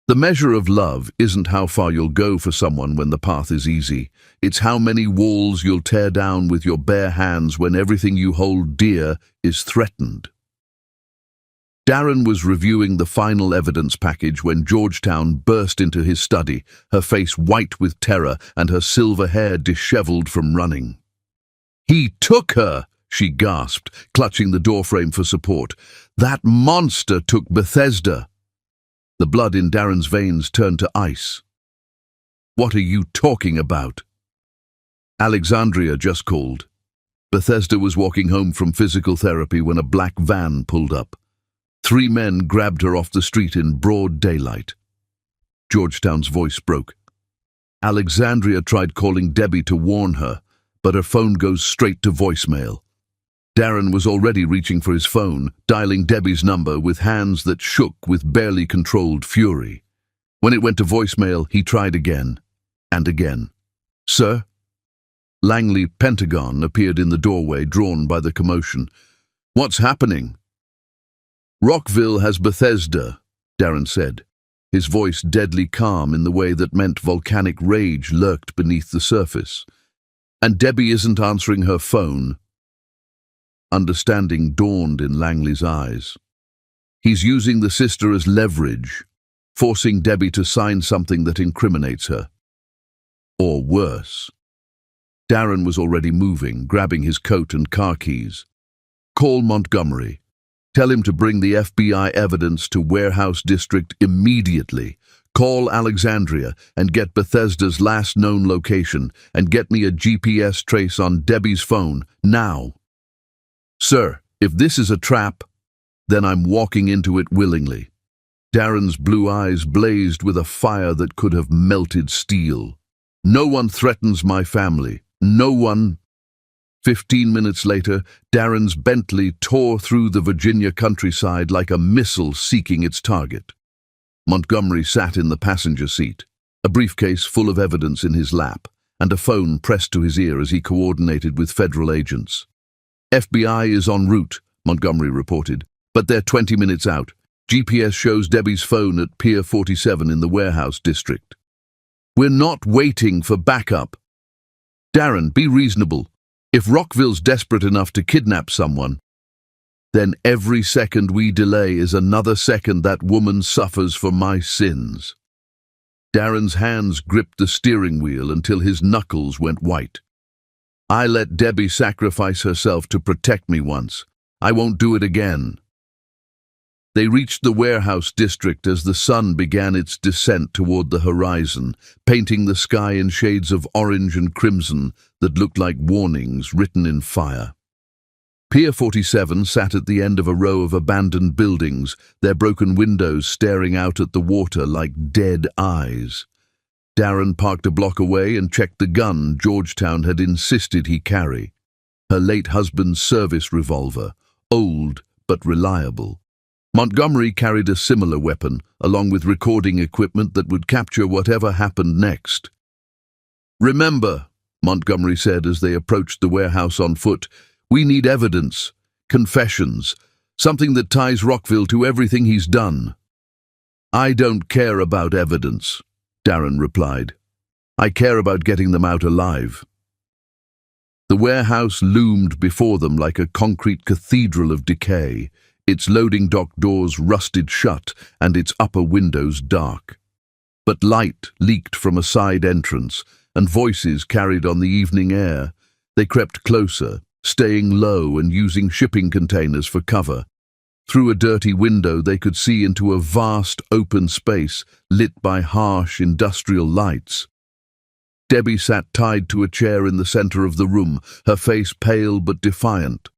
The measure of love isn't how far you'll go for someone when the path is easy. It's how many walls you'll tear down with your bare hands when everything you hold dear is threatened. Darren was reviewing the final evidence package when Georgetown burst into his study, her face white with terror and her silver hair disheveled from running. "He took her!" she gasped, clutching the doorframe for support. "That monster took Bethesda!" The blood in Darren's veins turned to ice. "What are you talking about?" Alexandria just called. Bethesda was walking home from physical therapy when a black van pulled up. 3 men grabbed her off the street in broad daylight. Georgetown's voice broke. Alexandria tried calling Debbie to warn her, but her phone goes straight to voicemail. Darren was already reaching for his phone, dialing Debbie's number with hands that shook with barely controlled fury. When it went to voicemail, he tried again and again. "Sir?" Langley Pentagon appeared in the doorway, drawn by the commotion. "What's happening?" "Rockville has Bethesda," Darren said, his voice deadly calm in the way that meant volcanic rage lurked beneath the surface. "And Debbie isn't answering her phone." Understanding dawned in Langley's eyes. He's using the sister as leverage, forcing Debbie to sign something that incriminates her. Or worse. Darren was already moving, grabbing his coat and car keys. "Call Montgomery. Tell him to bring the FBI evidence to Warehouse District immediately. Call Alexandria and get Bethesda's last known location and get me a GPS trace on Debbie's phone, now." "Sir, if this is a trap, then I'm walking into it willingly." Darren's blue eyes blazed with a fire that could have melted steel. "No one threatens my family. No one." 15 minutes later, Darren's Bentley tore through the Virginia countryside like a missile seeking its target. Montgomery sat in the passenger seat, a briefcase full of evidence in his lap, and a phone pressed to his ear as he coordinated with federal agents. "FBI is en route," Montgomery reported, "but they're 20 minutes out. GPS shows Debbie's phone at Pier 47 in the warehouse district." "We're not waiting for backup." "Darren, be reasonable. If Rockville's desperate enough to kidnap someone, then every second we delay is another second that woman suffers for my sins." Darren's hands gripped the steering wheel until his knuckles went white. "I let Debbie sacrifice herself to protect me once. I won't do it again." They reached the warehouse district as the sun began its descent toward the horizon, painting the sky in shades of orange and crimson that looked like warnings written in fire. Pier 47 sat at the end of a row of abandoned buildings, their broken windows staring out at the water like dead eyes. Darren parked a block away and checked the gun Georgetown had insisted he carry. her late husband's service revolver, old but reliable. Montgomery carried a similar weapon, along with recording equipment that would capture whatever happened next. "Remember," Montgomery said as they approached the warehouse on foot, "we need evidence, confessions, something that ties Rockville to everything he's done." "I don't care about evidence," Darren replied. "I care about getting them out alive." The warehouse loomed before them like a concrete cathedral of decay, its loading dock doors rusted shut and its upper windows dark. But light leaked from a side entrance, and voices carried on the evening air. They crept closer, staying low and using shipping containers for cover. Through a dirty window they could see into a vast open space lit by harsh industrial lights. Debbie sat tied to a chair in the center of the room, her face pale but defiant.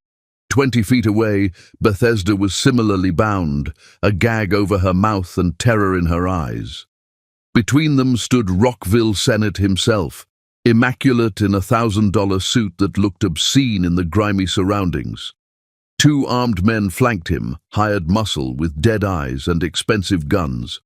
20 feet away, Bethesda was similarly bound, a gag over her mouth and terror in her eyes. Between them stood Rockville Senate himself, immaculate in a $1,000 suit that looked obscene in the grimy surroundings. 2 armed men flanked him, hired muscle with dead eyes and expensive guns.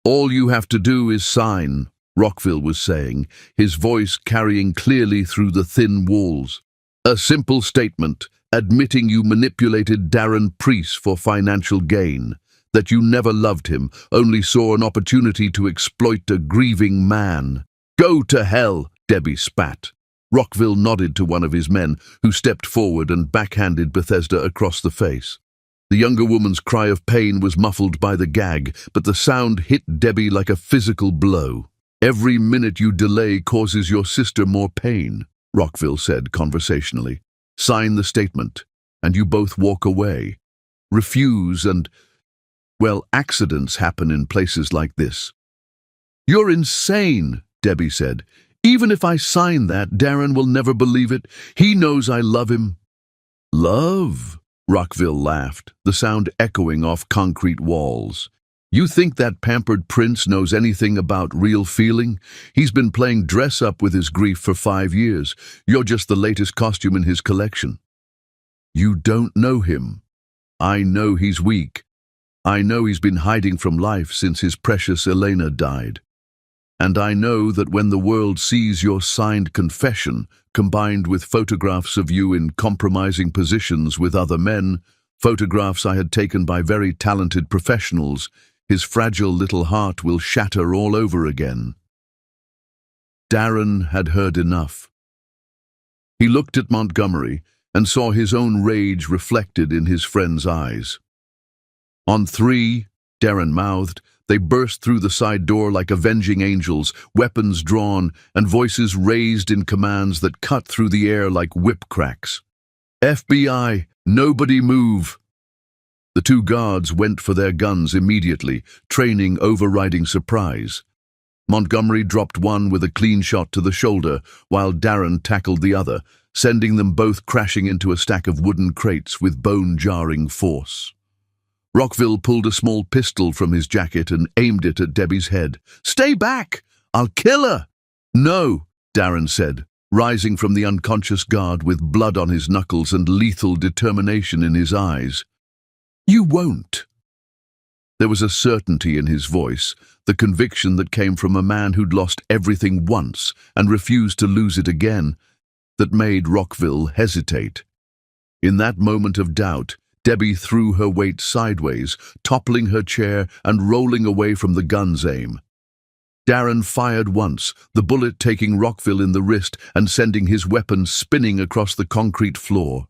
"All you have to do is sign," Rockville was saying, his voice carrying clearly through the thin walls. "A simple statement, admitting you manipulated Darren Preece for financial gain, that you never loved him, only saw an opportunity to exploit a grieving man." "Go to hell," Debbie spat. Rockville nodded to one of his men, who stepped forward and backhanded Bethesda across the face. The younger woman's cry of pain was muffled by the gag, but the sound hit Debbie like a physical blow. "Every minute you delay causes your sister more pain," Rockville said conversationally. "Sign the statement, and you both walk away. Refuse and, well, accidents happen in places like this." "You're insane," Debbie said. "Even if I sign that, Darren will never believe it. He knows I love him." "Love?" Rockville laughed, the sound echoing off concrete walls. "You think that pampered prince knows anything about real feeling? He's been playing dress-up with his grief for 5 years. You're just the latest costume in his collection." "You don't know him. I know he's weak. I know he's been hiding from life since his precious Elena died. And I know that when the world sees your signed confession, combined with photographs of you in compromising positions with other men, photographs I had taken by very talented professionals, his fragile little heart will shatter all over again." Darren had heard enough. He looked at Montgomery and saw his own rage reflected in his friend's eyes. "On 3, Darren mouthed, they burst through the side door like avenging angels, weapons drawn and voices raised in commands that cut through the air like whip cracks. "FBI, nobody move!" The 2 guards went for their guns immediately, training overriding surprise. Montgomery dropped one with a clean shot to the shoulder, while Darren tackled the other, sending them both crashing into a stack of wooden crates with bone-jarring force. Rockville pulled a small pistol from his jacket and aimed it at Debbie's head. "Stay back! I'll kill her!" "No," Darren said, rising from the unconscious guard with blood on his knuckles and lethal determination in his eyes. "You won't." There was a certainty in his voice, the conviction that came from a man who'd lost everything once and refused to lose it again, that made Rockville hesitate. In that moment of doubt, Debbie threw her weight sideways, toppling her chair and rolling away from the gun's aim. Darren fired once, the bullet taking Rockville in the wrist and sending his weapon spinning across the concrete floor.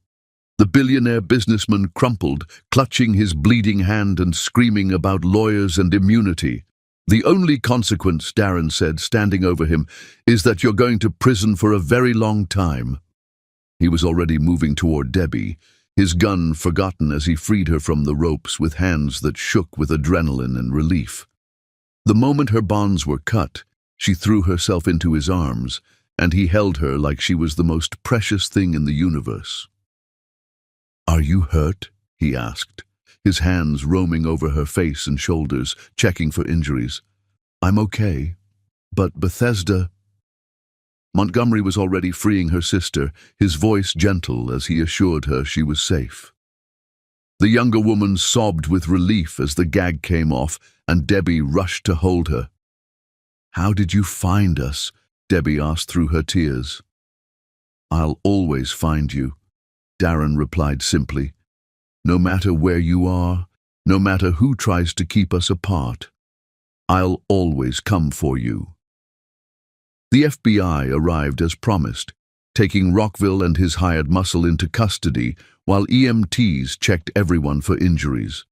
The billionaire businessman crumpled, clutching his bleeding hand and screaming about lawyers and immunity. "The only consequence," Darren said, standing over him, "is that you're going to prison for a very long time." He was already moving toward Debbie, his gun forgotten as he freed her from the ropes with hands that shook with adrenaline and relief. The moment her bonds were cut, she threw herself into his arms, and he held her like she was the most precious thing in the universe. "Are you hurt?" he asked, his hands roaming over her face and shoulders, checking for injuries. "I'm okay, but Bethesda..." Montgomery was already freeing her sister, his voice gentle as he assured her she was safe. The younger woman sobbed with relief as the gag came off, and Debbie rushed to hold her. "How did you find us?" Debbie asked through her tears. "I'll always find you," Darren replied simply. "No matter where you are, no matter who tries to keep us apart, I'll always come for you." The FBI arrived as promised, taking Rockville and his hired muscle into custody while EMTs checked everyone for injuries.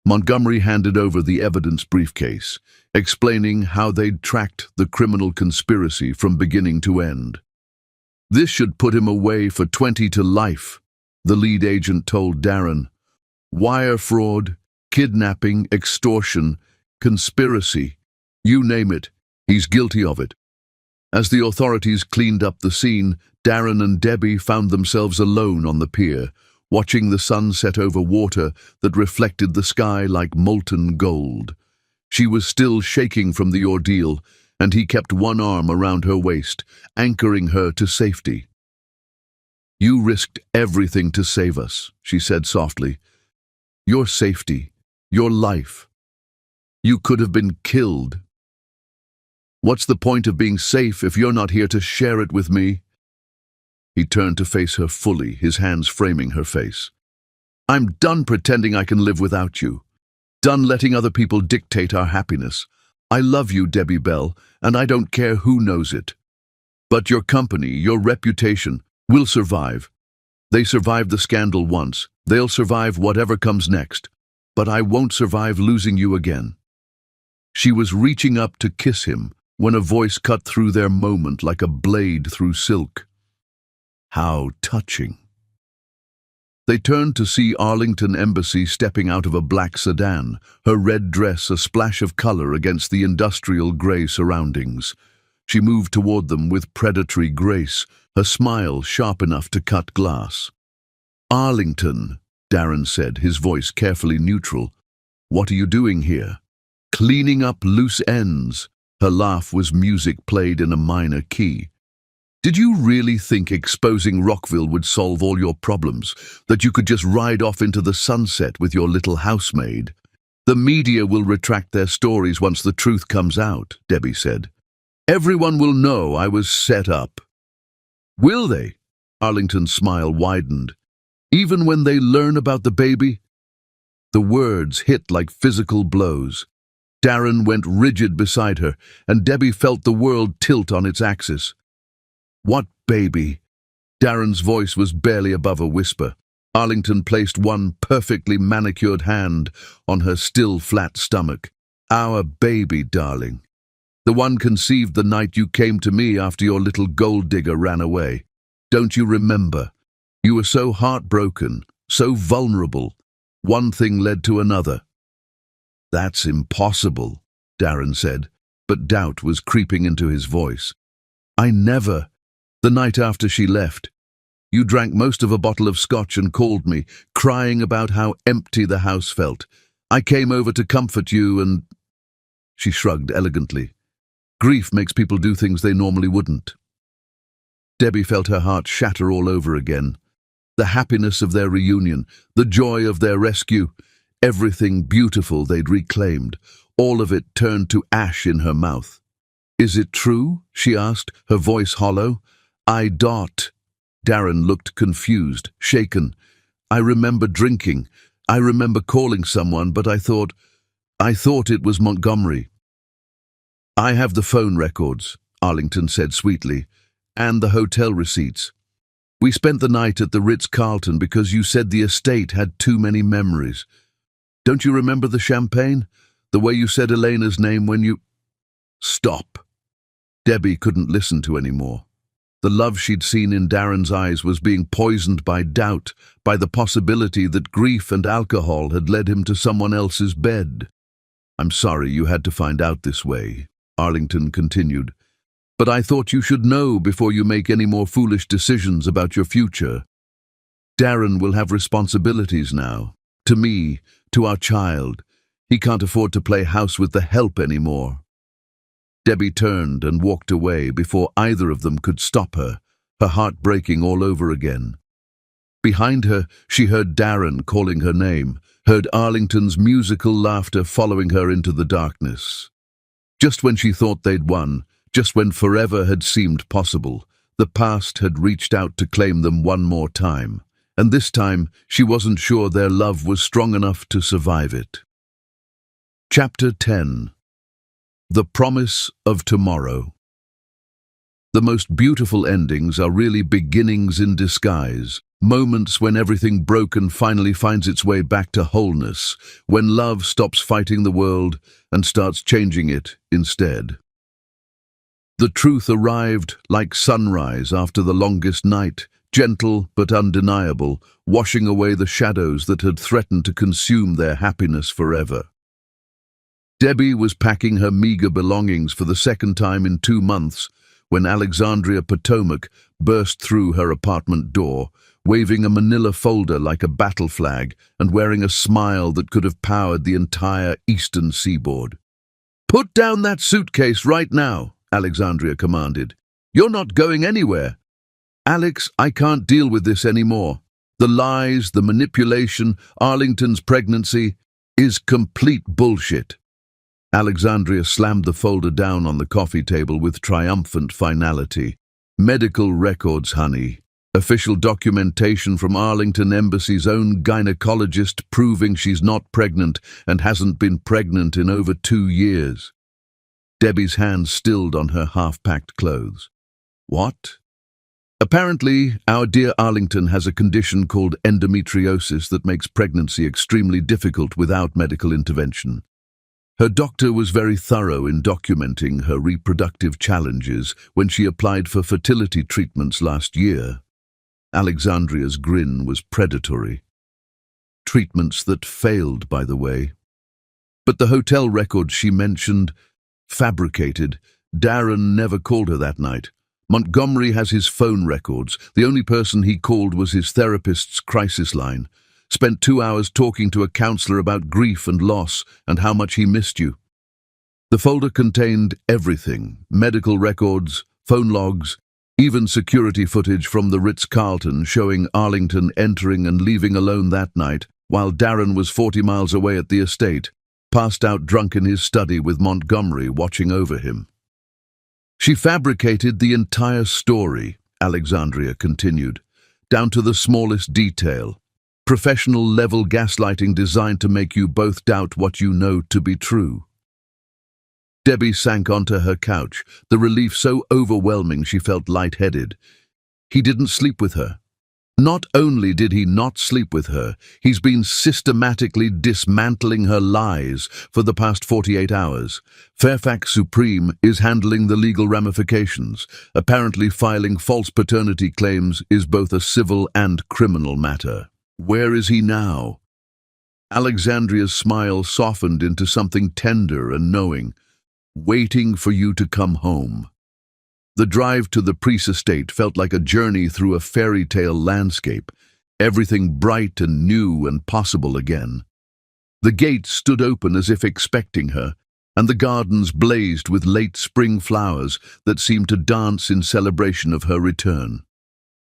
Montgomery handed over the evidence briefcase, explaining how they'd tracked the criminal conspiracy from beginning to end. "This should put him away for 20 to life," the lead agent told Darren. "Wire fraud, kidnapping, extortion, conspiracy, you name it, he's guilty of it." As the authorities cleaned up the scene, Darren and Debbie found themselves alone on the pier, watching the sun set over water that reflected the sky like molten gold. She was still shaking from the ordeal, and he kept one arm around her waist, anchoring her to safety. "You risked everything to save us," she said softly. "Your safety, your life. You could have been killed. What's the point of being safe if you're not here to share it with me?" He turned to face her fully, his hands framing her face. "I'm done pretending I can live without you. Done letting other people dictate our happiness. I love you, Debbie Bell, and I don't care who knows it. But your company, your reputation, will survive. They survived the scandal once. They'll survive whatever comes next. But I won't survive losing you again." She was reaching up to kiss him when a voice cut through their moment like a blade through silk. How touching. They turned to see Arlington Embassy stepping out of a black sedan, her red dress a splash of color against the industrial gray surroundings. She moved toward them with predatory grace, her smile sharp enough to cut glass. "Arlington," Darren said, his voice carefully neutral. "What are you doing here?" "Cleaning up loose ends." Her laugh was music played in a minor key. "Did you really think exposing Rockville would solve all your problems, that you could just ride off into the sunset with your little housemaid? The media will retract their stories once the truth comes out," Debbie said. "Everyone will know I was set up." "Will they?" Arlington's smile widened. "Even when they learn about the baby?" The words hit like physical blows. Darren went rigid beside her, and Debbie felt the world tilt on its axis. "What baby?" Darren's voice was barely above a whisper. Arlington placed one perfectly manicured hand on her still flat stomach. "Our baby, darling. The one conceived the night you came to me after your little gold digger ran away. Don't you remember? You were so heartbroken, so vulnerable. One thing led to another." "That's impossible," Darren said, but doubt was creeping into his voice. "I never. The night after she left, you drank most of a bottle of scotch and called me, crying about how empty the house felt. I came over to comfort you and—" She shrugged elegantly. "Grief makes people do things they normally wouldn't." Debbie felt her heart shatter all over again. The happiness of their reunion, the joy of their rescue, everything beautiful they'd reclaimed, all of it turned to ash in her mouth. "Is it true?" she asked, her voice hollow. Darren looked confused, shaken. "I remember drinking. I remember calling someone, but I thought it was Montgomery." "I have the phone records," Arlington said sweetly, "and the hotel receipts. We spent the night at the Ritz-Carlton because you said the estate had too many memories. Don't you remember the champagne? The way you said Elena's name when you—" "Stop." Debbie couldn't listen to any more. The love she'd seen in Darren's eyes was being poisoned by doubt, by the possibility that grief and alcohol had led him to someone else's bed. "I'm sorry you had to find out this way," Arlington continued. "But I thought you should know before you make any more foolish decisions about your future. Darren will have responsibilities now. To me, to our child. He can't afford to play house with the help anymore." Debbie turned and walked away before either of them could stop her, her heart breaking all over again. Behind her, she heard Darren calling her name, heard Arlington's musical laughter following her into the darkness. Just when she thought they'd won, just when forever had seemed possible, the past had reached out to claim them one more time, and this time she wasn't sure their love was strong enough to survive it. Chapter 10. The Promise of Tomorrow. The most beautiful endings are really beginnings in disguise, moments when everything broken finally finds its way back to wholeness, when love stops fighting the world and starts changing it instead. The truth arrived like sunrise after the longest night, gentle but undeniable, washing away the shadows that had threatened to consume their happiness forever. Debbie was packing her meager belongings for the second time in 2 months when Alexandria Potomac burst through her apartment door, waving a manila folder like a battle flag and wearing a smile that could have powered the entire eastern seaboard. "Put down that suitcase right now," Alexandria commanded. "You're not going anywhere." "Alex, I can't deal with this anymore. The lies, the manipulation, Arlington's pregnancy is complete bullshit." Alexandria slammed the folder down on the coffee table with triumphant finality. "Medical records, honey. Official documentation from Arlington Embassy's own gynecologist proving she's not pregnant and hasn't been pregnant in over 2 years. Debbie's hand stilled on her half-packed clothes. "What?" "Apparently, our dear Arlington has a condition called endometriosis that makes pregnancy extremely difficult without medical intervention. Her doctor was very thorough in documenting her reproductive challenges when she applied for fertility treatments last year." Alexandria's grin was predatory. Treatments that failed, by the way. But the hotel records she mentioned, fabricated. Darren never called her that night. Montgomery has his phone records. The only person he called was his therapist's crisis line. Spent 2 hours talking to a counselor about grief and loss and how much he missed you. The folder contained everything: medical records, phone logs, even security footage from the Ritz-Carlton showing Arlington entering and leaving alone that night, while Darren was 40 miles away at the estate, passed out drunk in his study with Montgomery watching over him. "She fabricated the entire story," Alexandria continued, "down to the smallest detail. Professional-level gaslighting designed to make you both doubt what you know to be true." Debbie sank onto her couch, the relief so overwhelming she felt lightheaded. He didn't sleep with her. Not only did he not sleep with her, he's been systematically dismantling her lies for the past 48 hours. Fairfax Supreme is handling the legal ramifications. Apparently filing false paternity claims is both a civil and criminal matter. Where is he now? Alexandria's smile softened into something tender and knowing. "Waiting for you to come home." The drive to the Priest estate felt like a journey through a fairy tale landscape, everything bright and new and possible again. The gates stood open as if expecting her, and the gardens blazed with late spring flowers that seemed to dance in celebration of her return.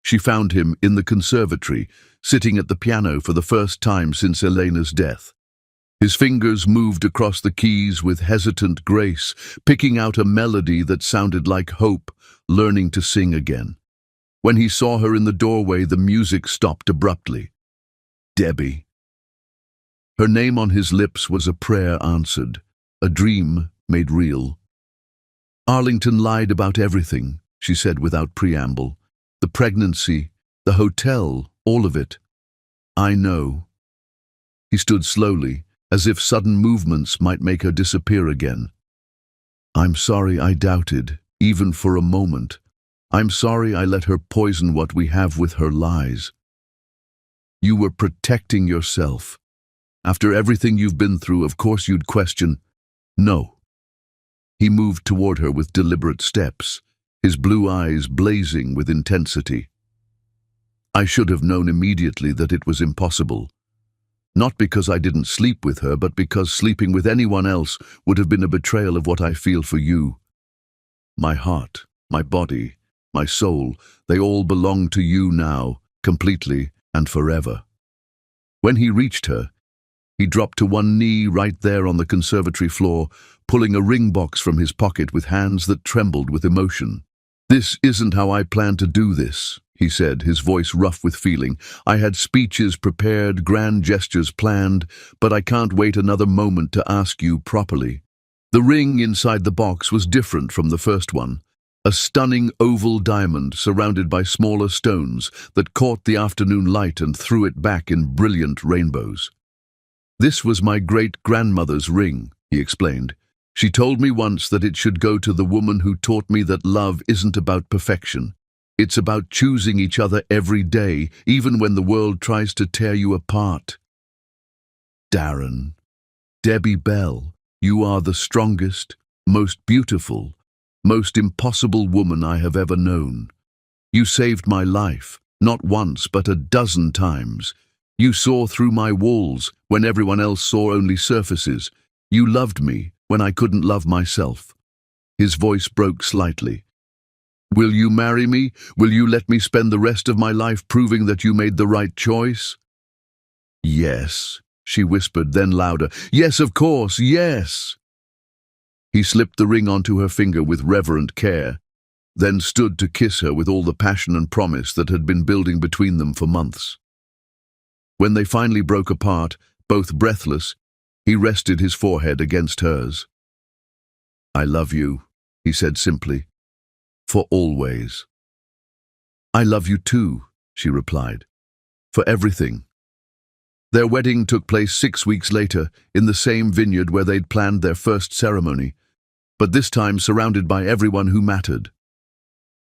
She found him in the conservatory, sitting at the piano for the first time since Elena's death. His fingers moved across the keys with hesitant grace, picking out a melody that sounded like hope, learning to sing again. When he saw her in the doorway, the music stopped abruptly. "Debbie." Her name on his lips was a prayer answered, a dream made real. "Arlington lied about everything," she said without preamble. "The pregnancy, the hotel, all of it. I know." He stood slowly, as if sudden movements might make her disappear again. "I'm sorry I doubted, even for a moment. I'm sorry I let her poison what we have with her lies. You were protecting yourself. After everything you've been through, of course you'd question." "No." He moved toward her with deliberate steps, his blue eyes blazing with intensity. "I should have known immediately that it was impossible. Not because I didn't sleep with her, but because sleeping with anyone else would have been a betrayal of what I feel for you. my heart, my body, my soul, they all belong to you now, completely and forever." When he reached her, he dropped to one knee right there on the conservatory floor, pulling a ring box from his pocket with hands that trembled with emotion. "This isn't how I planned to do this," he said, his voice rough with feeling. "I had speeches prepared, grand gestures planned, but I can't wait another moment to ask you properly." The ring inside the box was different from the first one. A stunning oval diamond surrounded by smaller stones that caught the afternoon light and threw it back in brilliant rainbows. "This was my great-grandmother's ring," he explained. "She told me once that it should go to the woman who taught me that love isn't about perfection. It's about choosing each other every day, even when the world tries to tear you apart." Darren, Debbie Bell, you are the strongest, most beautiful, most impossible woman I have ever known. You saved my life, not once but a dozen times. You saw through my walls when everyone else saw only surfaces. You loved me when I couldn't love myself. His voice broke slightly. "Will you marry me? Will you let me spend the rest of my life proving that you made the right choice?" "Yes," she whispered, then louder. "Yes, of course, yes." He slipped the ring onto her finger with reverent care, then stood to kiss her with all the passion and promise that had been building between them for months. When they finally broke apart, both breathless, he rested his forehead against hers. "I love you," he said simply, "for always." "I love you too," she replied, "for everything." Their wedding took place 6 weeks later in the same vineyard where they'd planned their first ceremony, but this time surrounded by everyone who mattered.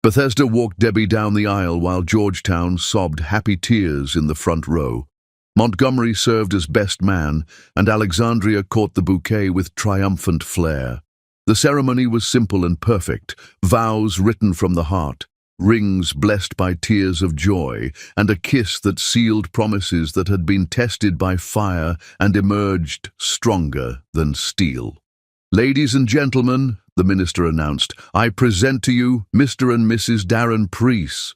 Bethesda walked Debbie down the aisle while Georgetown sobbed happy tears in the front row. Montgomery served as best man, and Alexandria caught the bouquet with triumphant flair. The ceremony was simple and perfect, vows written from the heart, rings blessed by tears of joy, and a kiss that sealed promises that had been tested by fire and emerged stronger than steel. "Ladies and gentlemen," the minister announced, "I present to you Mr. and Mrs. Darren Preece."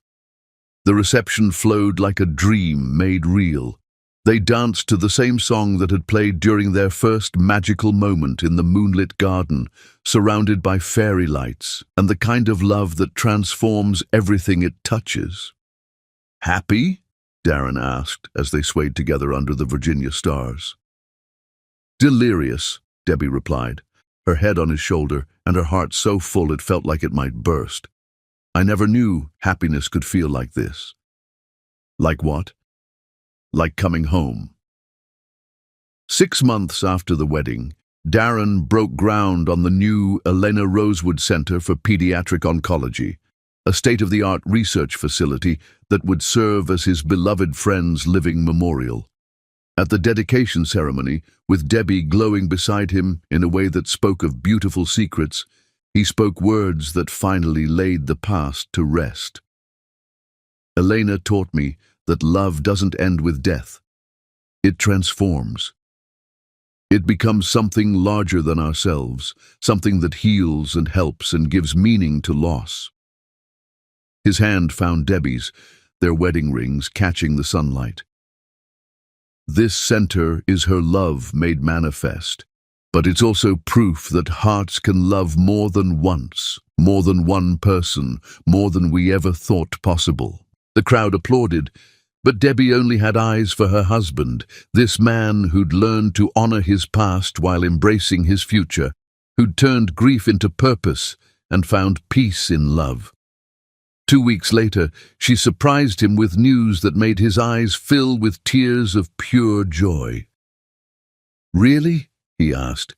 The reception flowed like a dream made real. They danced to the same song that had played during their first magical moment in the moonlit garden, surrounded by fairy lights and the kind of love that transforms everything it touches. "Happy?" Darren asked as they swayed together under the Virginia stars. "Delirious," Debbie replied, her head on his shoulder and her heart so full it felt like it might burst. "I never knew happiness could feel like this." "Like what?" "Like coming home." 6 months after the wedding, Darren broke ground on the new Elena Rosewood Center for Pediatric Oncology, a state-of-the-art research facility that would serve as his beloved friend's living memorial. At the dedication ceremony, with Debbie glowing beside him in a way that spoke of beautiful secrets, he spoke words that finally laid the past to rest. "Elena taught me that love doesn't end with death. It transforms. It becomes something larger than ourselves, something that heals and helps and gives meaning to loss." His hand found Debbie's, their wedding rings catching the sunlight. "This center is her love made manifest, but it's also proof that hearts can love more than once, more than one person, more than we ever thought possible." The crowd applauded, but Debbie only had eyes for her husband, this man who'd learned to honor his past while embracing his future, who'd turned grief into purpose and found peace in love. 2 weeks later, she surprised him with news that made his eyes fill with tears of pure joy. "Really?" he asked,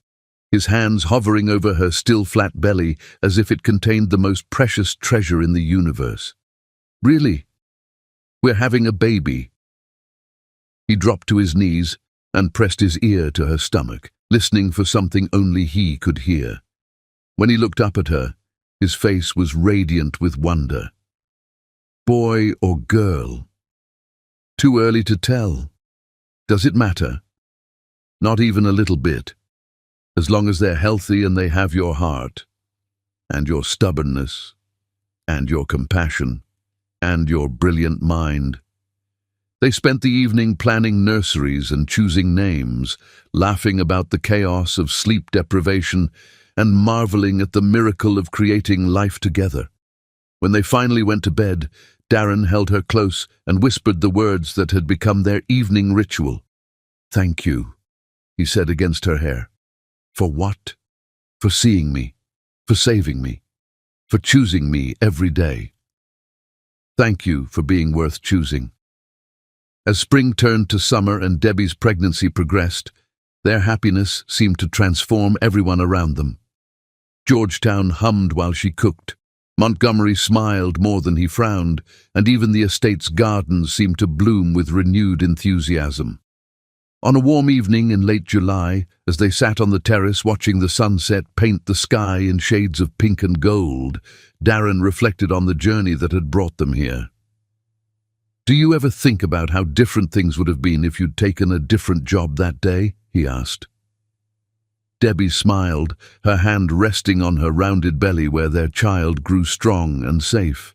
his hands hovering over her still flat belly as if it contained the most precious treasure in the universe. "Really? We're having a baby." He dropped to his knees and pressed his ear to her stomach, listening for something only he could hear. When he looked up at her, his face was radiant with wonder. "Boy or girl?" "Too early to tell. Does it matter?" "Not even a little bit. As long as they're healthy and they have your heart." and your stubbornness, and your compassion, and your brilliant mind. They spent the evening planning nurseries and choosing names, laughing about the chaos of sleep deprivation and marveling at the miracle of creating life together. When they finally went to bed, Darren held her close and whispered the words that had become their evening ritual. "Thank you," he said against her hair. "For what? For seeing me, for saving me, for choosing me every day. Thank you for being worth choosing." As spring turned to summer and Debbie's pregnancy progressed, their happiness seemed to transform everyone around them. Georgetown hummed while she cooked. Montgomery smiled more than he frowned, and even the estate's gardens seemed to bloom with renewed enthusiasm. On a warm evening in late July, as they sat on the terrace watching the sunset paint the sky in shades of pink and gold, Darren reflected on the journey that had brought them here. "Do you ever think about how different things would have been if you'd taken a different job that day?" he asked. Debbie smiled, her hand resting on her rounded belly where their child grew strong and safe.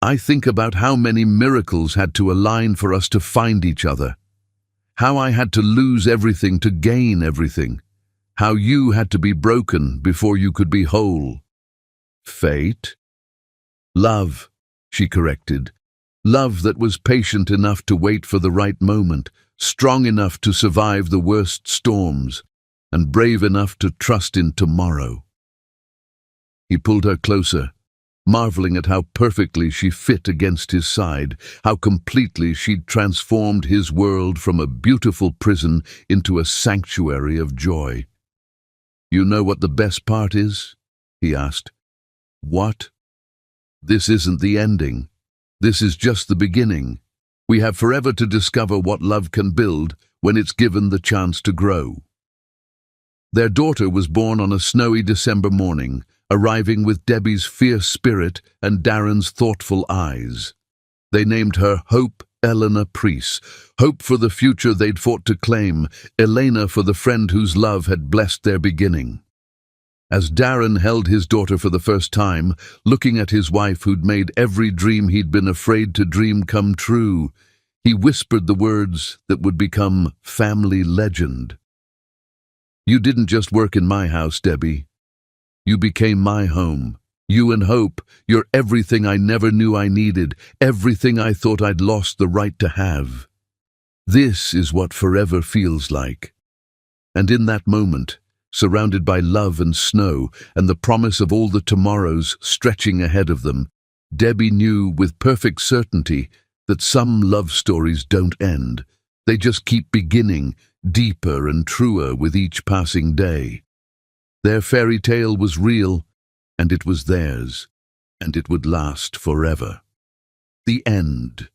"I think about how many miracles had to align for us to find each other. How I had to lose everything to gain everything. How you had to be broken before you could be whole." "Fate?" "Love," she corrected. "Love that was patient enough to wait for the right moment, strong enough to survive the worst storms, and brave enough to trust in tomorrow." He pulled her closer, marveling at how perfectly she fit against his side, how completely she'd transformed his world from a beautiful prison into a sanctuary of joy. "You know what the best part is?" he asked. "What?" "This isn't the ending. This is just the beginning. We have forever to discover what love can build when it's given the chance to grow." Their daughter was born on a snowy December morning, arriving with Debbie's fierce spirit and Darren's thoughtful eyes. They named her Hope Eleanor Preece, hope for the future they'd fought to claim, Elena for the friend whose love had blessed their beginning. As Darren held his daughter for the first time, looking at his wife who'd made every dream he'd been afraid to dream come true, he whispered the words that would become family legend. "You didn't just work in my house, Debbie. You became my home. You and Hope, you're everything I never knew I needed, everything I thought I'd lost the right to have. This is what forever feels like." And in that moment, surrounded by love and snow and the promise of all the tomorrows stretching ahead of them, Debbie knew with perfect certainty that some love stories don't end. They just keep beginning, deeper and truer with each passing day. Their fairy tale was real, and it was theirs, and it would last forever. The end.